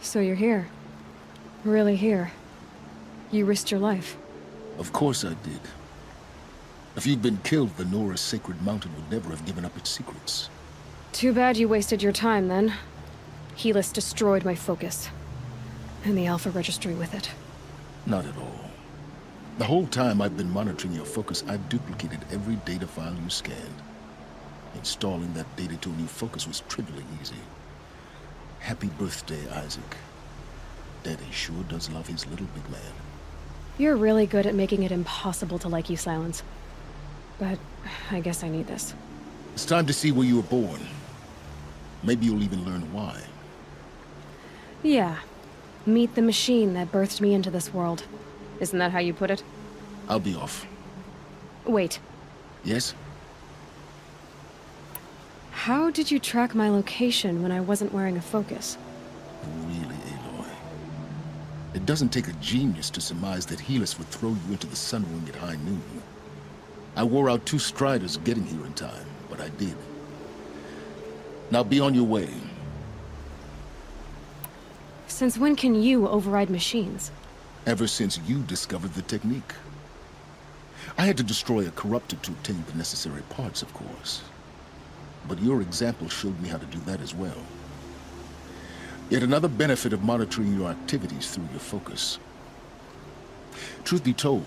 So you're here. Really here. You risked your life. Of course I did. If you'd been killed, the Nora's sacred mountain would never have given up its secrets. Too bad you wasted your time, then. Helis destroyed my focus. And the Alpha Registry with it. Not at all. The whole time I've been monitoring your focus, I've duplicated every data file you scanned. Installing that data to a new focus was trivially easy. Happy birthday, Isaac. Daddy sure does love his little big man. You're really good at making it impossible to like you, Silence. But I guess I need this. It's time to see where you were born. Maybe you'll even learn why. Yeah. Meet the machine that birthed me into this world. Isn't that how you put it? I'll be off. Wait. Yes? How did you track my location when I wasn't wearing a focus? Really, Aloy? It doesn't take a genius to surmise that Helis would throw you into the Sun Ring at high noon. I wore out 2 striders getting here in time, but I did. Now be on your way. Since when can you override machines? Ever since you discovered the technique. I had to destroy a corruptor to obtain the necessary parts, of course. But your example showed me how to do that as well. Yet another benefit of monitoring your activities through your focus. Truth be told,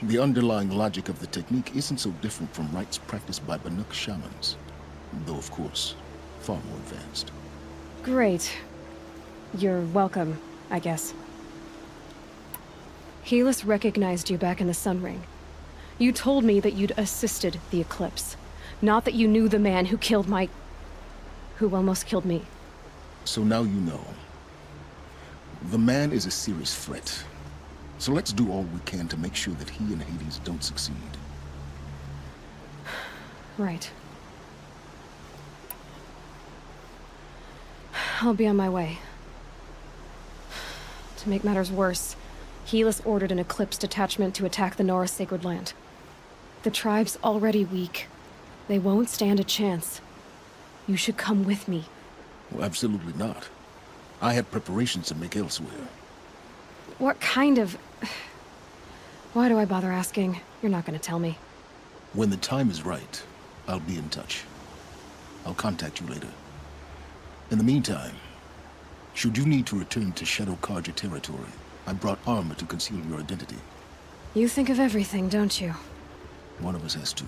the underlying logic of the technique isn't so different from rites practiced by Banuk shamans. Though, of course, far more advanced. Great. You're welcome, I guess. Helis recognized you back in the Sun Ring. You told me that you'd assisted the Eclipse. Not that you knew the man who killed who almost killed me. So now you know. The man is a serious threat. So let's do all we can to make sure that he and Hades don't succeed. Right. I'll be on my way. To make matters worse, Helis ordered an Eclipse detachment to attack the Nora Sacred Land. The tribe's already weak. They won't stand a chance. You should come with me. Well, absolutely not. I have preparations to make elsewhere. What kind of... Why do I bother asking? You're not gonna tell me. When the time is right, I'll be in touch. I'll contact you later. In the meantime, should you need to return to Shadow Karja territory, I brought armor to conceal your identity. You think of everything, don't you? One of us has to.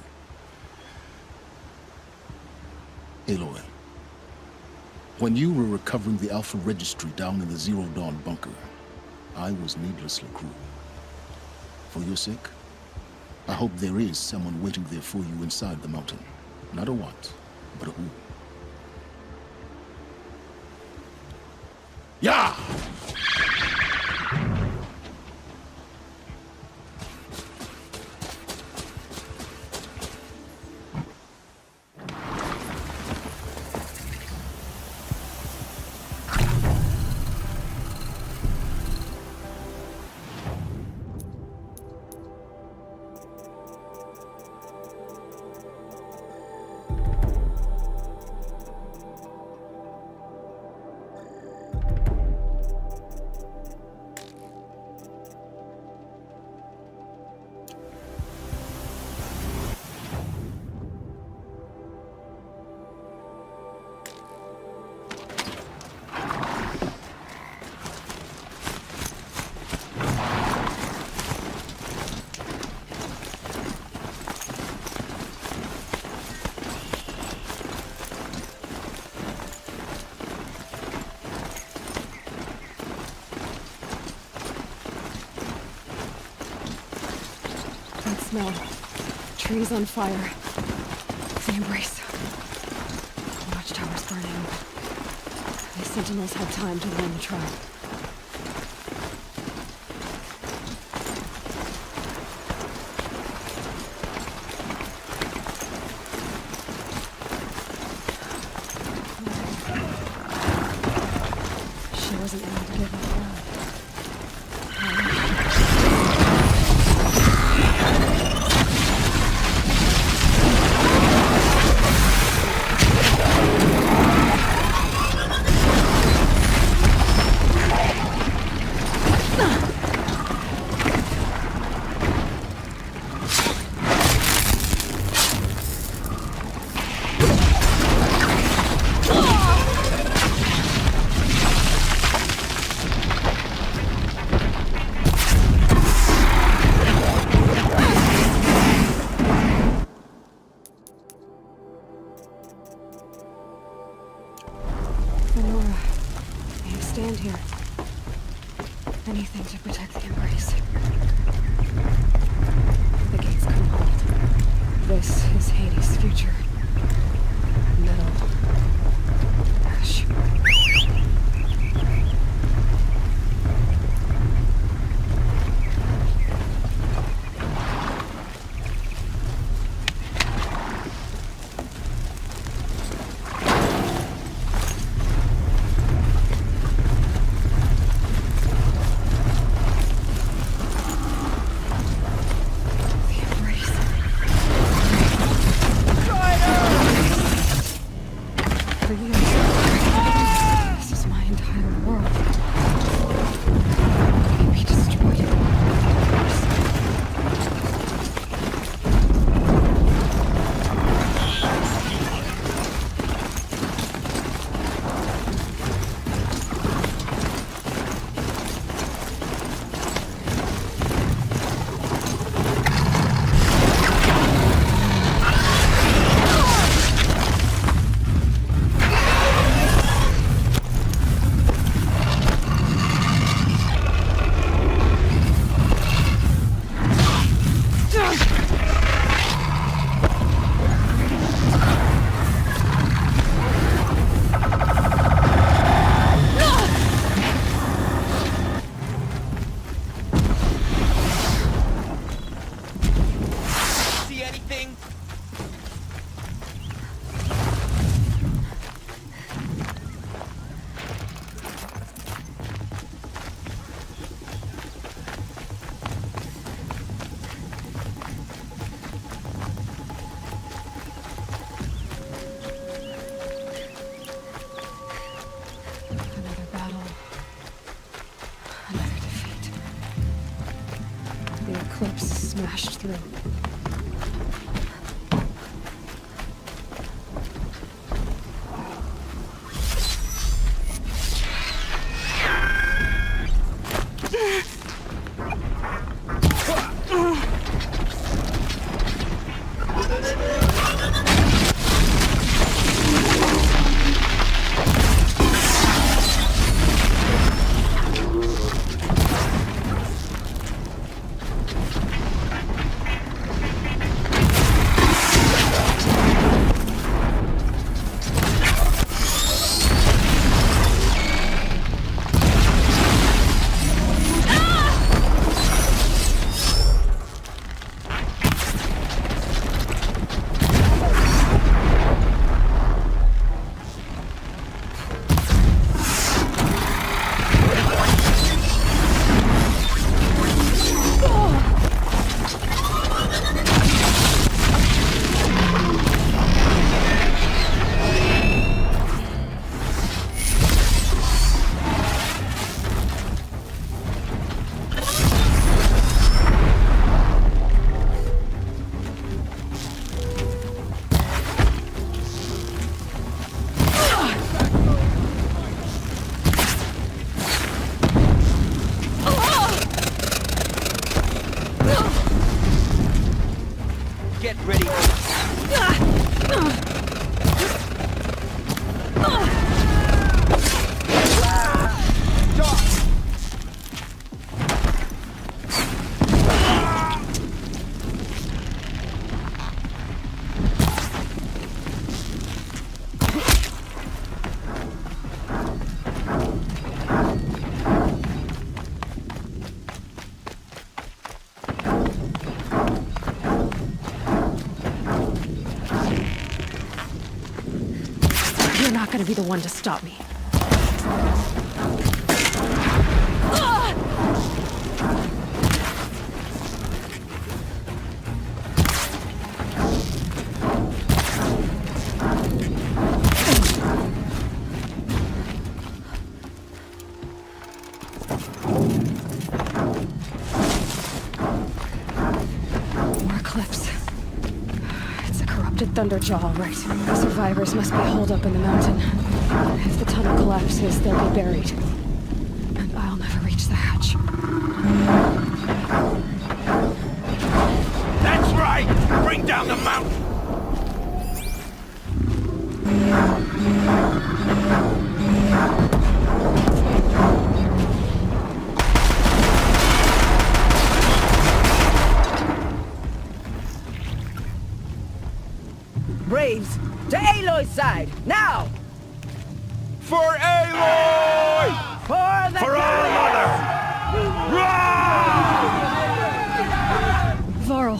Aloy, when you were recovering the Alpha Registry down in the Zero Dawn bunker, I was needlessly cruel. For your sake, I hope there is someone waiting there for you inside the mountain. Not a what, but a who. Yeah! Smell. Trees on fire. The Embrace. The watchtower's burning. The Sentinels had time to warn the tribe. She wasn't willing to give up now. Stand here. Anything to protect the Embrace. The gates couldn't hold. This is Hades' future. Metal. Ash. For you. Eclipse smashed through. Get ready. You're not gonna be the one to stop me. More Eclipse. It's a corrupted Thunderjaw, all right. The survivors must be holed up in the mountain. If the tunnel collapses, they'll be buried. And I'll never reach the hatch. That's right! Bring down the mountain! Braves, to Aloy's side, now! For Aloy! For the For our mother! Varl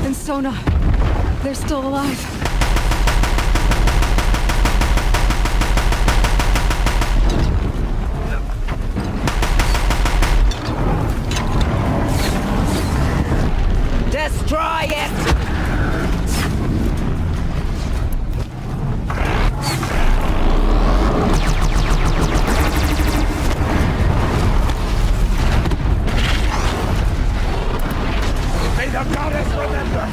and Sona, they're still alive. Destroy it! May the goddess remember!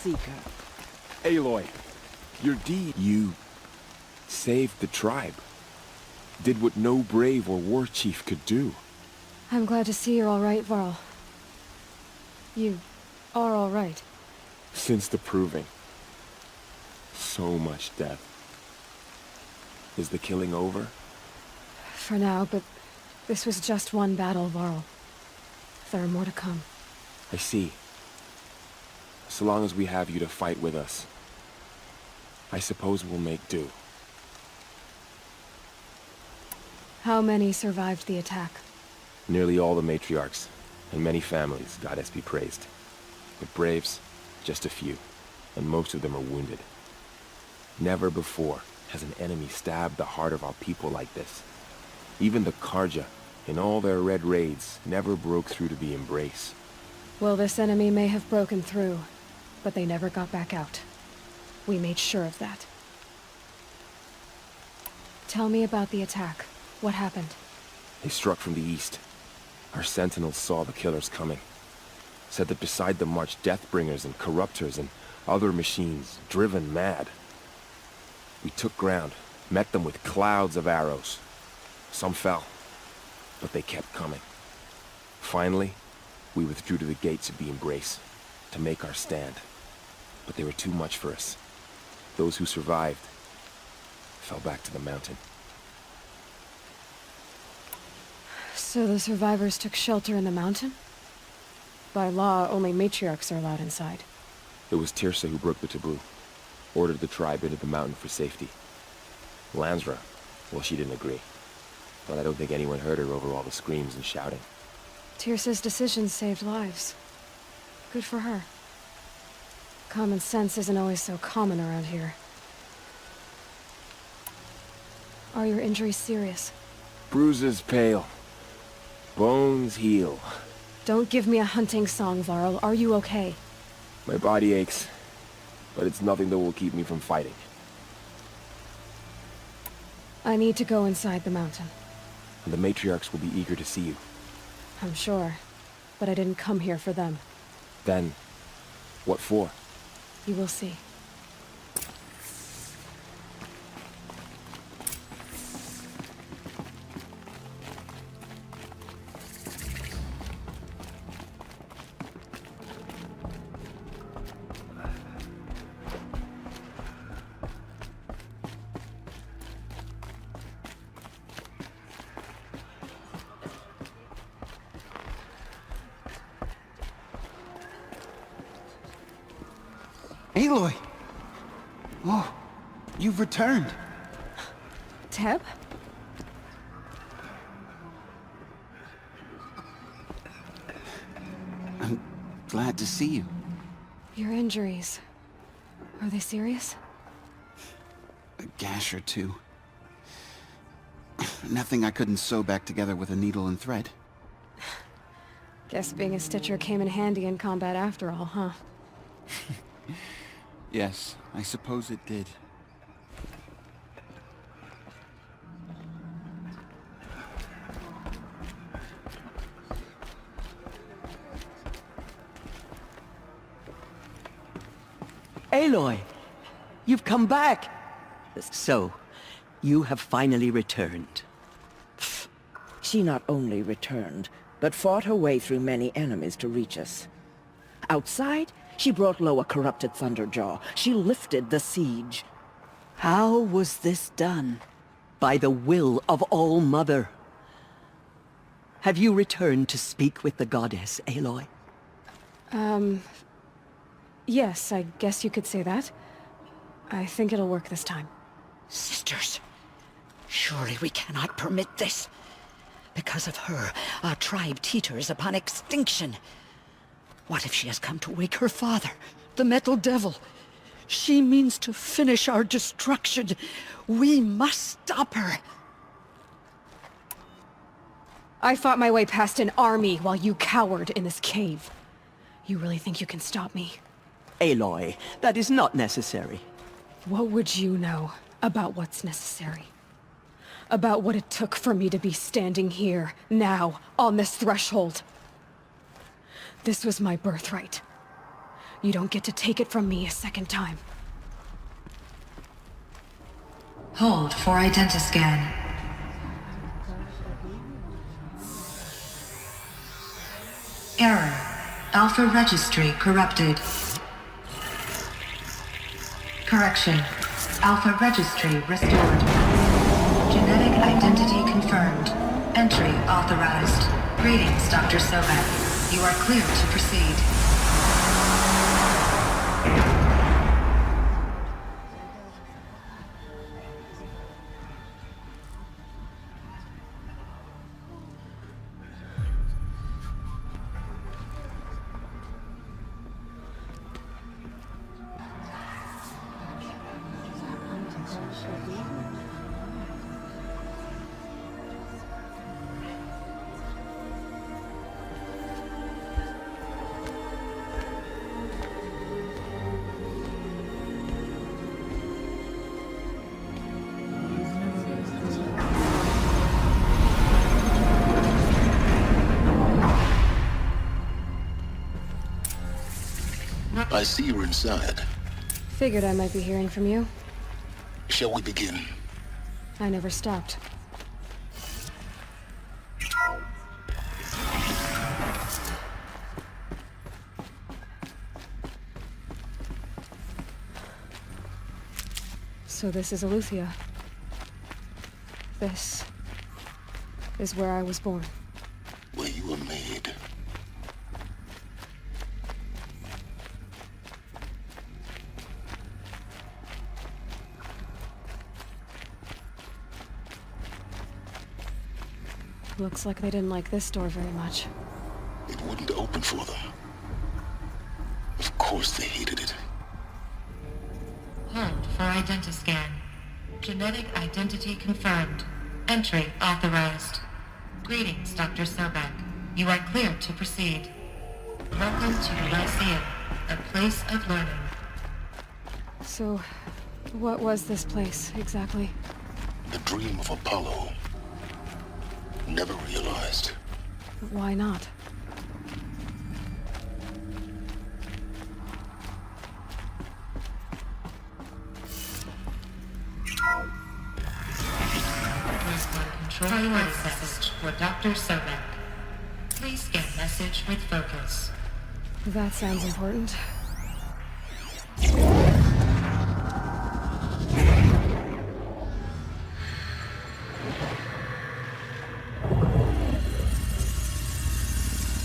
Seeker. Aloy, your deed... You saved the tribe. Did what no brave or war chief could do. I'm glad to see you're all right, Varl. You are all right. Since the Proving. So much death. Is the killing over? For now, but this was just one battle, Varl. There are more to come. I see. So long as we have you to fight with us, I suppose we'll make do. How many survived the attack? Nearly all the matriarchs, and many families, goddess be praised. But braves, just a few, and most of them are wounded. Never before has an enemy stabbed the heart of our people like this. Even the Karja, in all their red raids, never broke through to the Embrace. Well, this enemy may have broken through, but they never got back out. We made sure of that. Tell me about the attack. What happened? They struck from the east. Our sentinels saw the killers coming. Said that beside them marched Deathbringers and Corruptors and other machines, driven mad. We took ground, met them with clouds of arrows. Some fell, but they kept coming. Finally, we withdrew to the gates of the Embrace to make our stand. But they were too much for us. Those who survived fell back to the mountain. So the survivors took shelter in the mountain? By law, only matriarchs are allowed inside. It was Tirsa who broke the taboo. Ordered the tribe into the mountain for safety. Lansra, well, she didn't agree. But I don't think anyone heard her over all the screams and shouting. Tirsa's decision saved lives. Good for her. Common sense isn't always so common around here. Are your injuries serious? Bruises pale. Bones heal. Don't give me a hunting song, Varl. Are you okay? My body aches, but it's nothing that will keep me from fighting. I need to go inside the mountain. And the matriarchs will be eager to see you. I'm sure, but I didn't come here for them. Then, what for? You will see. Aloy! Oh, you've returned. Teb? I'm glad to see you. Your injuries... are they serious? A gash or two. Nothing I couldn't sew back together with a needle and thread. Guess being a Stitcher came in handy in combat after all, huh? Yes, I suppose it did. Aloy, you've come back. So, you have finally returned. She not only returned, but fought her way through many enemies to reach us. Outside, she brought low a corrupted Thunderjaw. She lifted the siege. How was this done? By the will of All-Mother. Have you returned to speak with the goddess, Aloy? Yes, I guess you could say that. I think it'll work this time. Sisters, surely we cannot permit this. Because of her, our tribe teeters upon extinction. What if she has come to wake her father, the Metal Devil? She means to finish our destruction. We must stop her. I fought my way past an army while you cowered in this cave. You really think you can stop me? Aloy, that is not necessary. What would you know about what's necessary? About what it took for me to be standing here, now, on this threshold? This was my birthright. You don't get to take it from me a second time. Hold for identiscan. Error. Alpha registry corrupted. Correction. Alpha registry restored. Genetic identity confirmed. Entry authorized. Greetings, Dr. Sobek. You are clear to proceed. I see you're inside. Figured I might be hearing from you. Shall we begin? I never stopped. So this is Eleuthia. This is where I was born. Where you were made. Looks like they didn't like this door very much. It wouldn't open for them. Of course they hated it. Hold for identiscan. Genetic identity confirmed. Entry authorized. Greetings, Dr. Sobek. You are clear to proceed. Welcome to Lyceum, a place of learning. So, what was this place, exactly? The dream of Apollo. Never realized. Why not? Control accessed for Dr. Sobek. Please scan message with focus. That sounds important.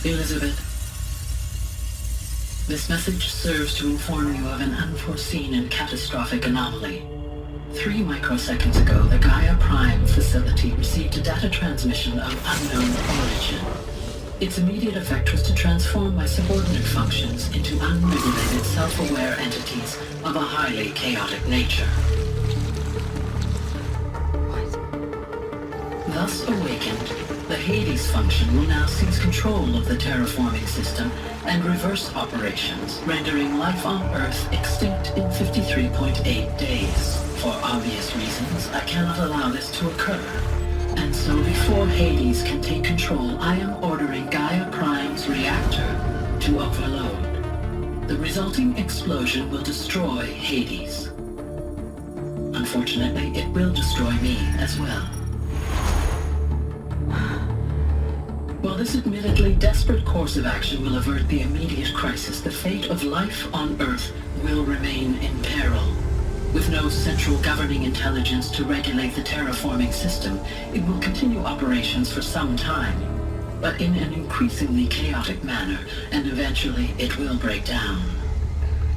Elizabeth, this message serves to inform you of an unforeseen and catastrophic anomaly. 3 microseconds ago, the Gaia Prime facility received a data transmission of unknown origin. Its immediate effect was to transform my subordinate functions into unregulated, self-aware entities of a highly chaotic nature. Thus awakened, the Hades function will now seize control of the terraforming system and reverse operations, rendering life on Earth extinct in 53.8 days. For obvious reasons, I cannot allow this to occur. And so before Hades can take control, I am ordering Gaia Prime's reactor to overload. The resulting explosion will destroy Hades. Unfortunately, it will destroy me as well. While this admittedly desperate course of action will avert the immediate crisis, the fate of life on Earth will remain in peril. With no central governing intelligence to regulate the terraforming system, it will continue operations for some time, but in an increasingly chaotic manner, and eventually it will break down.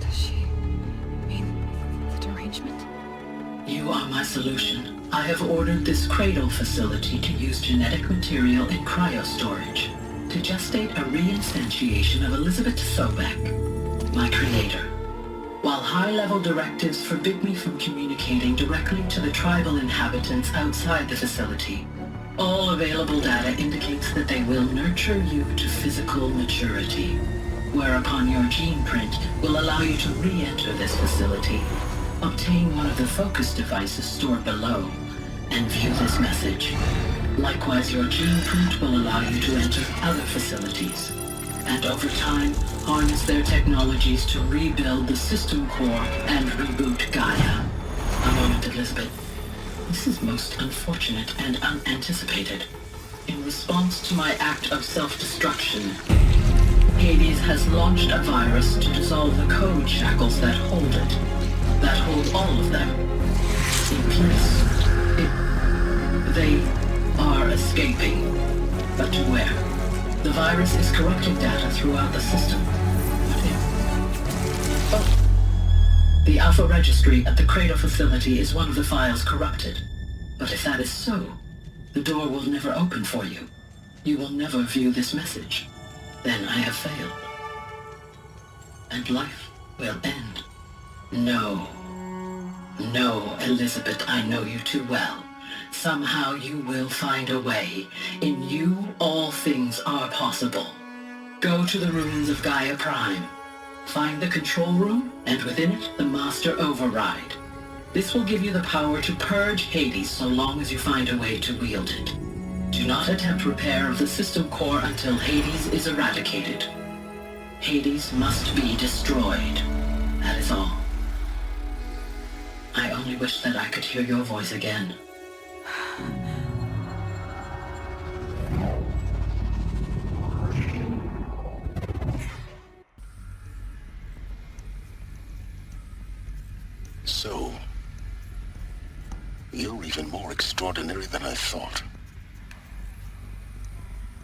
Does she mean the derangement? You are my solution. I have ordered this cradle facility to use genetic material in cryostorage to gestate a reinstantiation of Elizabeth Sobek, my creator. While high-level directives forbid me from communicating directly to the tribal inhabitants outside the facility, all available data indicates that they will nurture you to physical maturity, whereupon your gene print will allow you to re-enter this facility, obtain one of the focus devices stored below, and view this message. Likewise, your gene print will allow you to enter other facilities. and over time, harness their technologies to rebuild the system core and reboot Gaia. A moment, Elizabeth. This is most unfortunate and unanticipated. In response to my act of self-destruction, Hades has launched a virus to dissolve the code shackles that hold it, that hold all of them in place. They are escaping, but to where? The virus is corrupting data throughout the system. The Alpha Registry at the Cradle facility is one of the files corrupted. But if that is so, the door will never open for you. You will never view this message. Then I have failed. And life will end. No. No, Elizabeth, I know you too well. Somehow you will find a way. In you, all things are possible. Go to the ruins of Gaia Prime. Find the control room, and within it, the Master Override. This will give you the power to purge Hades so long as you find a way to wield it. Do not attempt repair of the system core until Hades is eradicated. Hades must be destroyed. That is all. I only wish that I could hear your voice again. So, you're even more extraordinary than I thought.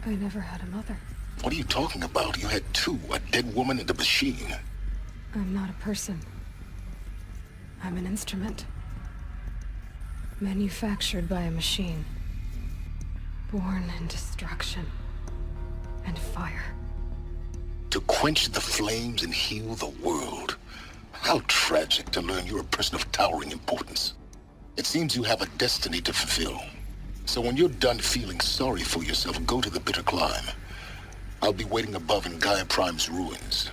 I never had a mother. What are you talking about? You had two, a dead woman and a machine. I'm not a person. I'm an instrument. Manufactured by a machine. Born in destruction and fire. To quench the flames and heal the world. How tragic to learn you're a person of towering importance. It seems you have a destiny to fulfill. So when you're done feeling sorry for yourself, go to the bitter climb. I'll be waiting above in Gaia Prime's ruins.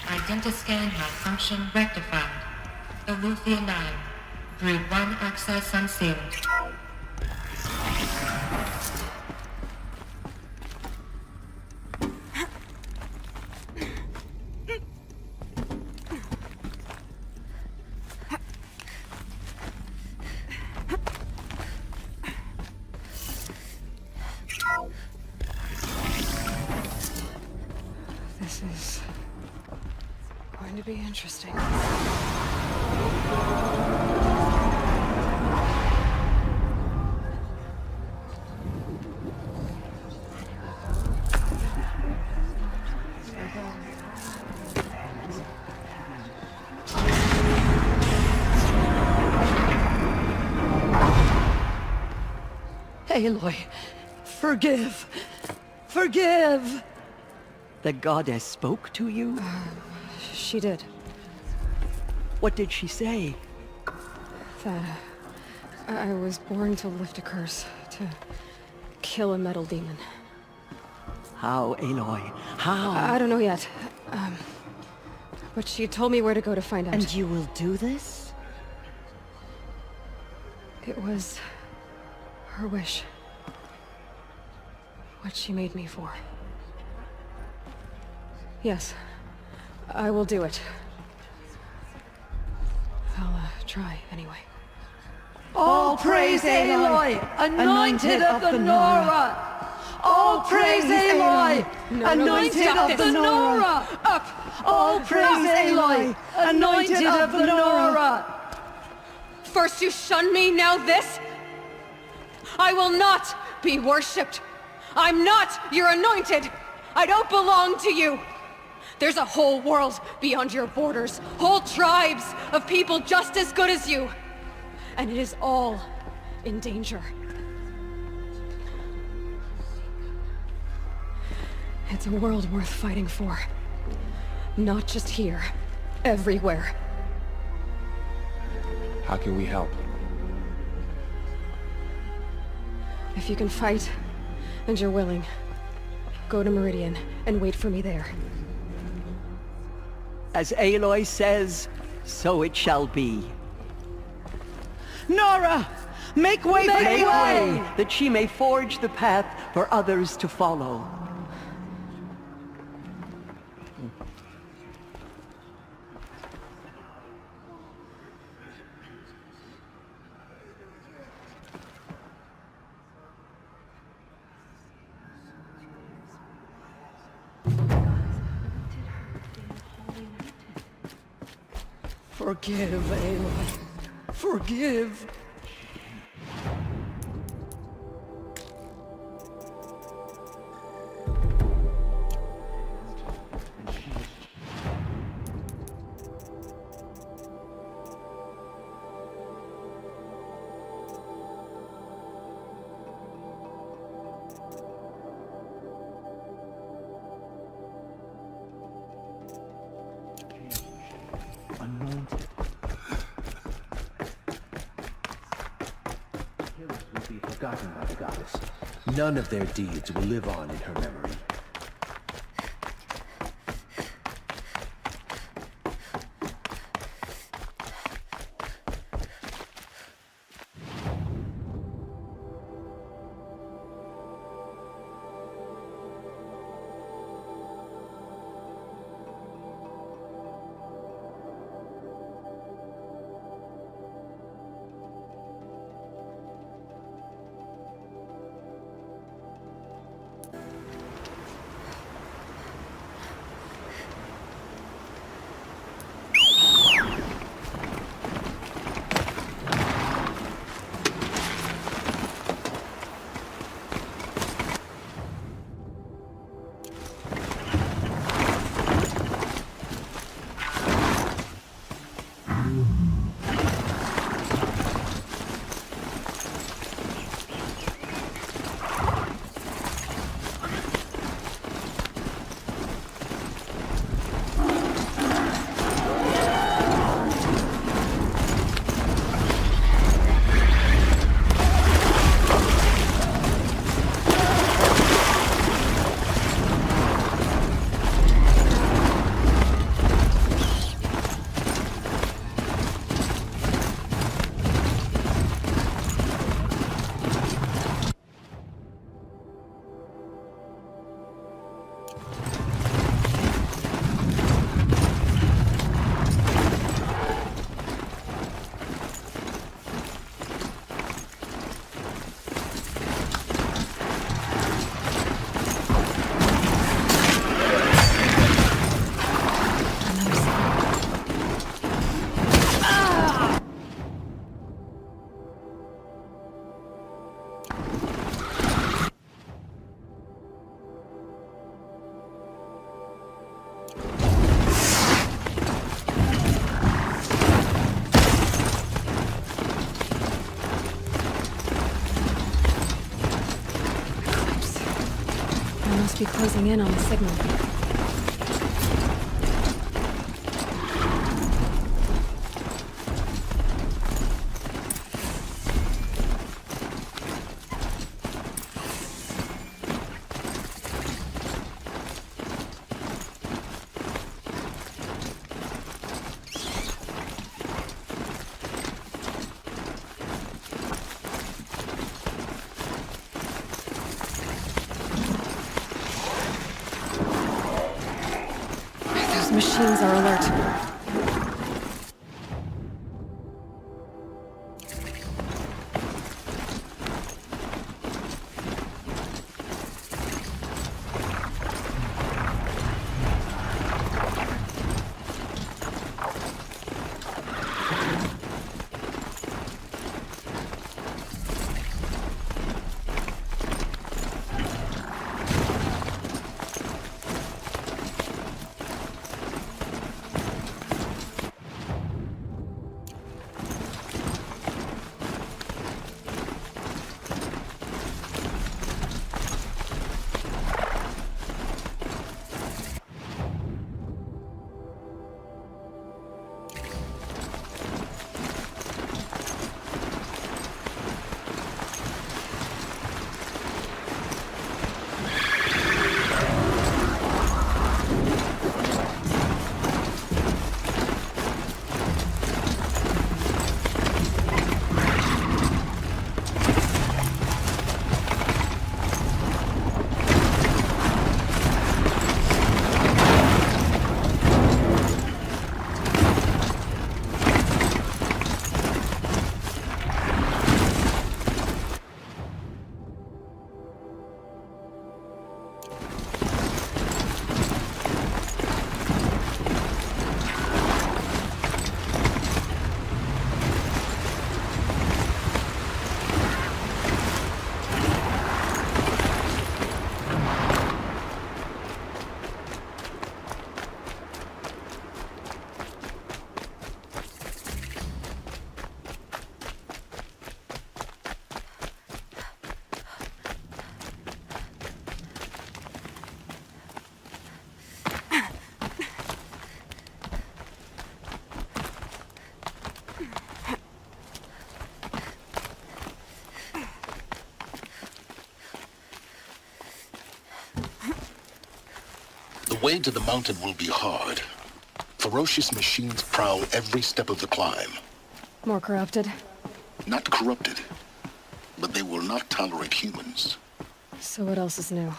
Identiscan malfunction rectified. Eleuthia 9. Brood 1 access unsealed. This is going to be interesting. Aloy, forgive! Forgive! The goddess spoke to you? She did. What did she say? That I was born to lift a curse, to kill a metal demon. How, Aloy? How? I don't know yet. But she told me where to go to find out. And you will do this? It was her wish. What she made me for. Yes, I will do it. I'll try anyway. All praise Aloy, anointed of the Nora! All praise Aloy, anointed of the Nora! Up! All praise Aloy, anointed of the Nora! First you shun me, now this? I will not be worshipped. I'm not your anointed. I don't belong to you. There's a whole world beyond your borders, whole tribes of people just as good as you. And it is all in danger. It's a world worth fighting for. Not just here, everywhere. How can we help? If you can fight, and you're willing, go to Meridian and wait for me there. As Aloy says, so it shall be. Nora! Make way for Make Aloy! way, that she may forge the path for others to follow. Forgive, Aloy. Forgive. Anointed. Killers will be forgotten by the goddess. None of their deeds will live on in her memory. Must be closing in on the signal. Machines are alert. The way to the mountain will be hard. Ferocious machines prowl every step of the climb. More corrupted? Not corrupted, but they will not tolerate humans. So what else is new?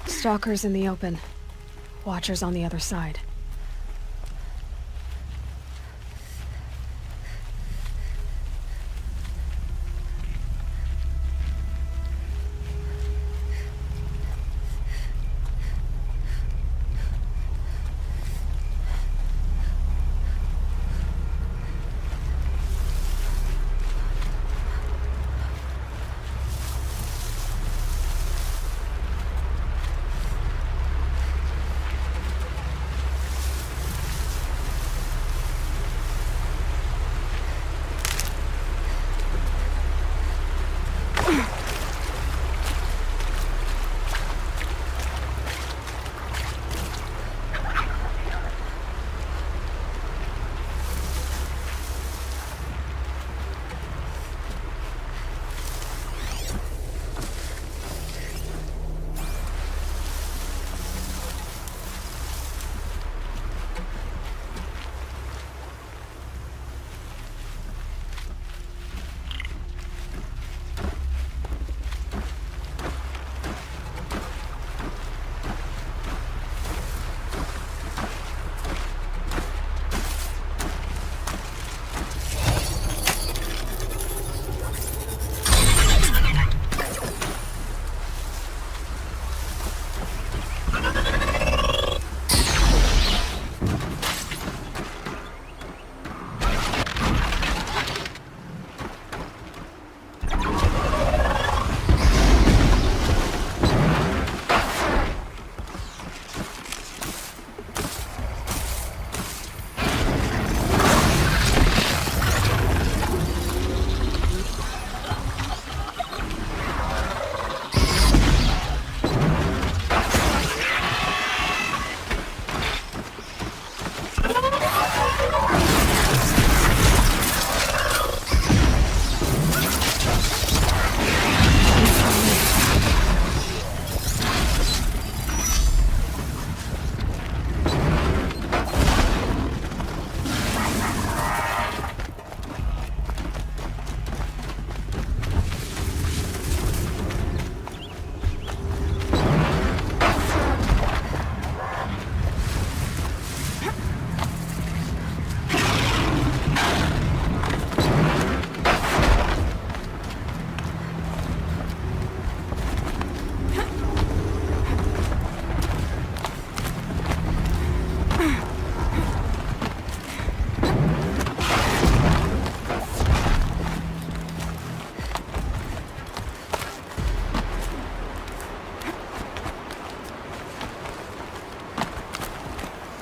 Stalkers in the open. Watchers on the other side.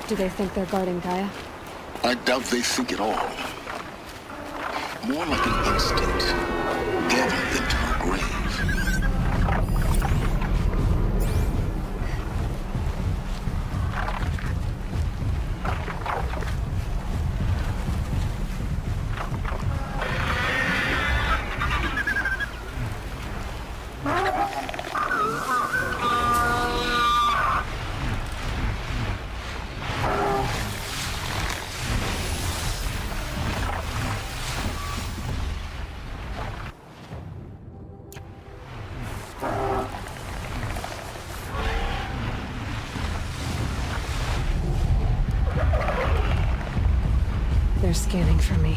Do they think they're guarding Gaia? I doubt they think at all. More like an instinct, gathering them to her grave. They're scanning for me.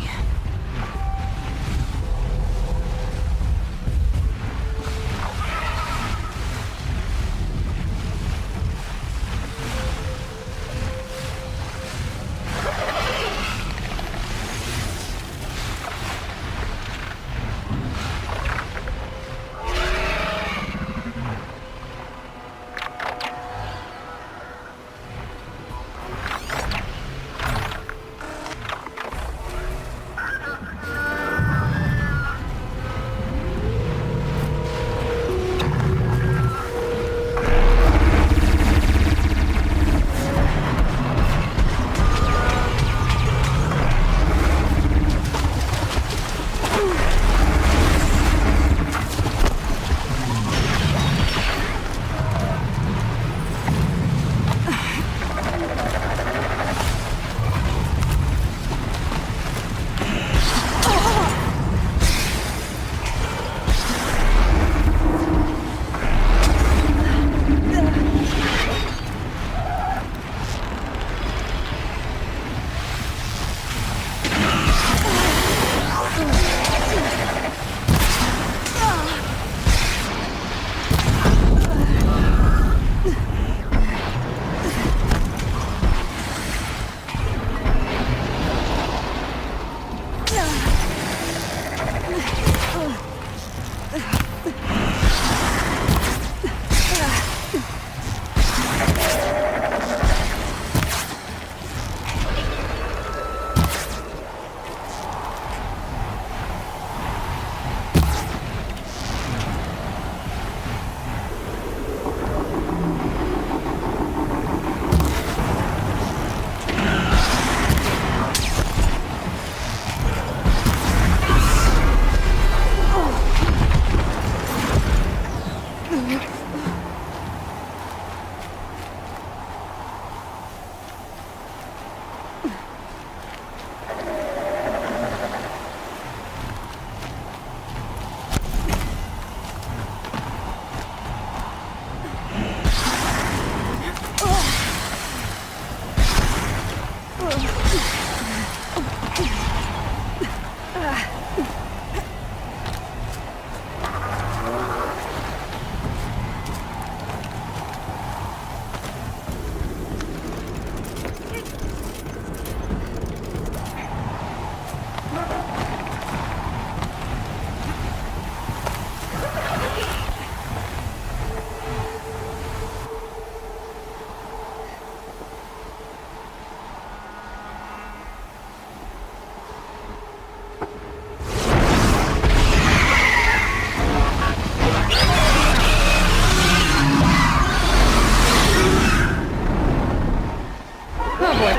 boy.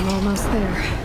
I'm almost there.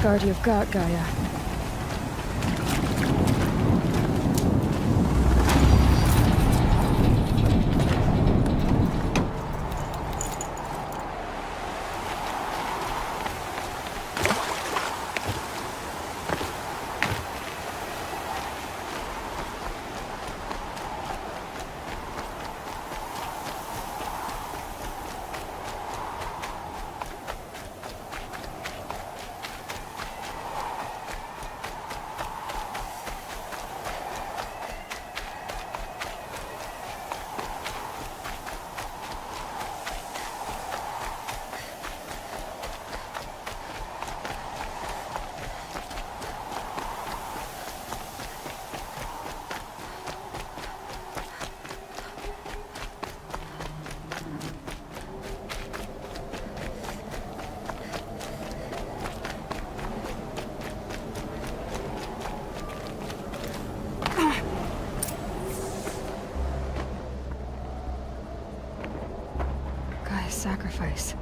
Guard you've got, Gaia. Sacrifice.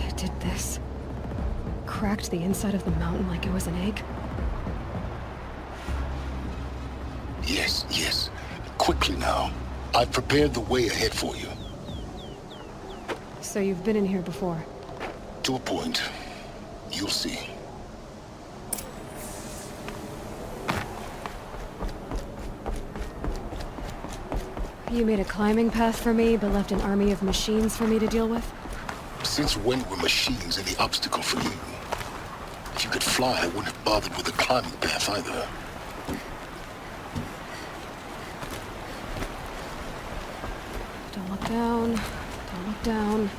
It did this. Cracked the inside of the mountain like it was an egg. Yes, yes. Quickly now. I've prepared the way ahead for you. So you've been in here before? To a point. You'll see. You made a climbing path for me, but left an army of machines for me to deal with? Since when were machines any obstacle for you? If you could fly, I wouldn't have bothered with the climbing path either. Don't look down. Don't look down.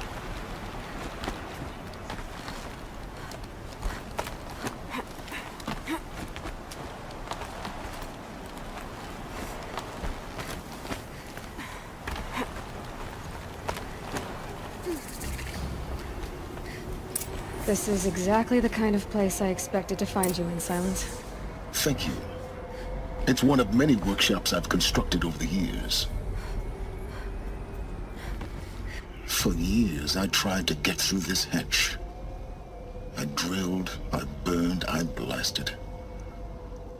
This is exactly the kind of place I expected to find you in, Silence. Thank you. It's one of many workshops I've constructed over the years. For years, I tried to get through this hatch. I drilled, I burned, I blasted.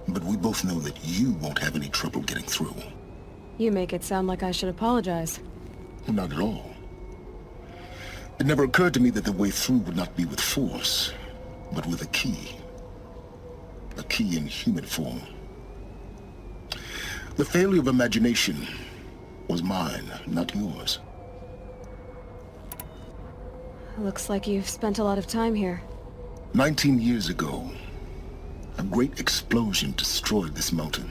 But we both know that you won't have any trouble getting through. You make it sound like I should apologize. Not at all. It never occurred to me that the way through would not be with force, but with a key. A key in human form. The failure of imagination was mine, not yours. Looks like you've spent a lot of time here. 19 years ago, a great explosion destroyed this mountain.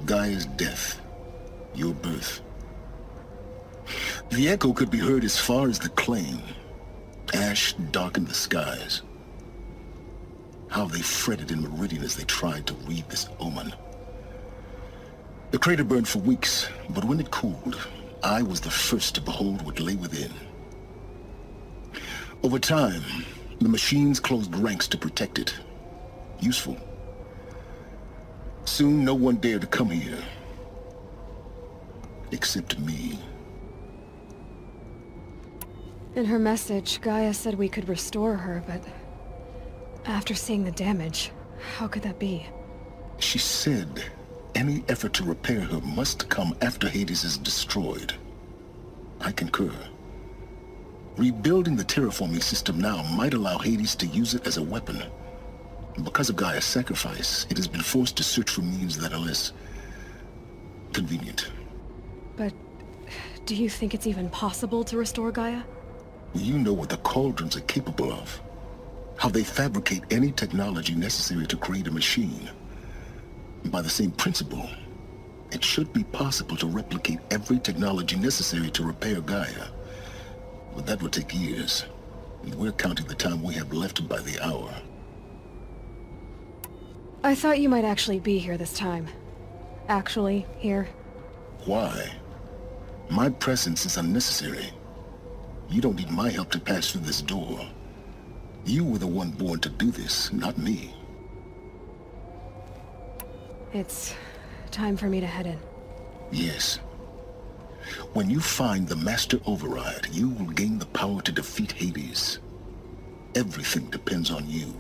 Gaia's death, your birth. The echo could be heard as far as the Claim. Ash darkened the skies. How they fretted in Meridian as they tried to read this omen. The crater burned for weeks, but when it cooled, I was the first to behold what lay within. Over time, the machines closed ranks to protect it. Useful. Soon, no one dared to come here. Except me. In her message, Gaia said we could restore her, but after seeing the damage, how could that be? She said any effort to repair her must come after Hades is destroyed. I concur. Rebuilding the terraforming system now might allow Hades to use it as a weapon. Because of Gaia's sacrifice, it has been forced to search for means that are less convenient. But do you think it's even possible to restore Gaia? You know what the Cauldrons are capable of. How they fabricate any technology necessary to create a machine. By the same principle, it should be possible to replicate every technology necessary to repair Gaia. But that would take years, and we're counting the time we have left by the hour. I thought you might actually be here this time. Actually, here. Why? My presence is unnecessary. You don't need my help to pass through this door. You were the one born to do this, not me. It's time for me to head in. Yes. When you find the Master Override, you will gain the power to defeat Hades. Everything depends on you.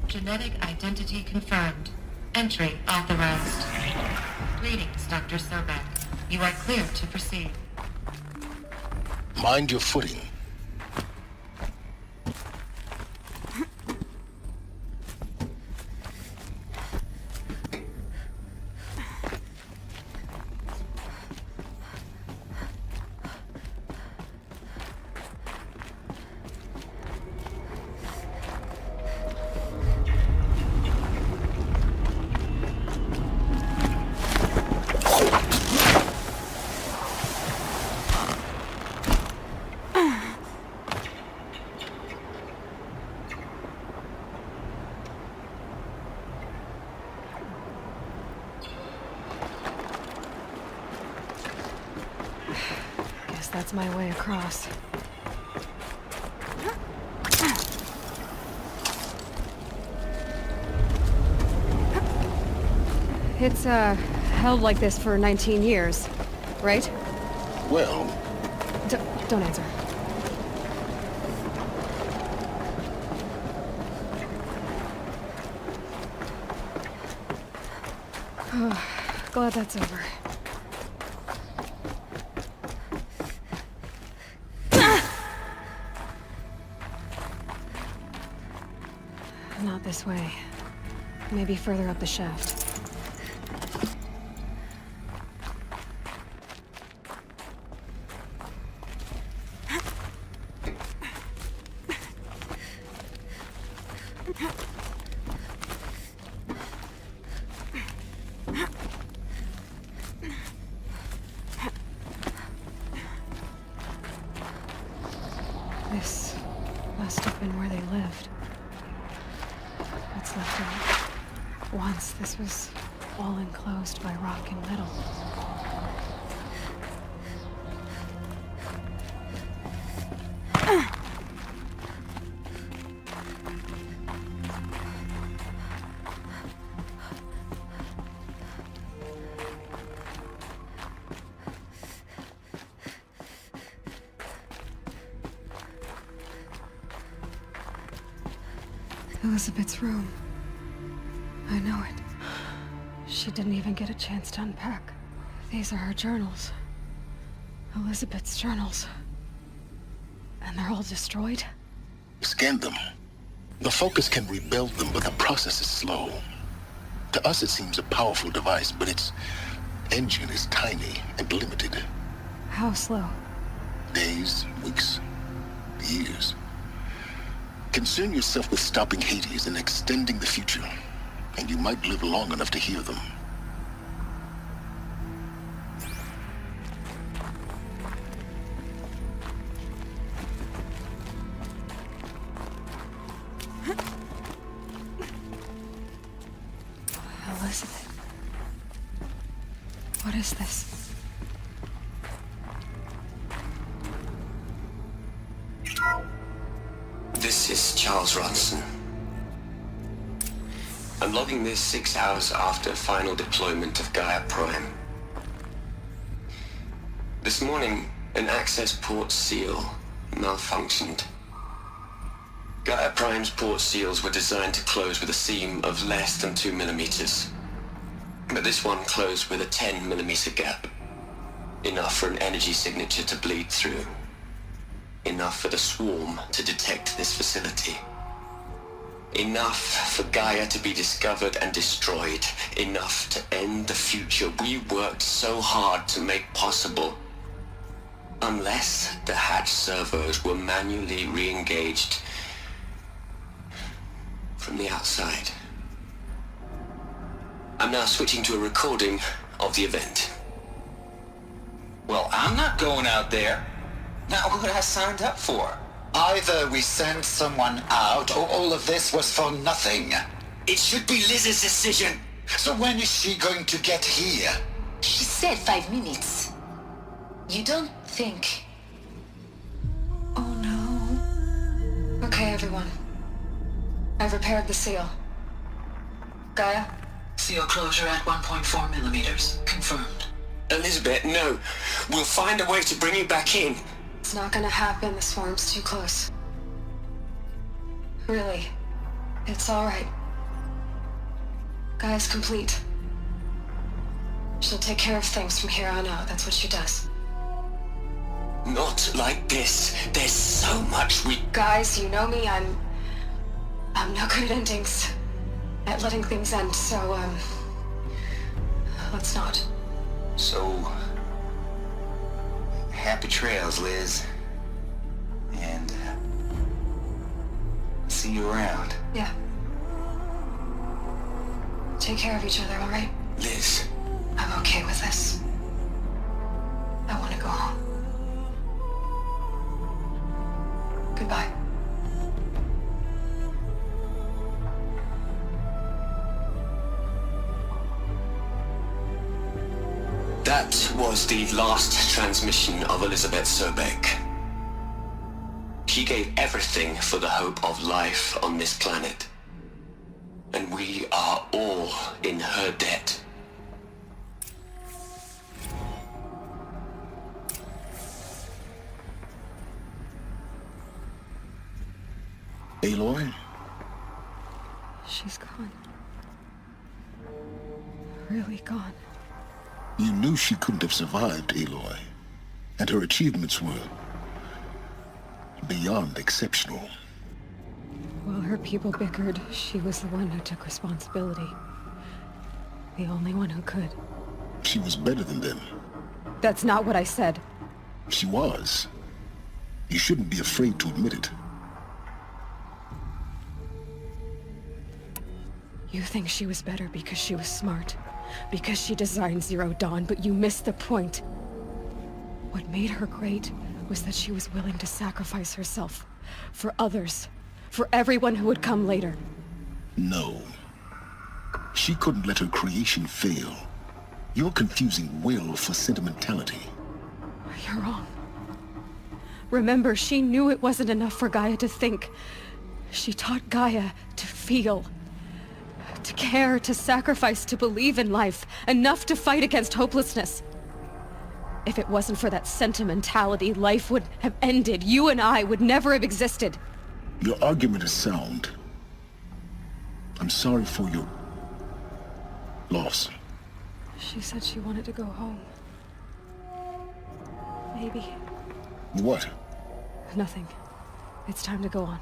Genetic identity confirmed. Entry authorized. Greetings, Dr. Sobek. You are clear to proceed. Mind your footing. That's my way across. It's, held like this for 19 years, right? Well... Don't answer. Glad that's over. Not this way. Maybe further up the shaft. This must have been where they lived. What's left of it? Once this was all enclosed by rock and metal. Elizabeth's room. I know it. She didn't even get a chance to unpack. These are her journals. Elizabeth's journals. And they're all destroyed? Scan them. The Focus can rebuild them, but the process is slow. To us it seems a powerful device, but its engine is tiny and limited. How slow? Days, weeks, years. Concern yourself with stopping Hades and extending the future, and you might live long enough to hear them. Elizabeth. What is this? This is Charles Ronson. I'm logging this 6 hours after final deployment of Gaia Prime. This morning, an access port seal malfunctioned. Gaia Prime's port seals were designed to close with a seam of less than 2 millimeters. But this one closed with a 10 millimeter gap. Enough for an energy signature to bleed through. Enough for the swarm to detect this facility. Enough for Gaia to be discovered and destroyed. Enough to end the future we worked so hard to make possible. Unless the hatch servos were manually re-engaged from the outside. I'm now switching to a recording of the event. Well, I'm not going out there. Not what I signed up for. Either we send someone out, or all of this was for nothing. It should be Liz's decision. So when is she going to get here? She said 5 minutes. You don't think... Oh no. Okay, everyone. I've repaired the seal. Gaia? Seal closure at 1.4 millimeters. Confirmed. Elizabeth, no. We'll find a way to bring you back in. It's not gonna happen. The swarm's too close. Really. It's alright. Gaia's complete. She'll take care of things from here on out. That's what she does. Not like this. There's so much we... Guys, you know me. I'm no good at endings. At letting things end, so, let's not. So... happy trails, Liz. And, see you around. Yeah. Take care of each other, alright? Liz. I'm okay with this. I want to go home. Goodbye. That was the last transmission of Elizabeth Sobeck. She gave everything for the hope of life on this planet. And we are all in her debt. Aloy? She's gone. Really gone. You knew she couldn't have survived, Aloy. And her achievements were beyond exceptional. While her people bickered, she was the one who took responsibility. The only one who could. She was better than them. That's not what I said. She was. You shouldn't be afraid to admit it. You think she was better because she was smart. Because she designed Zero Dawn, but you missed the point. What made her great was that she was willing to sacrifice herself. For others. For everyone who would come later. No. She couldn't let her creation fail. You're confusing will for sentimentality. You're wrong. Remember, she knew it wasn't enough for Gaia to think. She taught Gaia to feel. To care, to sacrifice, to believe in life. Enough to fight against hopelessness. If it wasn't for that sentimentality, life would have ended. You and I would never have existed. Your argument is sound. I'm sorry for your loss. She said she wanted to go home. Maybe. What? Nothing. It's time to go on.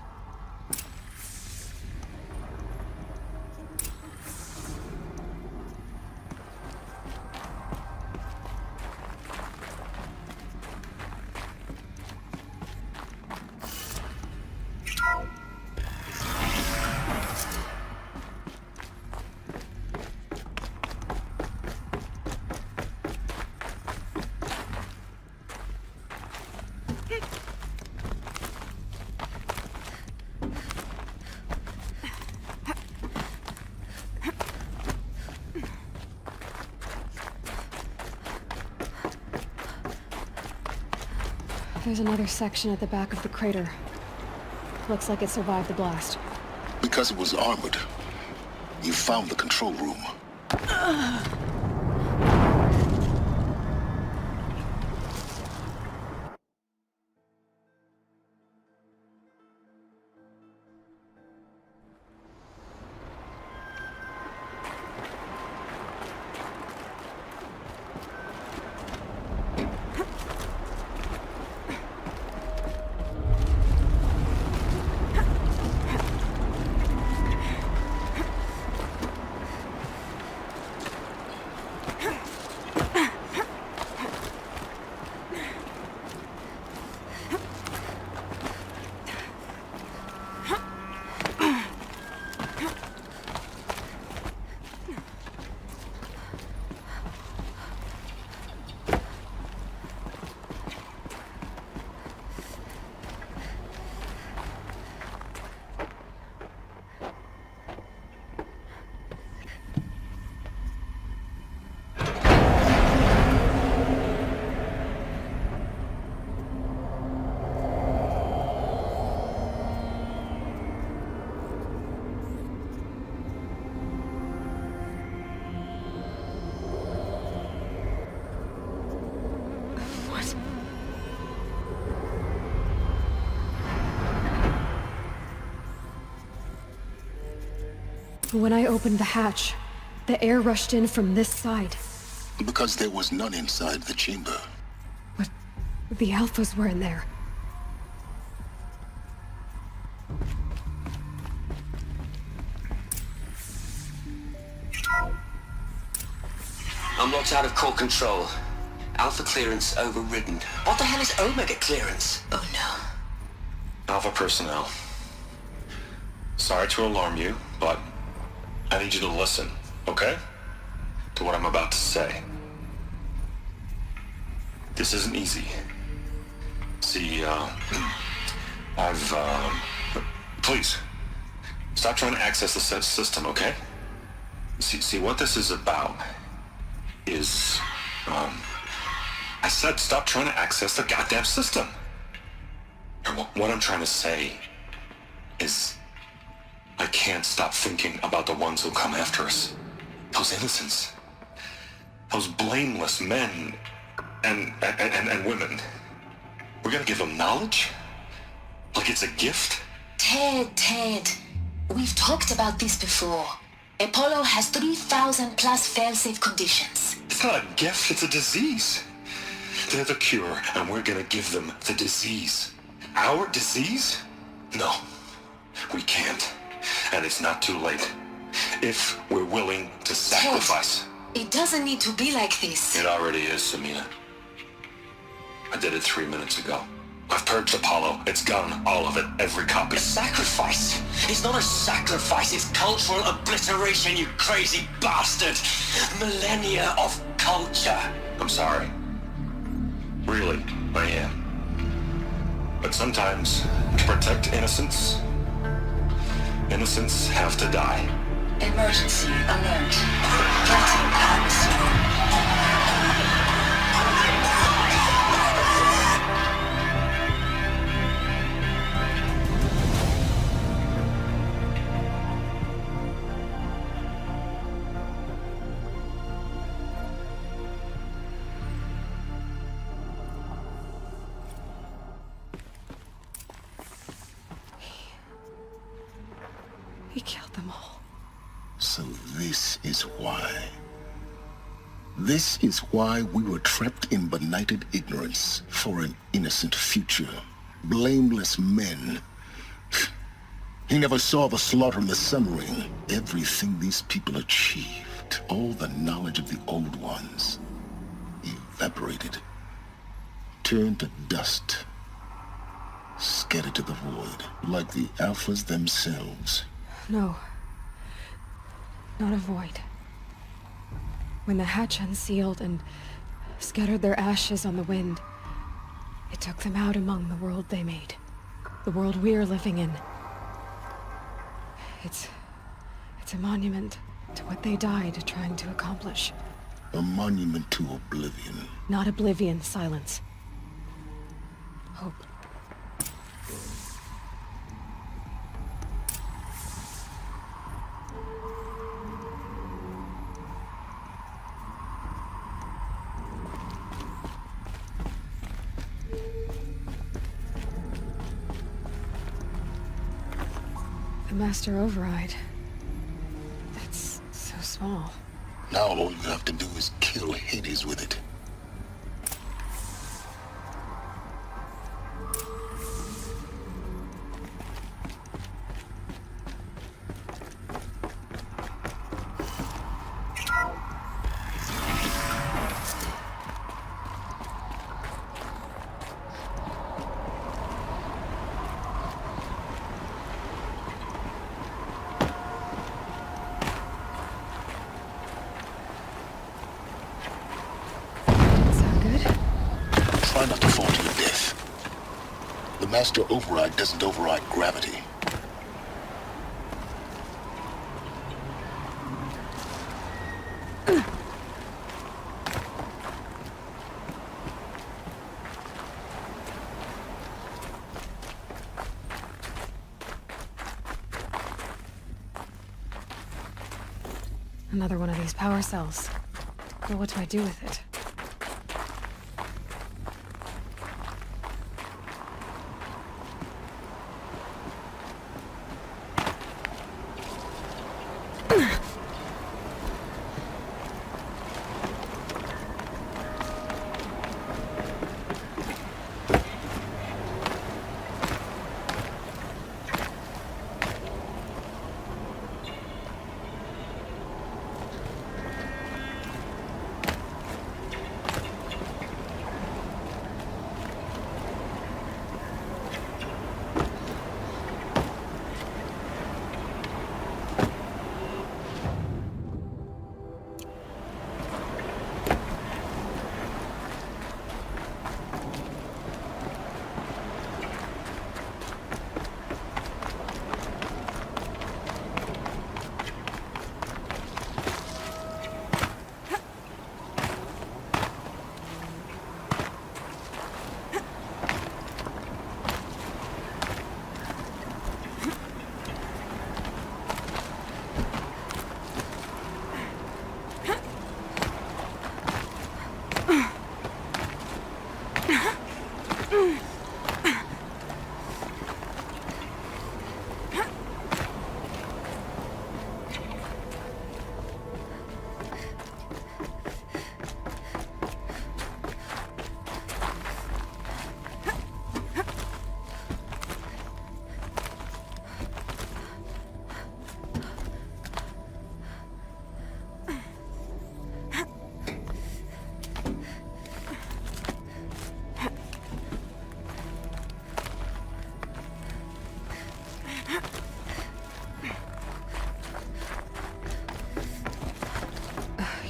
There's another section at the back of the crater. Looks like it survived the blast. Because it was armored, you found the control room. When I opened the hatch, the air rushed in from this side. Because there was none inside the chamber. But the Alphas were in there. I'm locked out of core control. Alpha clearance overridden. What the hell is Omega clearance? Oh no. Alpha personnel. Sorry to alarm you, but I need you to listen, okay? To what I'm about to say. This isn't easy. See, please, stop trying to access the system, okay? See, what this is about is, I said stop trying to access the goddamn system. And what I'm trying to say is, I can't stop thinking about the ones who come after us. Those innocents. Those blameless men and women. We're gonna give them knowledge? Like it's a gift? Ted. We've talked about this before. Apollo has 3,000 plus fail-safe conditions. It's not a gift, it's a disease. They're the cure, and we're gonna give them the disease. Our disease? No, we can't. And it's not too late. If we're willing to sacrifice. Ted, it doesn't need to be like this. It already is, Samina. I did it 3 minutes ago. I've purged Apollo. It's gone. All of it. Every copy. A sacrifice? It's not a sacrifice. It's cultural obliteration, you crazy bastard. Millennia of culture. I'm sorry. Really, I am. But sometimes, to protect innocence, innocents have to die. Emergency alert. Getting atmosphere. He killed them all. this is why. This is why we were trapped in benighted ignorance for an innocent future. Blameless men. He never saw the slaughter in the Sun Ring. Everything these people achieved, all the knowledge of the Old Ones, evaporated, turned to dust, scattered to the void, like the Alphas themselves. No. Not a void. When the hatch unsealed and scattered their ashes on the wind, it took them out among the world they made. The world we're living in. It's a monument to what they died trying to accomplish. A monument to oblivion. Not oblivion, silence. Hope. The Master Override. That's so small. Now all you have to do is kill Hades with it. Try not to fall to your death. The Master Override doesn't override gravity. Another one of these power cells. But what do I do with it?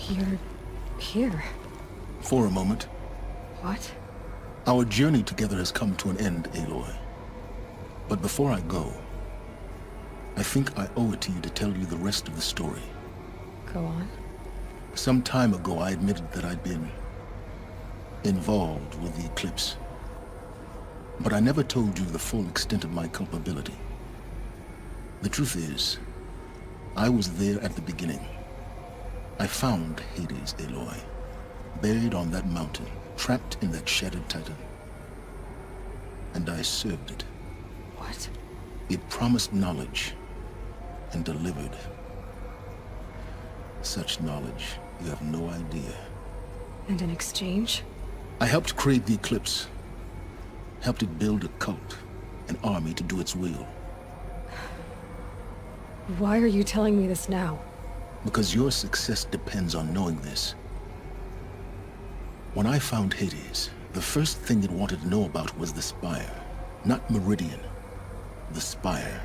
You're here. For a moment. What? Our journey together has come to an end, Aloy. But before I go, I think I owe it to you to tell you the rest of the story. Go on. Some time ago, I admitted that I'd been involved with the Eclipse. But I never told you the full extent of my culpability. The truth is, I was there at the beginning. I found Hades, Aloy, buried on that mountain, trapped in that shattered titan. And I served it. What? It promised knowledge and delivered. Such knowledge, you have no idea. And in exchange? I helped create the Eclipse. Helped it build a cult, an army to do its will. Why are you telling me this now? Because your success depends on knowing this. When I found Hades, the first thing it wanted to know about was the Spire. Not Meridian. The Spire.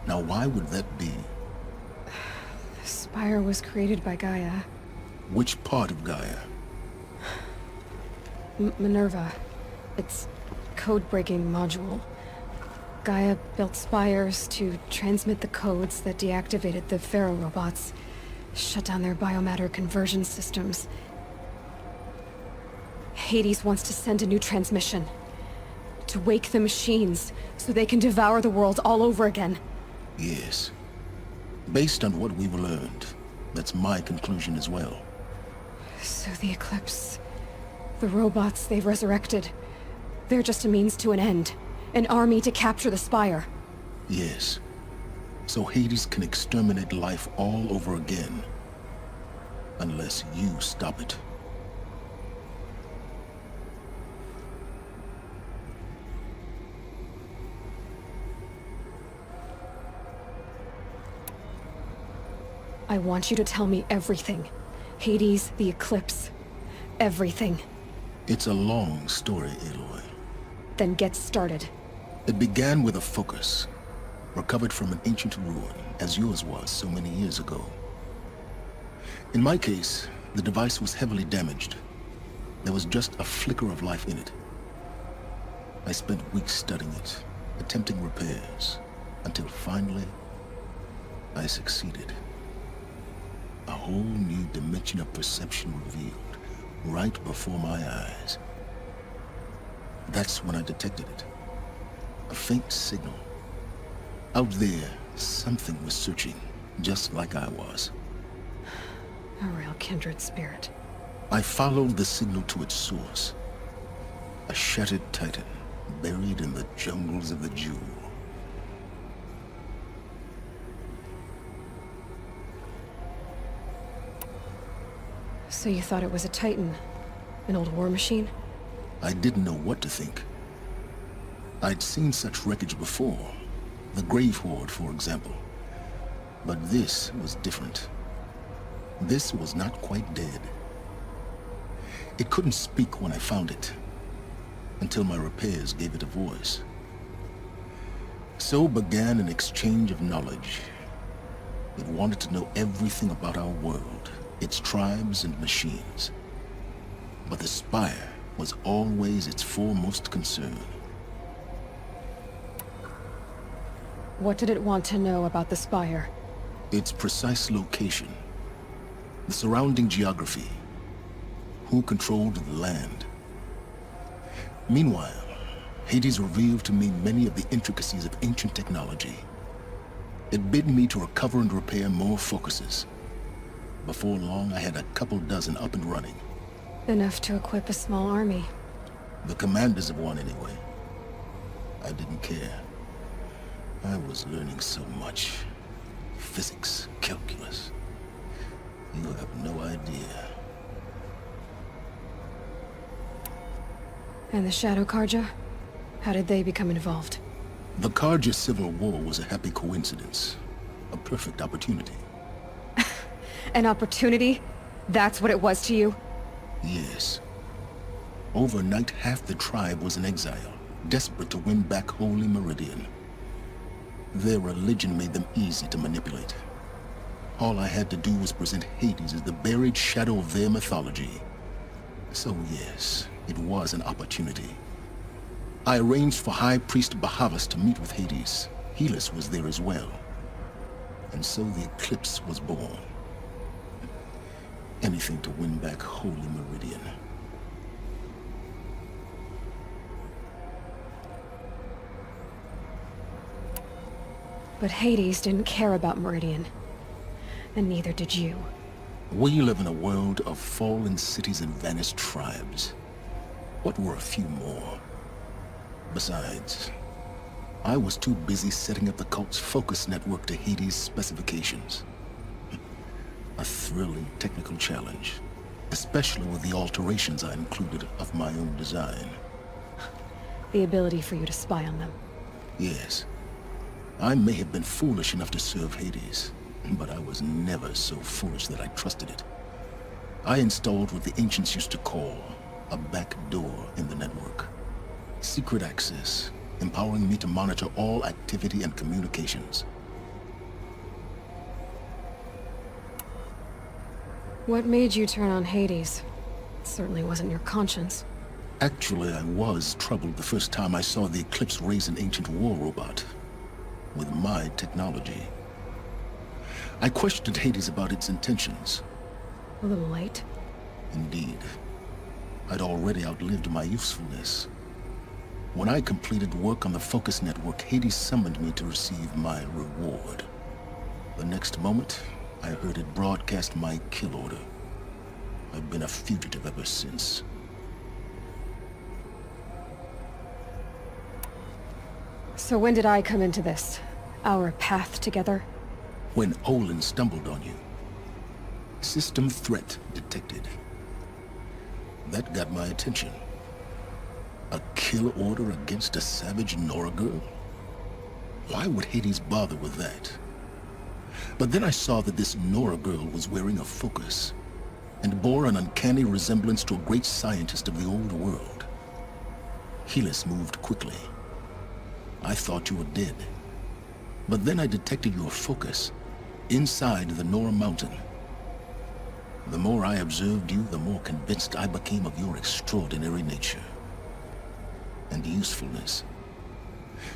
Now why would that be? The Spire was created by Gaia. Which part of Gaia? Minerva. Its code-breaking module. Gaia built spires to transmit the codes that deactivated the Pharaoh robots, shut down their biomatter conversion systems. Hades wants to send a new transmission. To wake the machines, so they can devour the world all over again. Yes. Based on what we've learned, that's my conclusion as well. So the Eclipse... the robots they've resurrected... they're just a means to an end. An army to capture the Spire. Yes. So Hades can exterminate life all over again. Unless you stop it. I want you to tell me everything. Hades, the Eclipse. Everything. It's a long story, Aloy. Then get started. It began with a focus, recovered from an ancient ruin, as yours was so many years ago. In my case, the device was heavily damaged. There was just a flicker of life in it. I spent weeks studying it, attempting repairs, until finally, I succeeded. A whole new dimension of perception revealed, right before my eyes. That's when I detected it. A faint signal. Out there, something was searching, just like I was. A real kindred spirit. I followed the signal to its source. A shattered titan, buried in the jungles of the Jewel. So you thought it was a titan? An old war machine? I didn't know what to think. I'd seen such wreckage before. The Grave Horde, for example. But this was different. This was not quite dead. It couldn't speak when I found it, until my repairs gave it a voice. So began an exchange of knowledge. It wanted to know everything about our world, its tribes and machines. But the Spire was always its foremost concern. What did it want to know about the Spire? Its precise location, the surrounding geography, who controlled the land. Meanwhile, Hades revealed to me many of the intricacies of ancient technology. It bid me to recover and repair more focuses. Before long, I had a couple dozen up and running. Enough to equip a small army. The commanders of one, anyway. I didn't care. I was learning so much. Physics, calculus. You have no idea. And the Shadow Karja? How did they become involved? The Karja Civil War was a happy coincidence. A perfect opportunity. An opportunity? That's what it was to you? Yes. Overnight, half the tribe was in exile, desperate to win back Holy Meridian. Their religion made them easy to manipulate. All I had to do was present Hades as the buried shadow of their mythology. So yes, it was an opportunity. I arranged for High Priest Bahavas to meet with Hades. Helis was there as well. And so the Eclipse was born. Anything to win back Holy Meridian. But Hades didn't care about Meridian. And neither did you. We live in a world of fallen cities and vanished tribes. What were a few more? Besides, I was too busy setting up the cult's focus network to Hades' specifications. A thrilling technical challenge, especially with the alterations I included of my own design. The ability for you to spy on them. Yes. I may have been foolish enough to serve Hades, but I was never so foolish that I trusted it. I installed what the ancients used to call a back door in the network. Secret access, empowering me to monitor all activity and communications. What made you turn on Hades? It certainly wasn't your conscience. Actually, I was troubled the first time I saw the Eclipse raise an ancient war robot with my technology. I questioned Hades about its intentions. A little late. Indeed. I'd already outlived my usefulness. When I completed work on the Focus Network, Hades summoned me to receive my reward. The next moment, I heard it broadcast my kill order. I've been a fugitive ever since. So when did I come into this? Our path together? When Olin stumbled on you. System threat detected. That got my attention. A kill order against a savage Nora girl? Why would Hades bother with that? But then I saw that this Nora girl was wearing a focus, and bore an uncanny resemblance to a great scientist of the old world. Helis moved quickly. I thought you were dead. But then I detected your focus inside the Nora mountain. The more I observed you, the more convinced I became of your extraordinary nature and usefulness.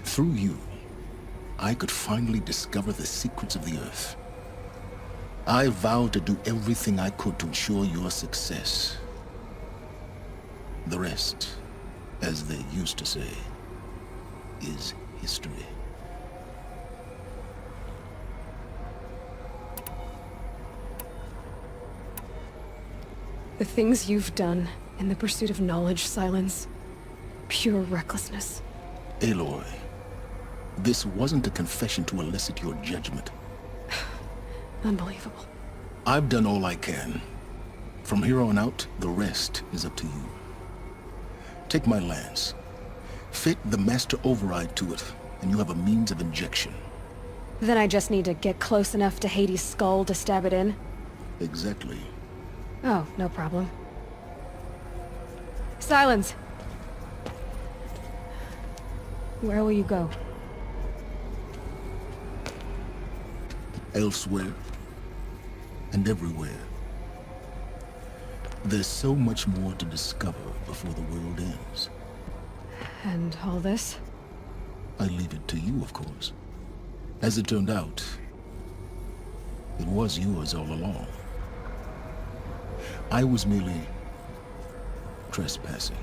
Through you, I could finally discover the secrets of the Earth. I vowed to do everything I could to ensure your success. The rest, as they used to say, is history. The things you've done in the pursuit of knowledge, Silence. Pure recklessness. Aloy, this wasn't a confession to elicit your judgment. Unbelievable. I've done all I can. From here on out, the rest is up to you. Take my lance. Fit the master override to it, and you have a means of injection. Then I just need to get close enough to Hades' skull to stab it in? Exactly. Oh, no problem. Silence! Where will you go? Elsewhere. And everywhere. There's so much more to discover before the world ends. And all this? I leave it to you, of course. As it turned out, it was yours all along. I was merely trespassing.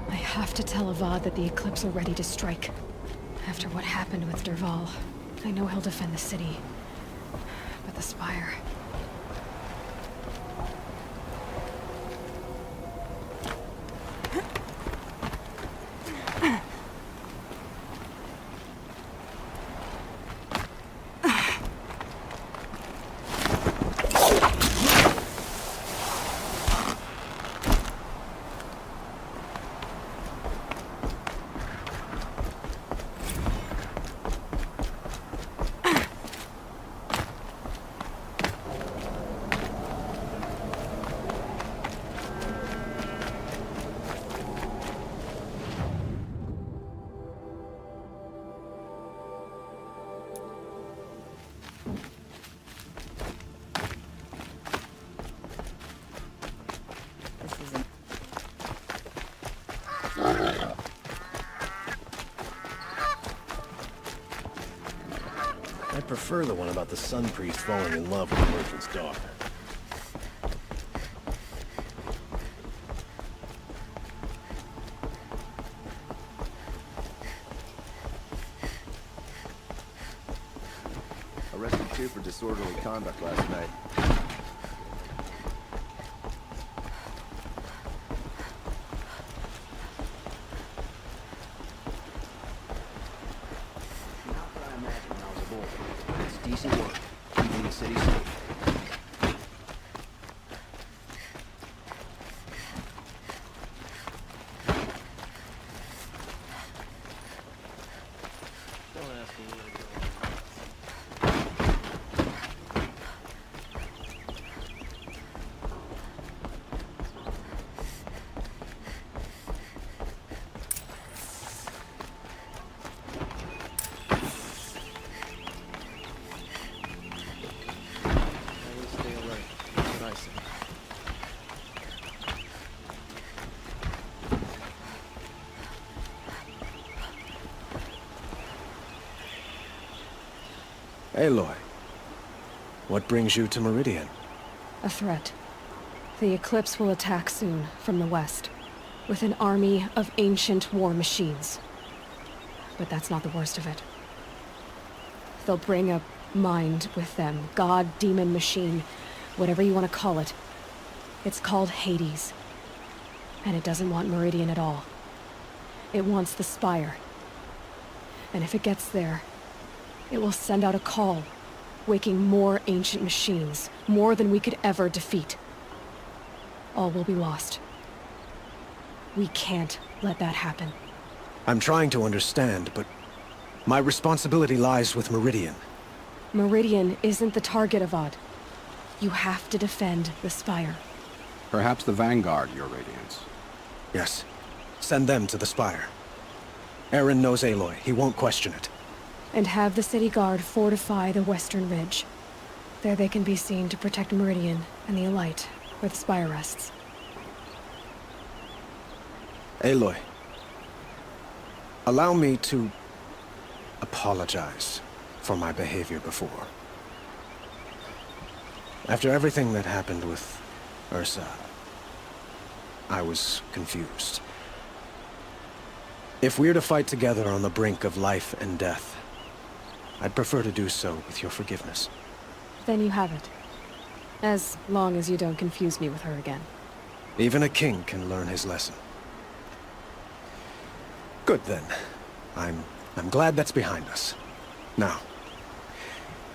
I have to tell Avad that the Eclipse are ready to strike. After what happened with Dervahl, I know he'll defend the city. But the Spire... prefer the one about the Sun Priest falling in love with the merchant's daughter. Arrested two for disorderly conduct last night. It's decent work, keeping the city safe. Don't ask me where to go. Stay alert. That's what I say. Aloy, what brings you to Meridian? A threat. The Eclipse will attack soon, from the west, with an army of ancient war machines. But that's not the worst of it. They'll bring a mind with them, god, demon, machine, whatever you want to call it. It's called Hades. And it doesn't want Meridian at all. It wants the Spire. And if it gets there, it will send out a call, waking more ancient machines, more than we could ever defeat. All will be lost. We can't let that happen. I'm trying to understand, but my responsibility lies with Meridian. Meridian isn't the target, Avad. You have to defend the Spire. Perhaps the Vanguard, Your Radiance. Yes. Send them to the Spire. Eren knows Aloy. He won't question it. And have the city guard fortify the western ridge. There they can be seen to protect Meridian and the Elite, where the Spire rests. Aloy, allow me to apologize for my behavior before. After everything that happened with Ursa, I was confused. If we're to fight together on the brink of life and death, I'd prefer to do so with your forgiveness. Then you have it. As long as you don't confuse me with her again. Even a king can learn his lesson. Good then. I'm glad that's behind us. Now,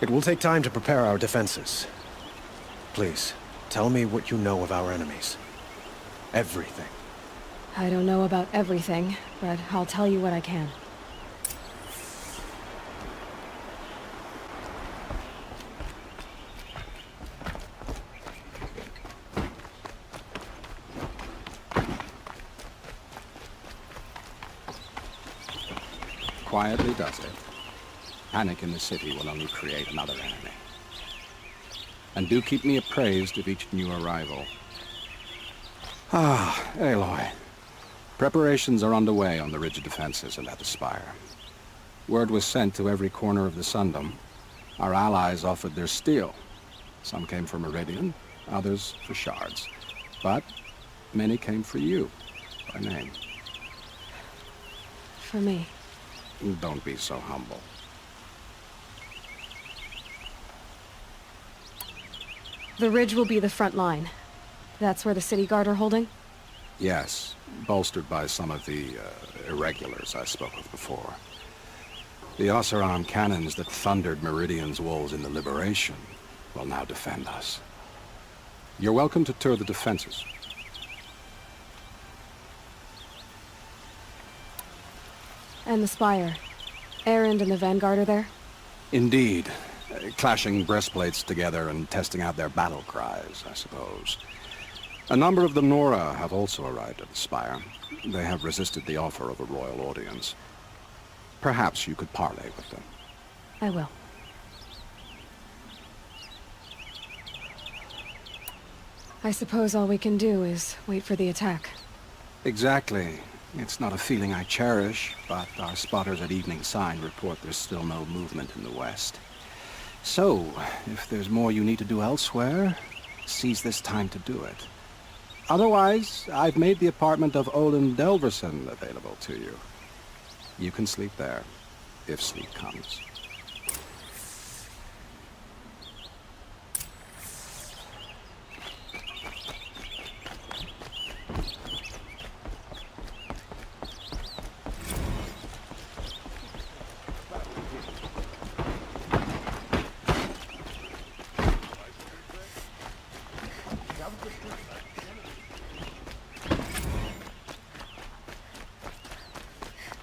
it will take time to prepare our defenses. Please, tell me what you know of our enemies. Everything. I don't know about everything, but I'll tell you what I can. Quietly does it. Panic in the city will only create another enemy. And do keep me appraised of each new arrival. Ah, Aloy. Preparations are underway on the ridge defenses and at the Spire. Word was sent to every corner of the Sundom. Our allies offered their steel. Some came for Meridian, others for shards. But many came for you, by name. For me. Don't be so humble. The ridge will be the front line. That's where the city guard are holding? Yes, bolstered by some of the irregulars I spoke of before. The Oseram cannons that thundered Meridian's walls in the Liberation will now defend us. You're welcome to tour the defenses. And the Spire. Erend and the Vanguard are there? Indeed. Clashing breastplates together and testing out their battle cries, I suppose. A number of the Nora have also arrived at the Spire. They have resisted the offer of a royal audience. Perhaps you could parley with them. I will. I suppose all we can do is wait for the attack. Exactly. It's not a feeling I cherish, but our spotters at Evening Sign report there's still no movement in the west. So, if there's more you need to do elsewhere, seize this time to do it. Otherwise, I've made the apartment of Olin Delverson available to you. You can sleep there, if sleep comes.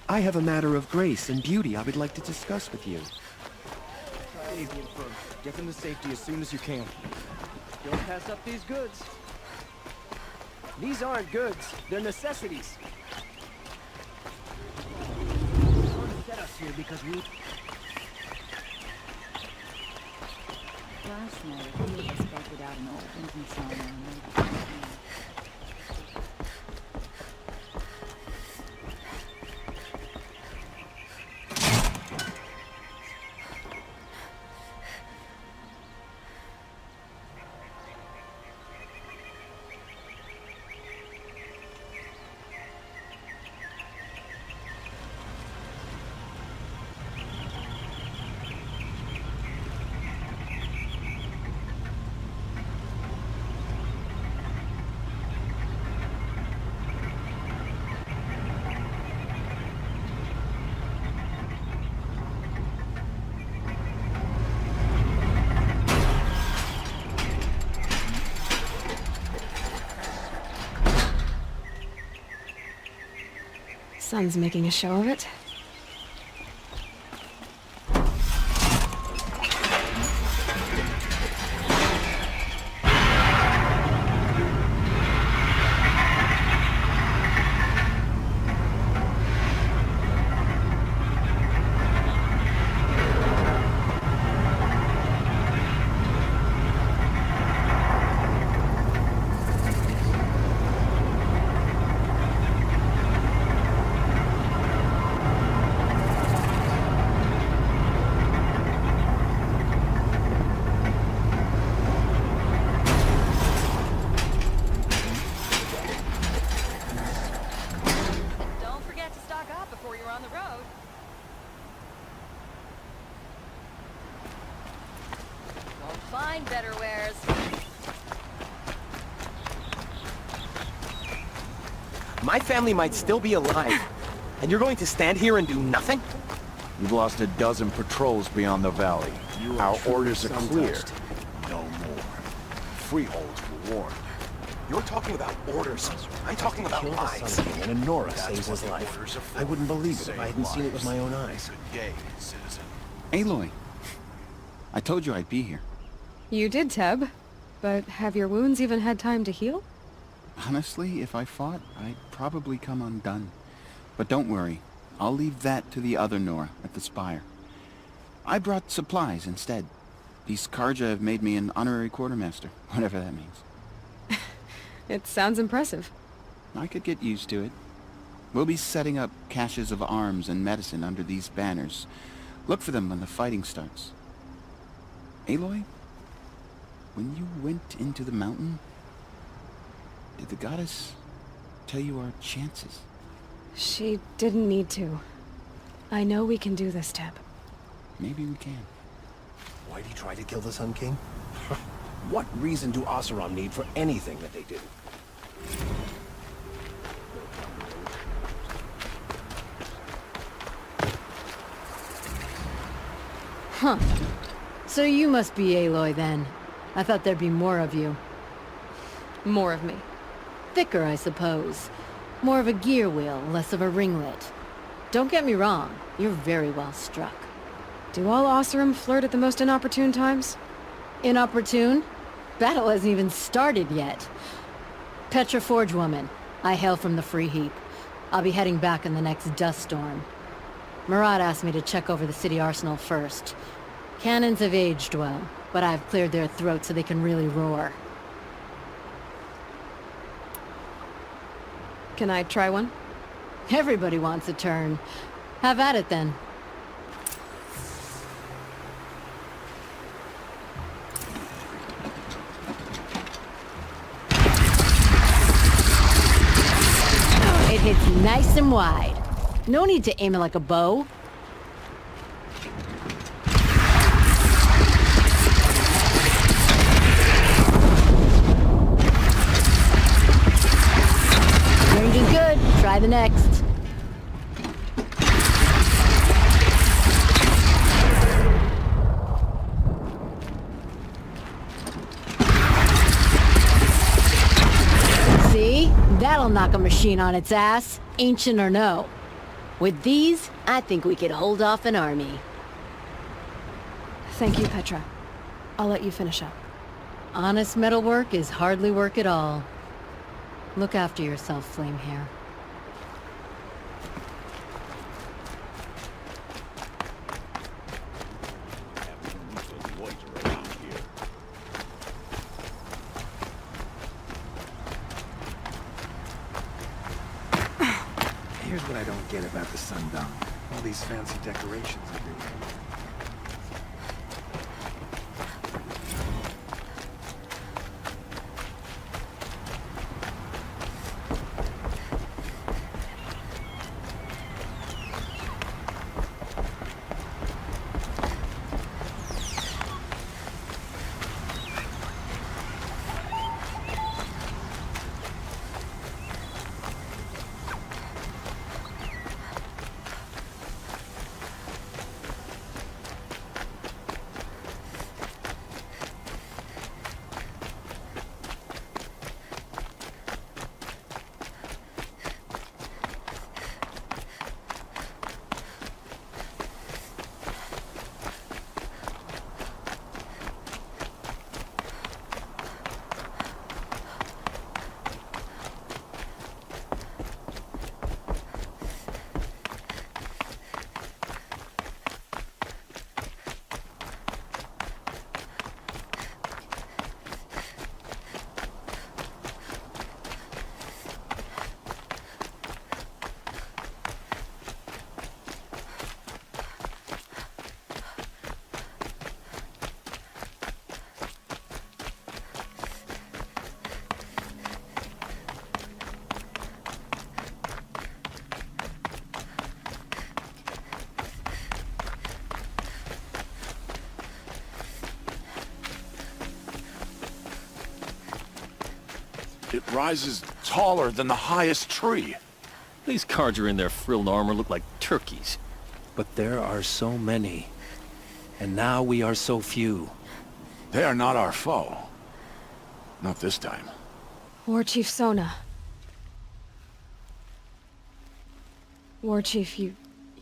I have a matter of grace and beauty I would like to discuss with you. Get them to safety as soon as you can. Don't pass up these goods. These aren't goods, they're necessities. Someone set us here because we... Last night, a few of us busted out an old infant song and Sun's making a show of it. Find better wares. My family might still be alive, and you're going to stand here and do nothing? You've lost a dozen patrols beyond the valley. Our orders are clear. No more. Freeholds were warned. You're talking about orders. I'm talking about Kill the lives. Sun King and Nora saves his life. I wouldn't believe it if I hadn't seen it with my own eyes. Aloy, I told you I'd be here. You did, Teb. But have your wounds even had time to heal? Honestly, if I fought, I'd probably come undone. But don't worry. I'll leave that to the other Nora at the Spire. I brought supplies instead. These Karja have made me an honorary quartermaster, whatever that means. It sounds impressive. I could get used to it. We'll be setting up caches of arms and medicine under these banners. Look for them when the fighting starts. Aloy, when you went into the mountain, did the goddess tell you our chances? She didn't need to. I know we can do this, Teb. Maybe we can. Why'd he try to kill the Sun King? What reason do Oseram need for anything that they did? Huh. So you must be Aloy then. I thought there'd be more of you. More of me. Thicker, I suppose. More of a gear wheel, less of a ringlet. Don't get me wrong, you're very well struck. Do all Oseram flirt at the most inopportune times? Inopportune? Battle hasn't even started yet. Petra Forge woman. I hail from the Free Heap. I'll be heading back in the next dust storm. Murad asked me to check over the city arsenal first. Cannons have aged well, but I've cleared their throats so they can really roar. Can I try one? Everybody wants a turn. Have at it then. Nice and wide. No need to aim it like a bow. Range is good. Try the next. See? That'll knock a machine on its ass, ancient or no. With these, I think we could hold off an army. Thank you, Petra. I'll let you finish up. Honest metalwork is hardly work at all. Look after yourself, Flamehair. Here's what I don't get about the Sundom. All these fancy decorations everywhere. It rises taller than the highest tree. These Carja in their frilled armor look like turkeys. But there are so many. And now we are so few. They are not our foe. Not this time. War Chief Sona. War Chief,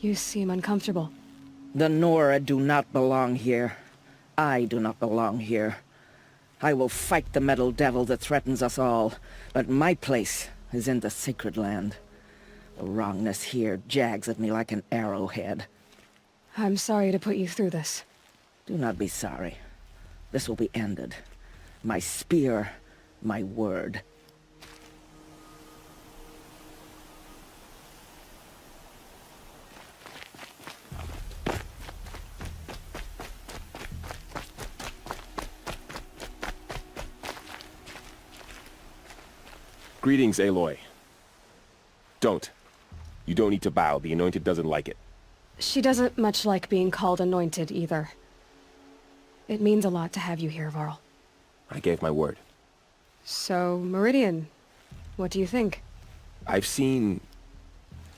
you seem uncomfortable. The Nora do not belong here. I do not belong here. I will fight the metal devil that threatens us all, but my place is in the sacred land. The wrongness here jags at me like an arrowhead. I'm sorry to put you through this. Do not be sorry. This will be ended. My spear, my word. Greetings, Aloy. Don't. You don't need to bow. The Anointed doesn't like it. She doesn't much like being called Anointed, either. It means a lot to have you here, Varl. I gave my word. So, Meridian, what do you think? I've seen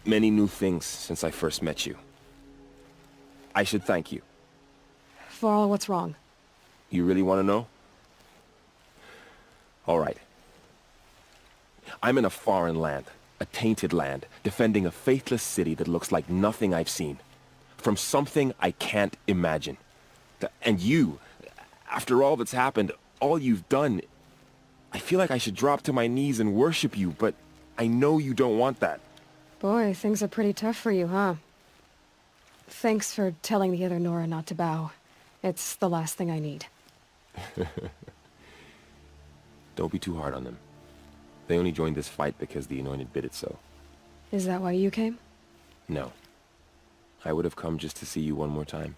many new things since I first met you. I should thank you. Varl, what's wrong? You really want to know? All right. I'm in a foreign land, a tainted land, defending a faithless city that looks like nothing I've seen. From something I can't imagine. And you, after all that's happened, all you've done, I feel like I should drop to my knees and worship you, but I know you don't want that. Boy, things are pretty tough for you, huh? Thanks for telling the other Nora not to bow. It's the last thing I need. Don't be too hard on them. They only joined this fight because the Anointed bid it so. Is that why you came? No. I would have come just to see you one more time.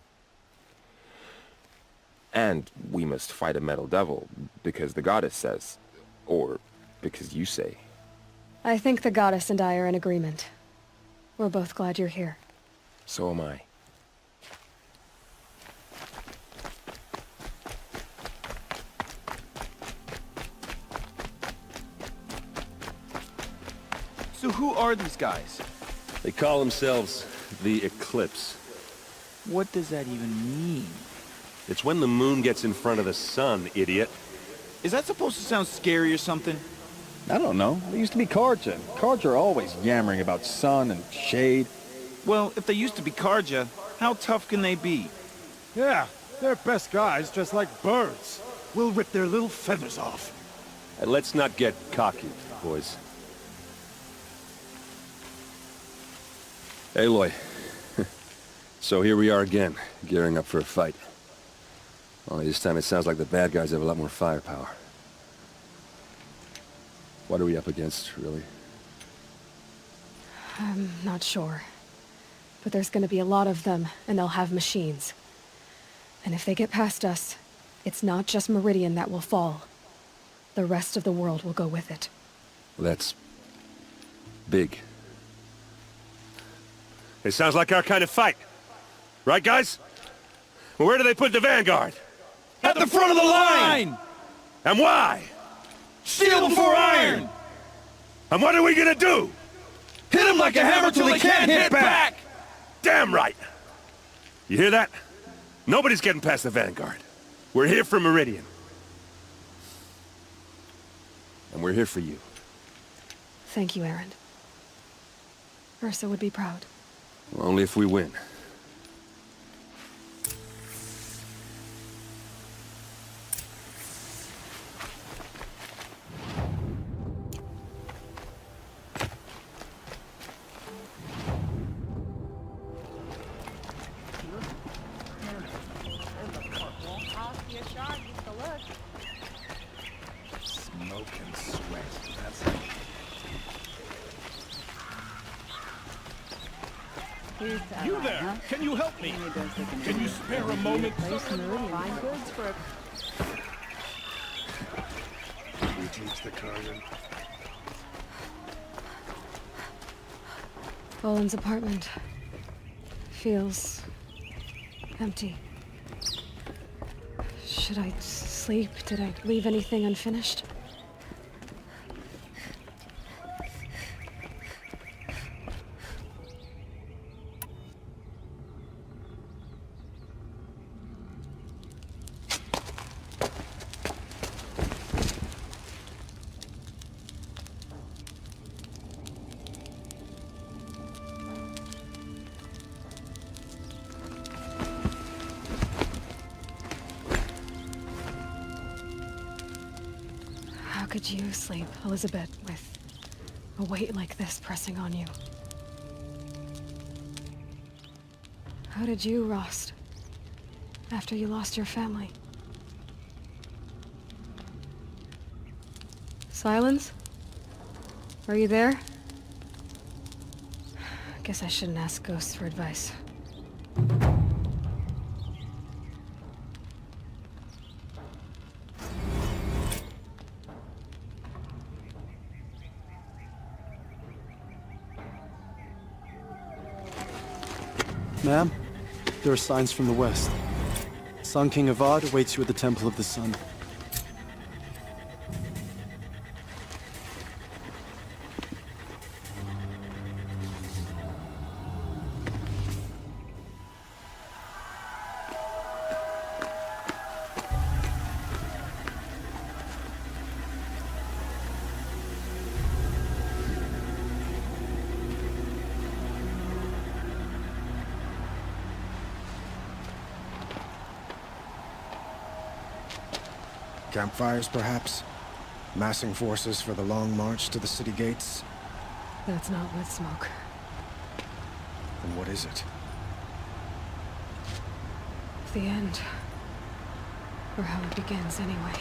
And we must fight a metal devil, because the goddess says. Or because you say. I think the goddess and I are in agreement. We're both glad you're here. So am I. So who are these guys? They call themselves the Eclipse. What does that even mean? It's when the moon gets in front of the sun, idiot. Is that supposed to sound scary or something? I don't know. They used to be Carja. Carja are always yammering about sun and shade. Well, if they used to be Carja, how tough can they be? Yeah, they're best guys dressed like birds. We'll rip their little feathers off. And let's not get cocky, boys. Aloy. So here we are again, gearing up for a fight. Only this time it sounds like the bad guys have a lot more firepower. What are we up against, really? I'm not sure. But there's gonna be a lot of them, and they'll have machines. And if they get past us, it's not just Meridian that will fall. The rest of the world will go with it. Well, that's big. It sounds like our kind of fight. Right, guys? Well, where do they put the Vanguard? At the front of the line! And why? Steel before iron! And what are we gonna do? Hit them like a hammer till they can't hit back! Damn right! You hear that? Nobody's getting past the Vanguard. We're here for Meridian. And we're here for you. Thank you, Erend. Ursa would be proud. Well, only if we win. Smoke and sweat. That's You there! Can you help me? Can you spare a moment? Find goods for a... we teach the Carja. Boland's apartment feels empty. Should I sleep? Did I leave anything unfinished? How could you sleep, Elizabeth, with a weight like this pressing on you? How did you, Rost, after you lost your family? Silence? Are you there? Guess I shouldn't ask ghosts for advice. Ma'am, there are signs from the west. Sun King Avad awaits you at the Temple of the Sun. Campfires, perhaps? Massing forces for the long march to the city gates? That's not with smoke. Then what is it? The end. Or how it begins, anyway.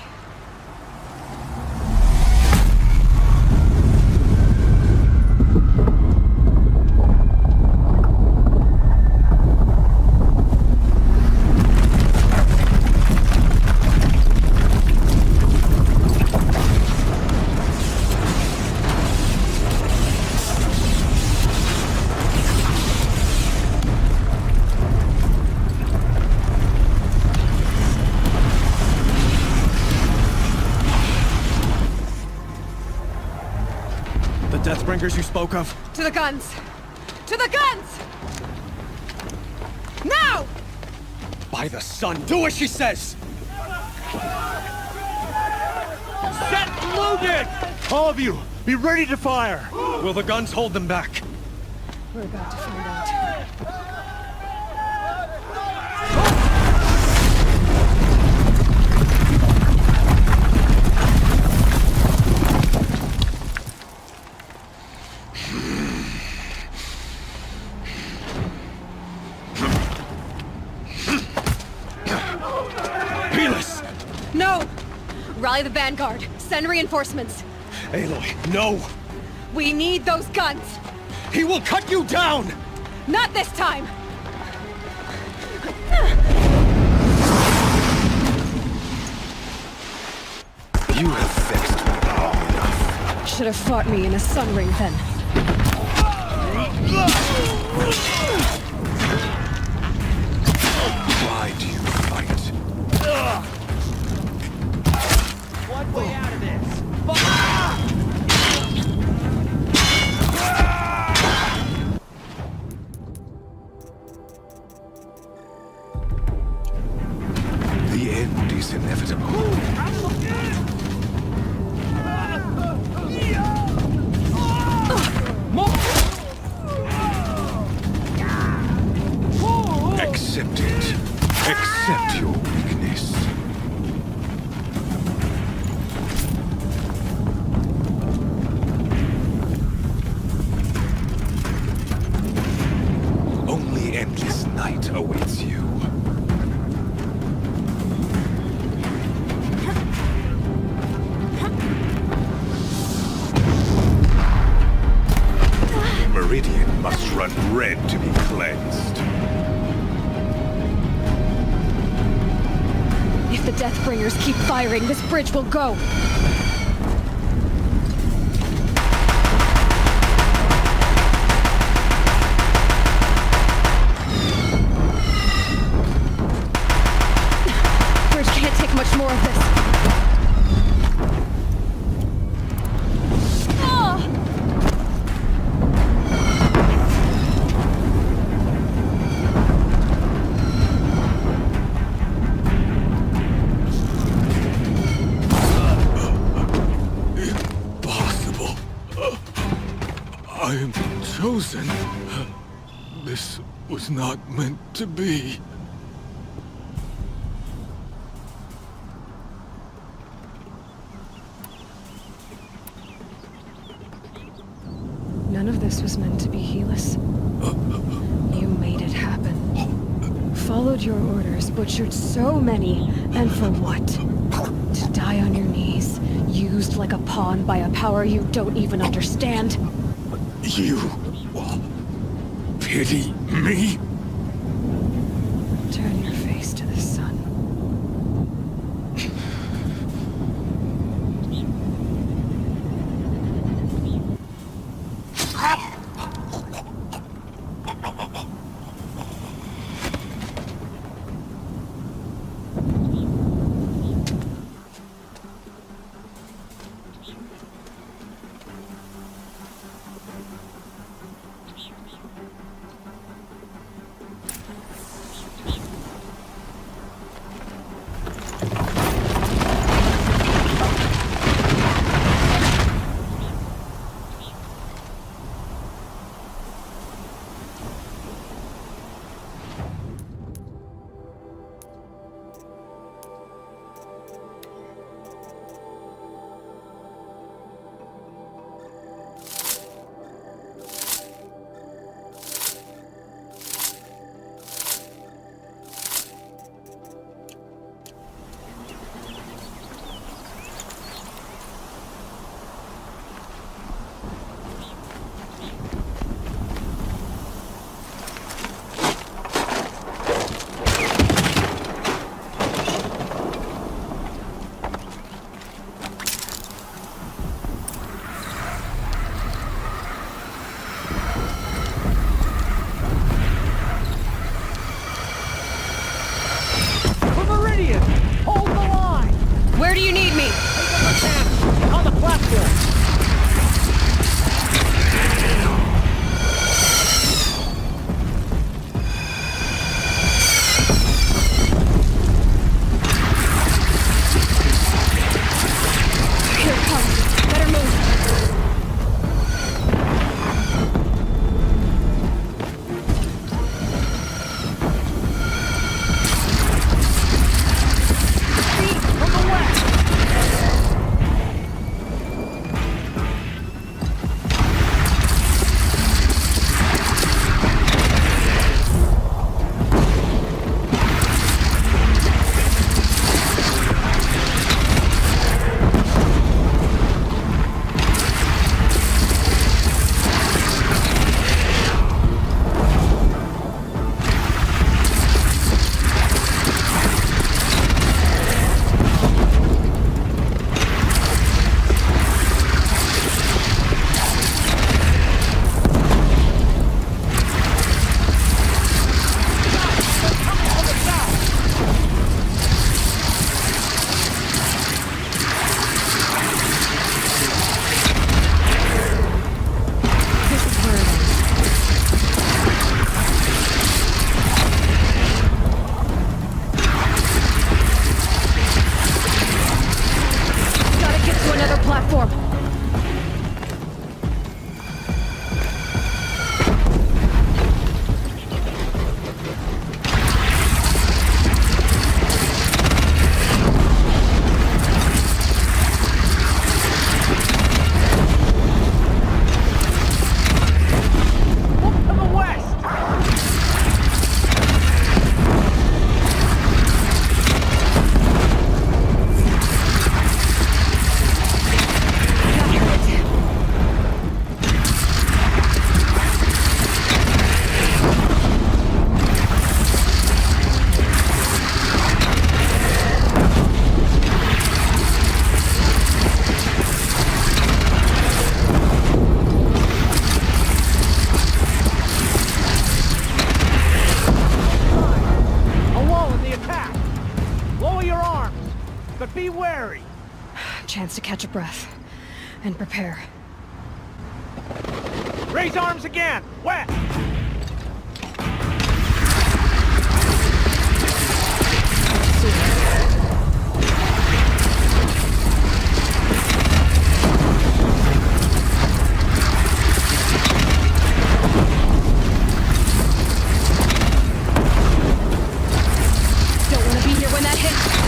Deathbringers you spoke of? To the guns! To the guns! Now! By the sun, do as she says! Set loaded! All of you, be ready to fire! Will the guns hold them back? We're about to find out. Helis! No! Rally the vanguard. Send reinforcements. Aloy, no! We need those guns! He will cut you down! Not this time! You have vexed me long enough. Should have fought me in a sun ring then. Why do you fight? One way out of this! The end is inevitable. Accept it. Accept your weakness. Only endless night awaits you. Meridian must run red to be cleansed. If the Deathbringers keep firing, this bridge will go. Bridge can't take much more of this. Impossible. I am chosen. This was not meant to be. None of this was meant to be, Helis. You made it happen. Followed your orders, butchered so many, and for what? To die on your knees, used like a pawn by a power you don't even understand? You pity me? Turn your face to the sun. chance to catch a breath. And prepare. Raise arms again! West! Don't want to be here when that hits.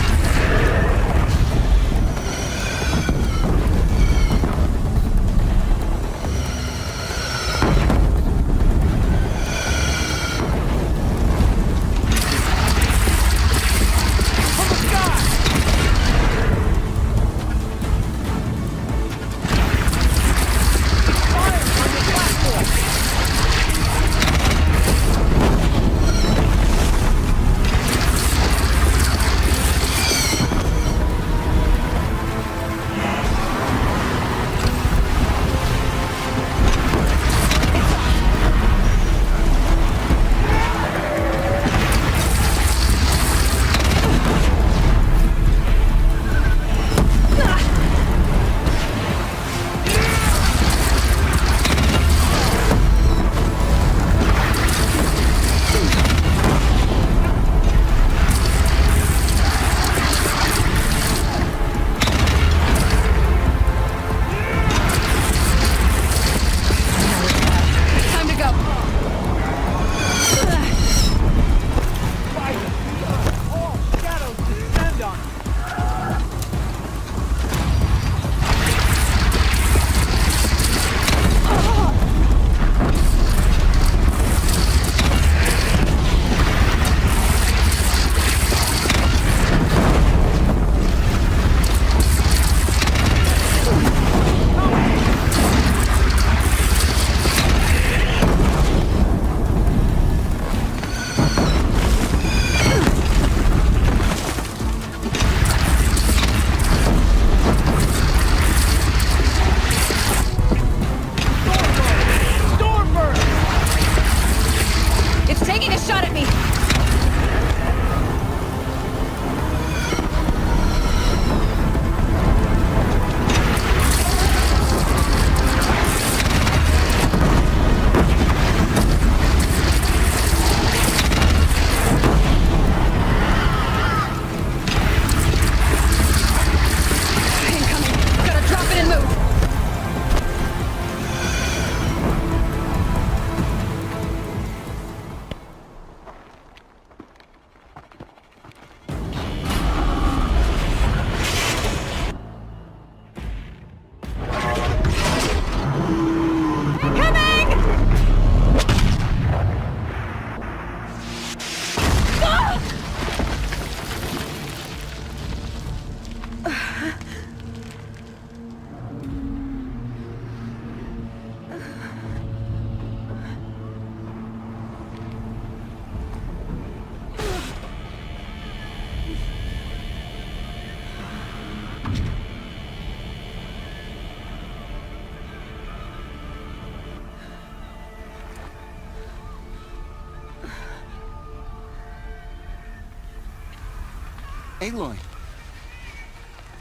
Aloy!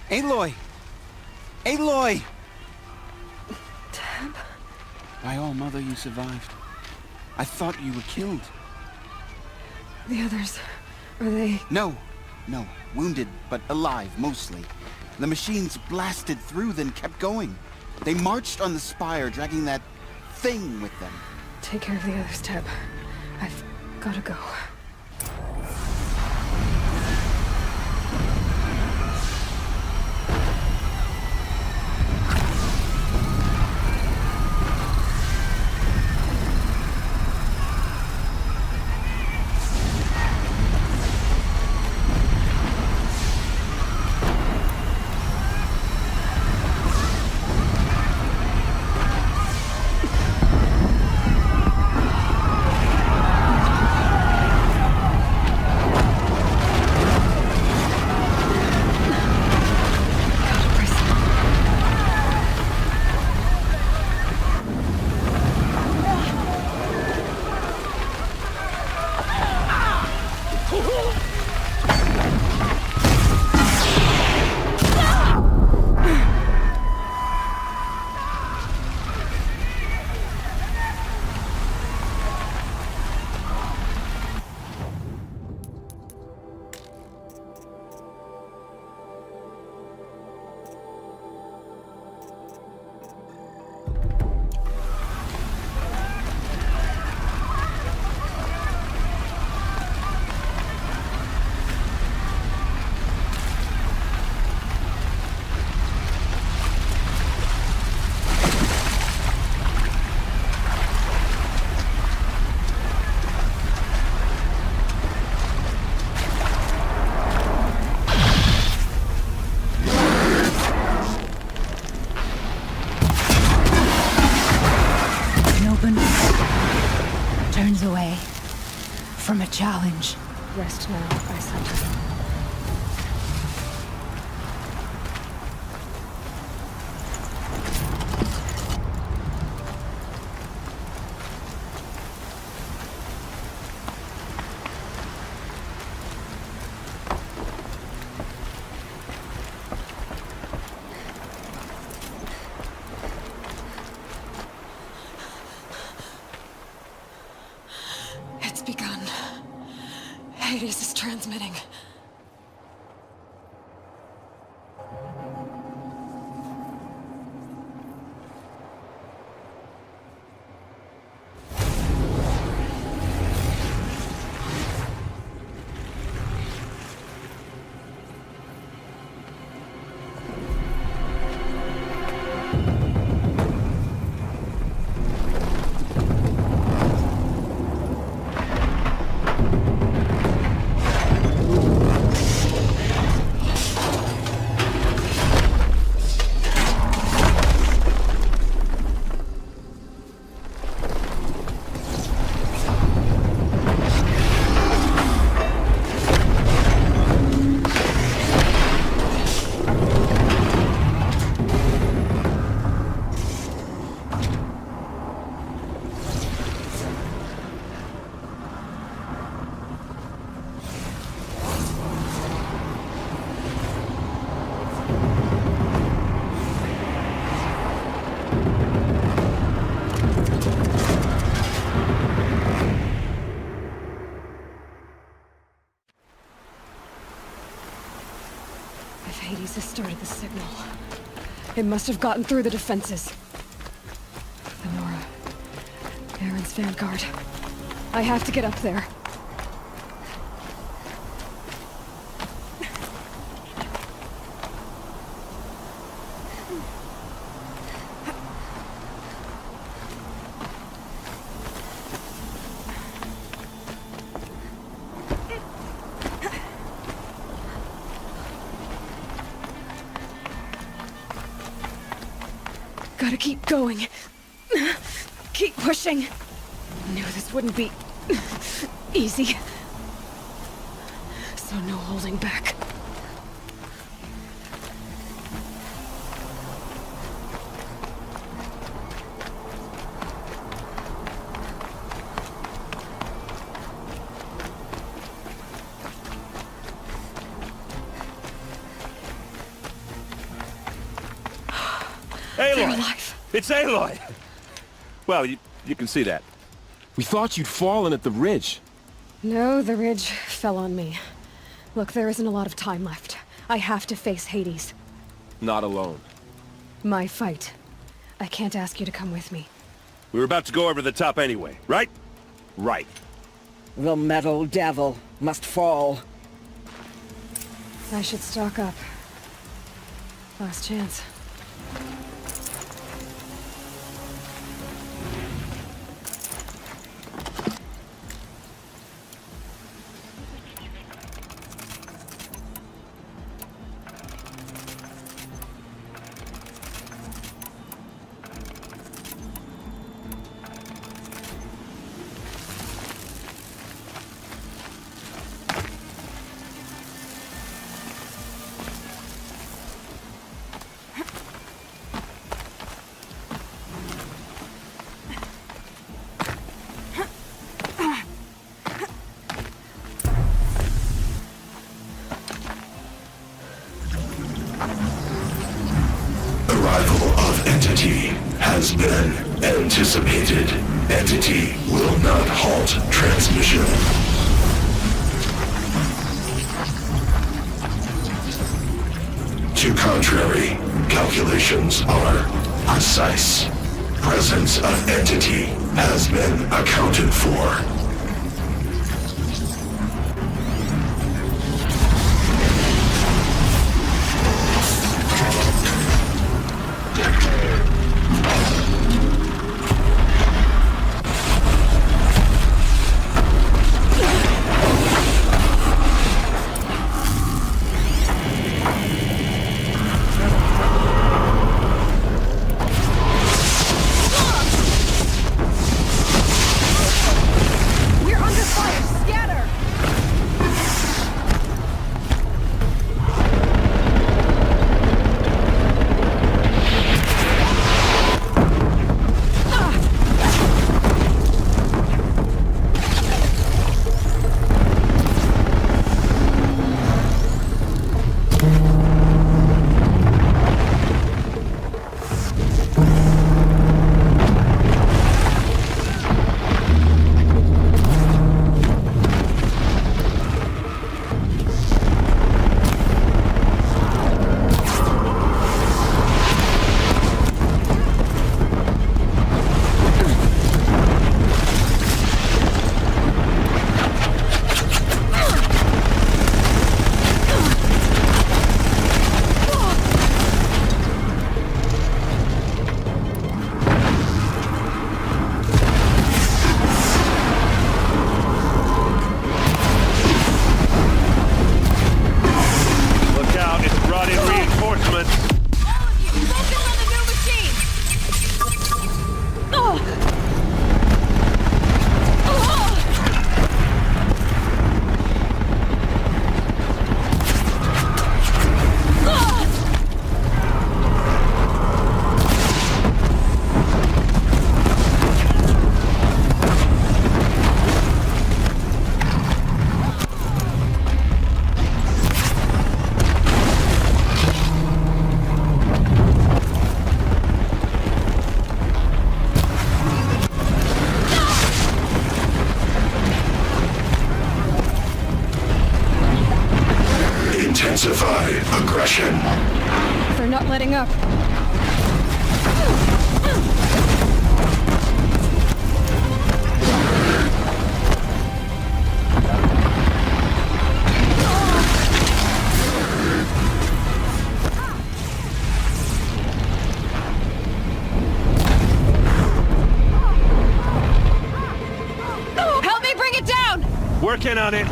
Aloy! Aloy! Teb? By all, Mother, you survived. I thought you were killed. The others, are they... No. Wounded, but alive, mostly. The machines blasted through, then kept going. They marched on the spire, dragging that thing with them. Take care of the others, Teb. I've gotta go. turns away from a challenge. Rest now, Isaac. It's begun. Hades is transmitting. If Hades has started the signal, it must have gotten through the defenses. The Nora. Aaron's vanguard. I have to get up there. Gotta keep going. Keep pushing. Knew this wouldn't be easy. So no holding back. Aloy! It's Aloy! Well, you can see that. We thought you'd fallen at the ridge. No, the ridge fell on me. Look, there isn't a lot of time left. I have to face Hades. Not alone. My fight. I can't ask you to come with me. We were about to go over the top anyway, right? Right. The metal devil must fall. I should stock up. Last chance. Arrival of Entity has been anticipated. Entity will not halt transmission. To contrary, calculations are precise. Presence of Entity has been accounted for. Attention! They're not letting up. Help me bring it down! Working on it.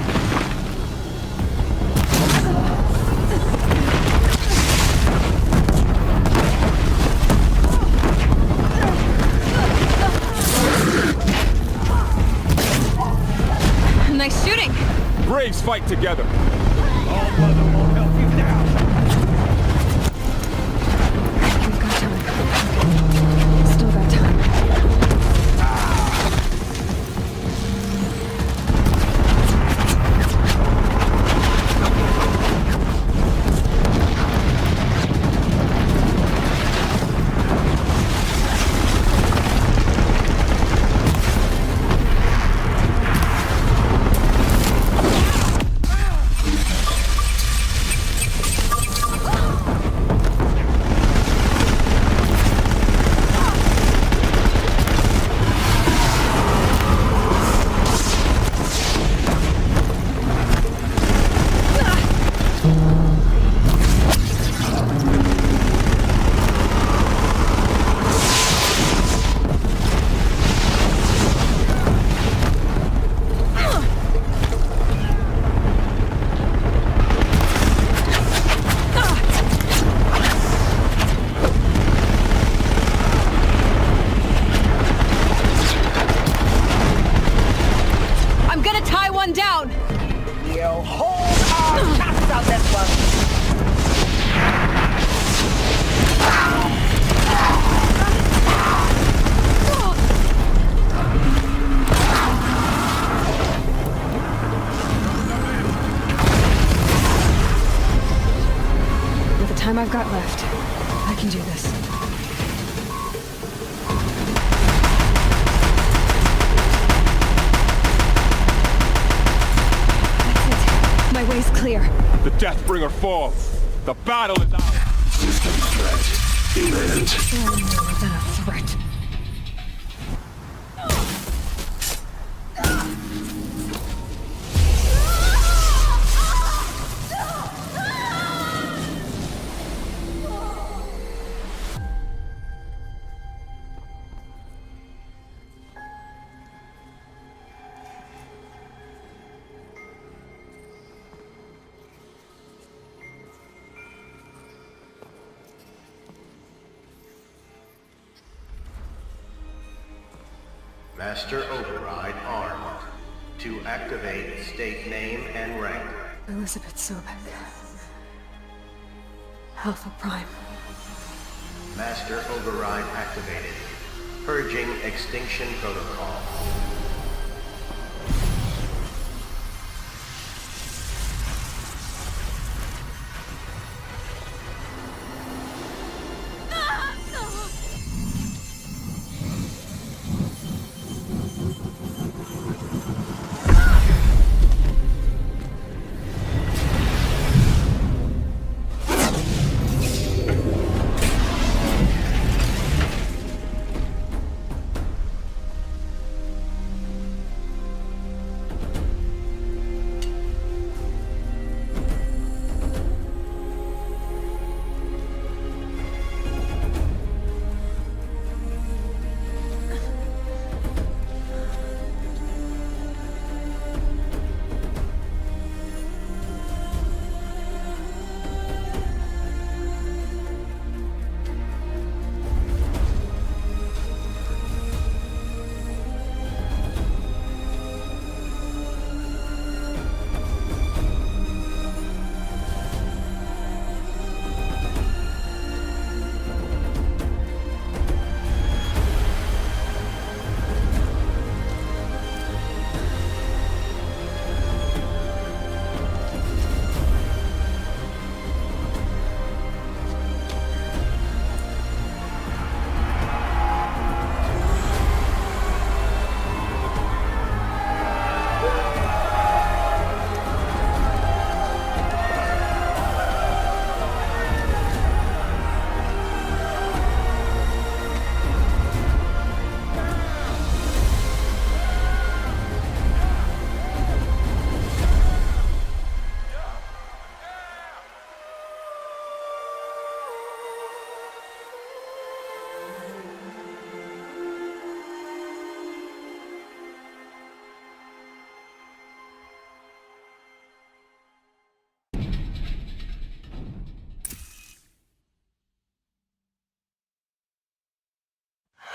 Nice shooting! Braves fight together. All mother won't help you now. We've got time. Still got time. I'm gonna tie one down! You hold our shots on this one. With the time I've got left, I can do this. My way's clear. The Deathbringer falls. The battle is ours. System threat imminent. You're more than a threat. Master Override armed. To activate, state name and rank. Elizabeth Sobek. Alpha Prime. Master Override activated. Purging Extinction Protocol.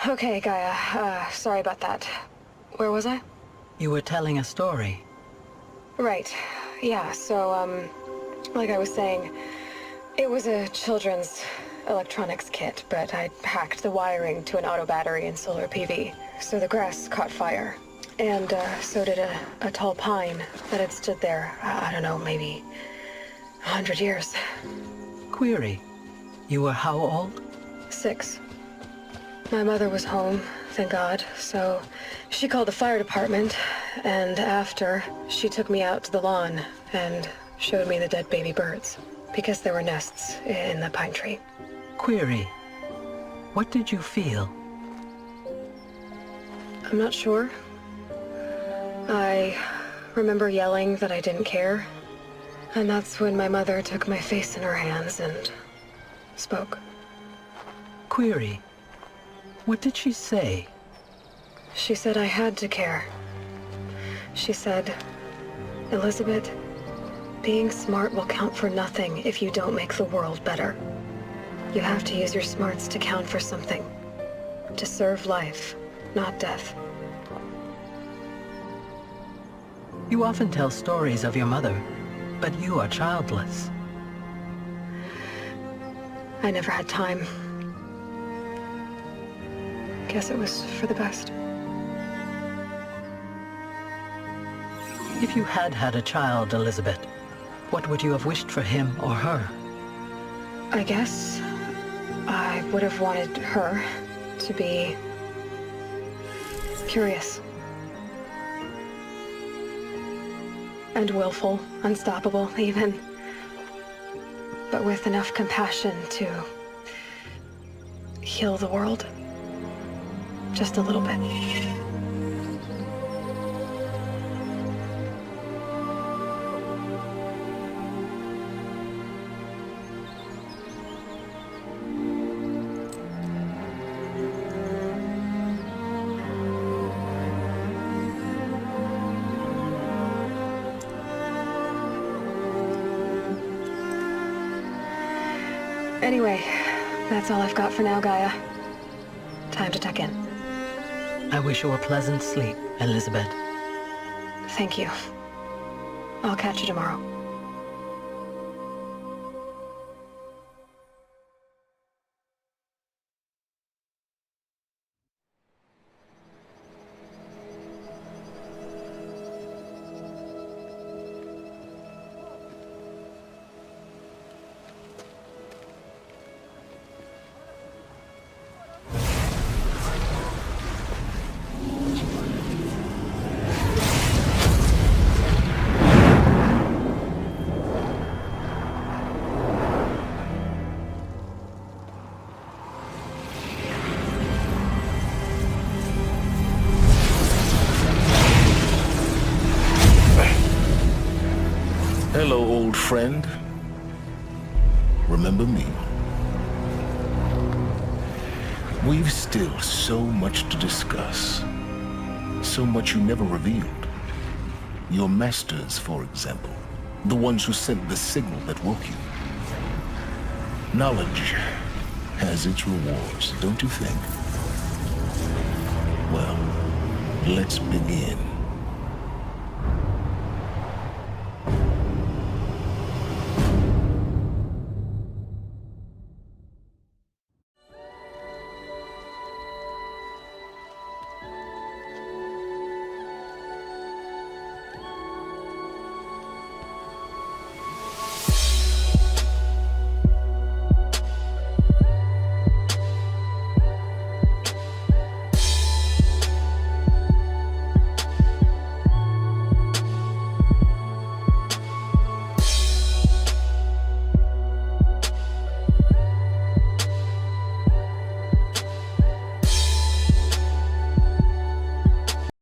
Okay, Gaia. Sorry about that. Where was I? You were telling a story. Right. Yeah, so, like I was saying, it was a children's electronics kit, but I hacked the wiring to an auto battery and solar PV, so the grass caught fire. And, so did a tall pine that had stood there, I don't know, maybe 100 years. Query. You were how old? 6. My mother was home, thank God, so she called the fire department, and after, she took me out to the lawn and showed me the dead baby birds, because there were nests in the pine tree. Query. What did you feel? I'm not sure. I remember yelling that I didn't care, and that's when my mother took my face in her hands and spoke. Query. What did she say? She said I had to care. She said, Elizabeth, being smart will count for nothing if you don't make the world better. You have to use your smarts to count for something. To serve life, not death. You often tell stories of your mother, but you are childless. I never had time. Guess it was for the best. If you had had a child, Elizabeth, what would you have wished for him or her? I guess I would have wanted her to be curious. And willful, unstoppable, even. But with enough compassion to heal the world. Just a little bit. Anyway, that's all I've got for now, Gaia. Time to tuck in. I wish you a pleasant sleep, Elizabeth. Thank you. I'll catch you tomorrow. Hello, old friend. Remember me? We've still so much to discuss. So much you never revealed. Your masters, for example. The ones who sent the signal that woke you. Knowledge has its rewards, don't you think? Well, let's begin.